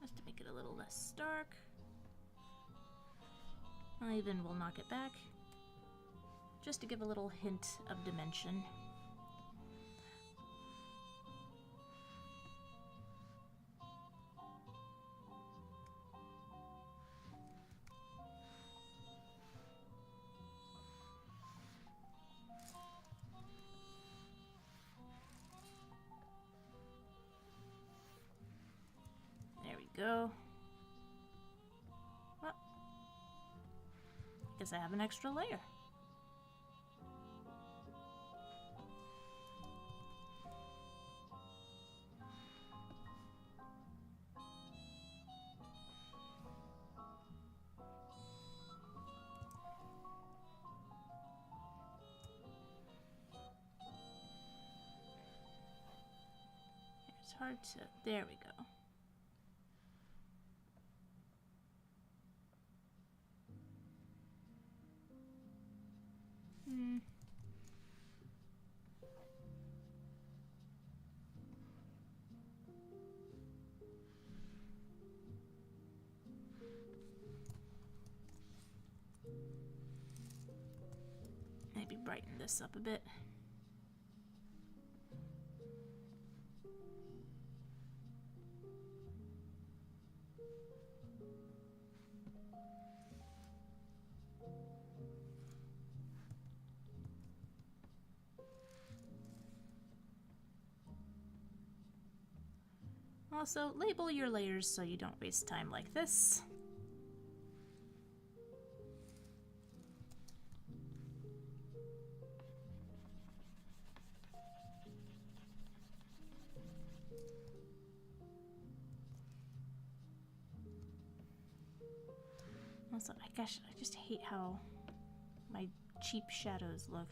Just to make it a little less stark. I even will knock it back, just to give a little hint of dimension. There we go. Well, guess I have an extra layer. It's hard to... There we go. Maybe brighten this up a bit. Also, label your layers so you don't waste time like this. Also, gosh, I just hate how my cheap shadows look.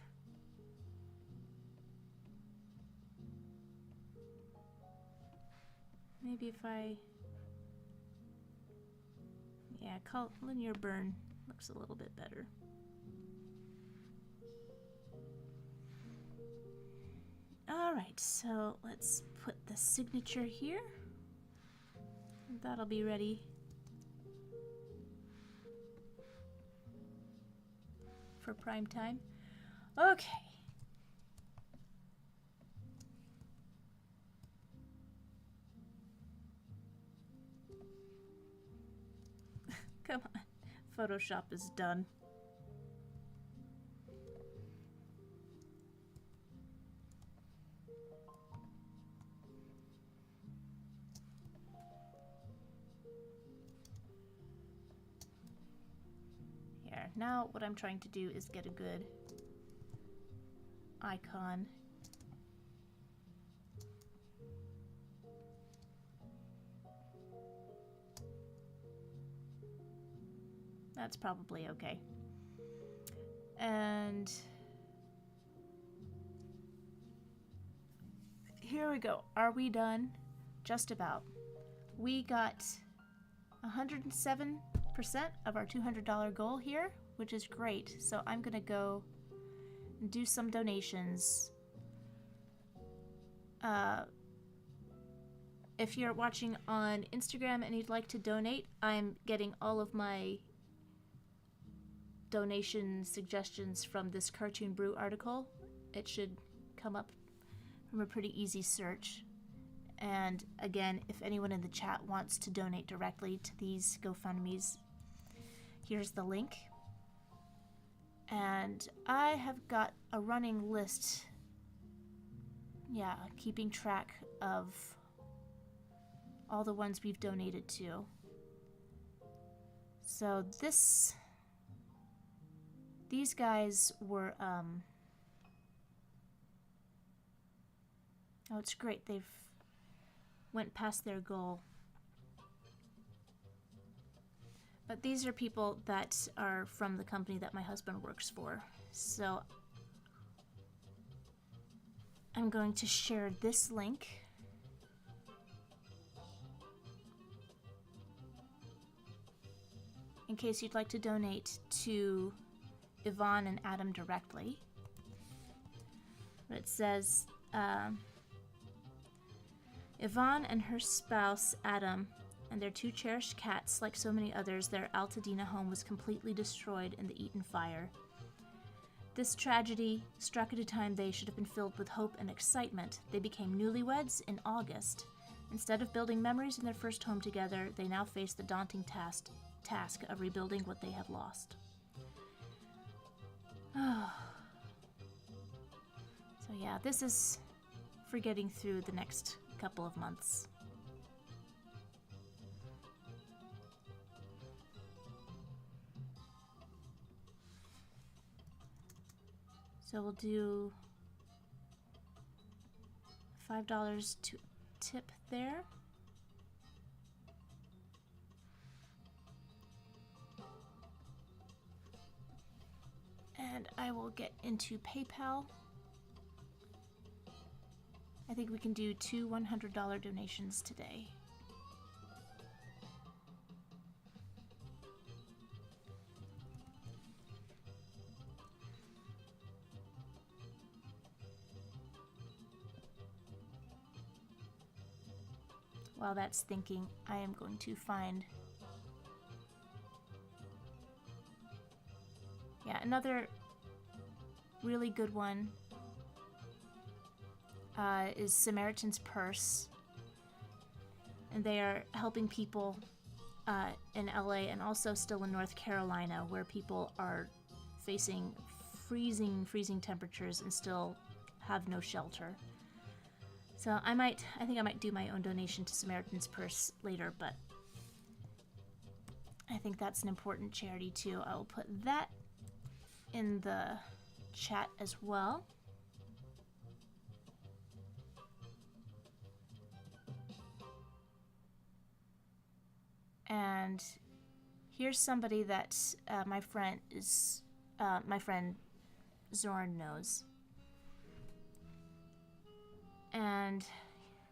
Maybe if I... Yeah, linear burn looks a little bit better. Alright, so let's put the signature here. That'll be ready for prime time. Okay. Come on. Photoshop is done. Here. Now what I'm trying to do is get a good icon. That's probably okay. And here we go. Are we done? Just about. We got 107% of our $200 goal here, which is great. So I'm gonna go do some donations. If you're watching on Instagram and you'd like to donate, I'm getting all of my donation suggestions from this Cartoon Brew article. It should come up from a pretty easy search. And again, if anyone in the chat wants to donate directly to these GoFundMes, here's the link. And I have got a running list, keeping track of all the ones we've donated to. So these guys were, oh, it's great. They've went past their goal. But these are people that are from the company that my husband works for. So I'm going to share this link. In case you'd like to donate to Yvonne and Adam directly. It says, Yvonne and her spouse, Adam, and their 2 cherished cats, like so many others, their Altadena home was completely destroyed in the Eaton fire. This tragedy struck at a time they should have been filled with hope and excitement. They became newlyweds in August. Instead of building memories in their first home together, they now face the daunting task of rebuilding what they have lost. So yeah, this is for getting through the next couple of months. So we'll do $5 to tip there. And I will get into PayPal. I think we can do 2 $100 donations today. While that's thinking, I am going to find another really good one is Samaritan's Purse, and they are helping people in LA and also still in North Carolina, where people are facing freezing temperatures and still have no shelter. So I think I might do my own donation to Samaritan's Purse later, but I think that's an important charity too. I will put that in the chat as well. And here's somebody that my friend Zorn knows. And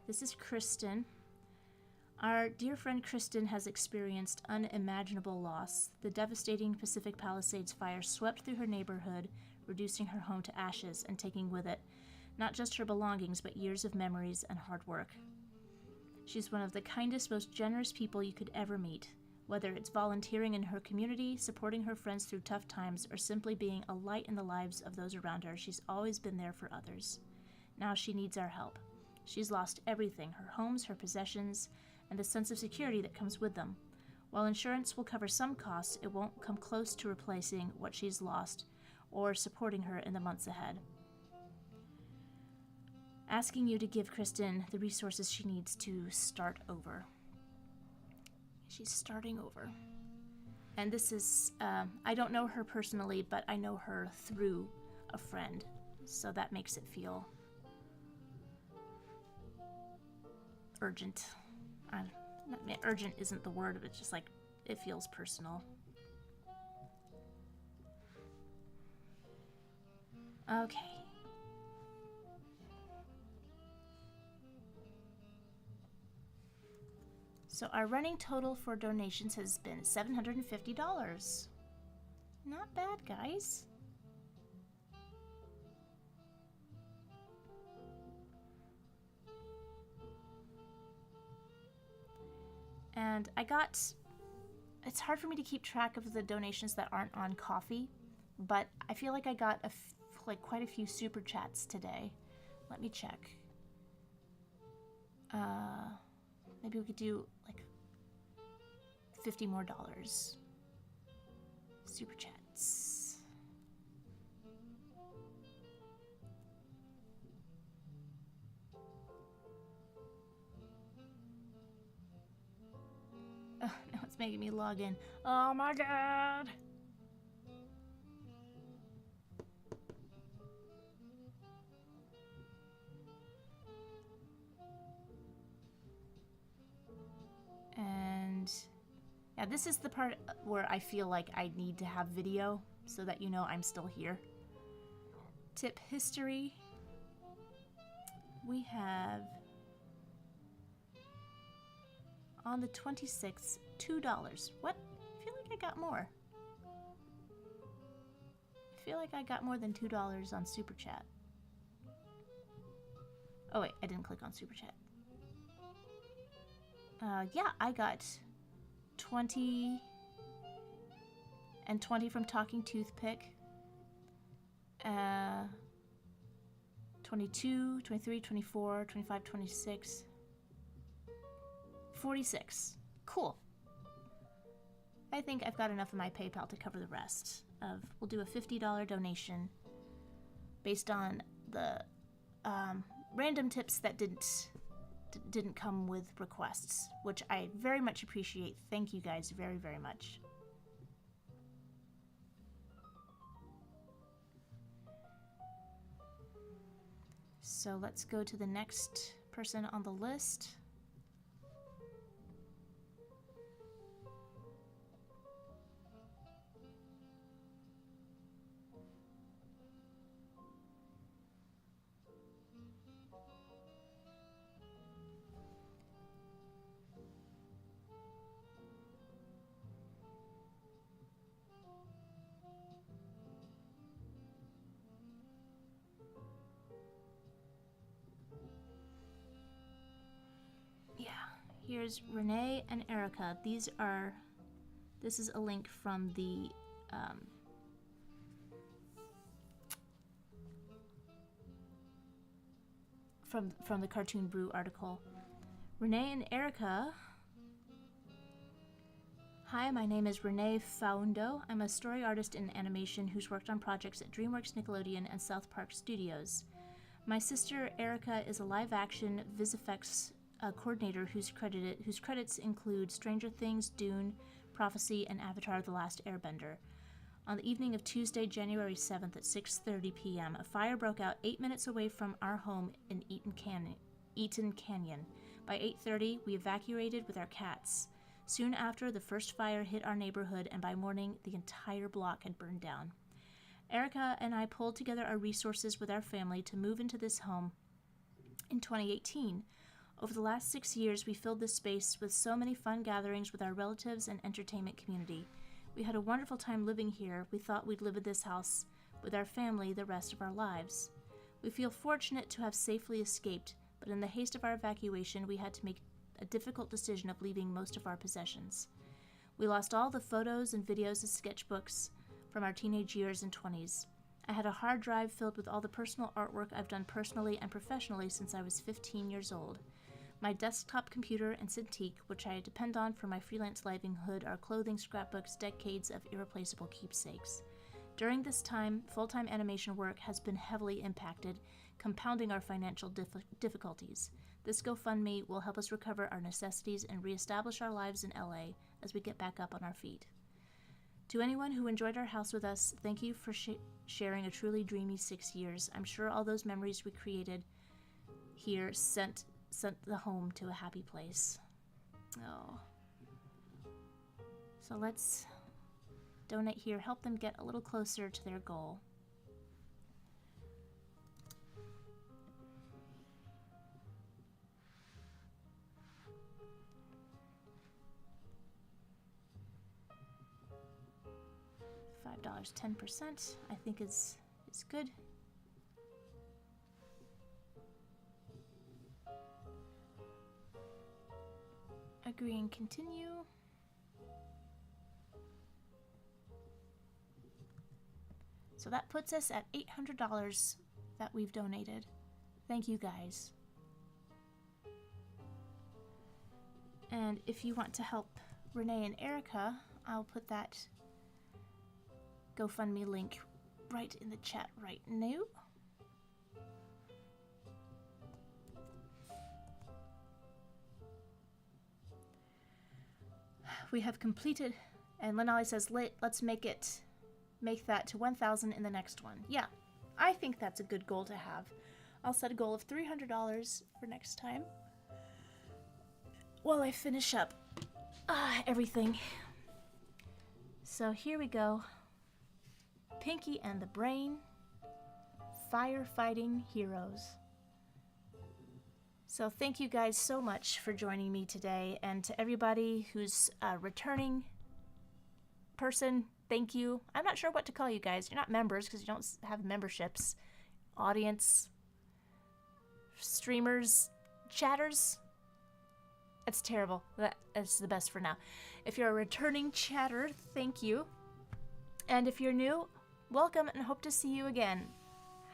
this is Kristen. Our dear friend Kristen has experienced unimaginable loss. The devastating Pacific Palisades fire swept through her neighborhood, reducing her home to ashes and taking with it not just her belongings, but years of memories and hard work. She's one of the kindest, most generous people you could ever meet. Whether it's volunteering in her community, supporting her friends through tough times, or simply being a light in the lives of those around her, she's always been there for others. Now she needs our help. She's lost everything, her homes, her possessions, and the sense of security that comes with them. While insurance will cover some costs, it won't come close to replacing what she's lost or supporting her in the months ahead. Asking you to give Kristen the resources she needs to start over. She's starting over. And this is, I don't know her personally, but I know her through a friend, so that makes it feel urgent. Urgent isn't the word, it's just like, it feels personal. Okay. So our running total for donations has been $750. Not bad, guys. And I got... It's hard for me to keep track of the donations that aren't on Coffee, but I feel like I got quite a few super chats today. Let me check. Maybe we could do like $50 more. Super chats. Oh, now it's making me log in. Oh my god! And yeah, this is the part where I feel like I need to have video so that you know I'm still here. Tip history. We have on the 26th, $2. What? I feel like I got more. I feel like I got more than $2 on Super Chat. Oh wait, I didn't click on Super Chat. Yeah, I got 20 and 20 from Talking Toothpick. 22, 23, 24, 25, 26, 46. Cool. I think I've got enough in my PayPal to cover the rest. We'll do a $50 donation based on the random tips that didn't come with requests, which I very much appreciate. Thank you guys very, very much. So let's go to the next person on the list. Here's Renee and Erica. This is a link from the from the Cartoon Brew article. Renee and Erica. Hi, my name is Renee Faundo. I'm a story artist in animation who's worked on projects at DreamWorks, Nickelodeon, and South Park Studios. My sister Erica is a live-action VisFX coordinator whose credits include Stranger Things, Dune, Prophecy, and Avatar: The Last Airbender. On the evening of Tuesday, January 7th at 6:30 p.m., a fire broke out 8 minutes away from our home in Eaton Canyon. By 8:30, we evacuated with our cats. Soon after, the first fire hit our neighborhood, and by morning, the entire block had burned down. Erica and I pulled together our resources with our family to move into this home in 2018. Over the last 6 years, we filled this space with so many fun gatherings with our relatives and entertainment community. We had a wonderful time living here. We thought we'd live in this house with our family the rest of our lives. We feel fortunate to have safely escaped, but in the haste of our evacuation, we had to make a difficult decision of leaving most of our possessions. We lost all the photos and videos and sketchbooks from our teenage years and 20s. I had a hard drive filled with all the personal artwork I've done personally and professionally since I was 15 years old. My desktop computer and Cintiq, which I depend on for my freelance livelihood, are clothing, scrapbooks, decades of irreplaceable keepsakes. During this time, full-time animation work has been heavily impacted, compounding our financial difficulties. This GoFundMe will help us recover our necessities and reestablish our lives in LA as we get back up on our feet. To anyone who enjoyed our house with us, thank you for sharing a truly dreamy 6 years. I'm sure all those memories we created here sent the home to a happy place. Oh. So let's donate here, help them get a little closer to their goal. $5, 10%, I think is good. Agree and continue. So that puts us at $800 that we've donated. Thank you guys. And if you want to help Renee and Erica, I'll put that GoFundMe link right in the chat right now. We have completed, and Lenali says, let's make that to 1,000 in the next one. Yeah, I think that's a good goal to have. I'll set a goal of $300 for next time. While I finish up everything. So here we go. Pinky and the Brain, Firefighting Heroes. So thank you guys so much for joining me today, and to everybody who's a returning person, thank you. I'm not sure what to call you guys. You're not members because you don't have memberships. Audience, streamers, chatters. That's terrible. That's the best for now. If you're a returning chatter, thank you. And if you're new, welcome and hope to see you again.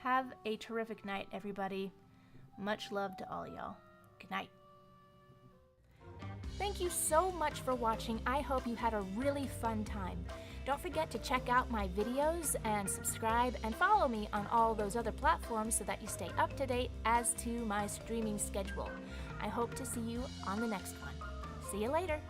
Have a terrific night, everybody. Much love to all y'all. Good night. Thank you so much for watching. I hope you had a really fun time. Don't forget to check out my videos and subscribe and follow me on all those other platforms so that you stay up to date as to my streaming schedule. I hope to see you on the next one. See you later.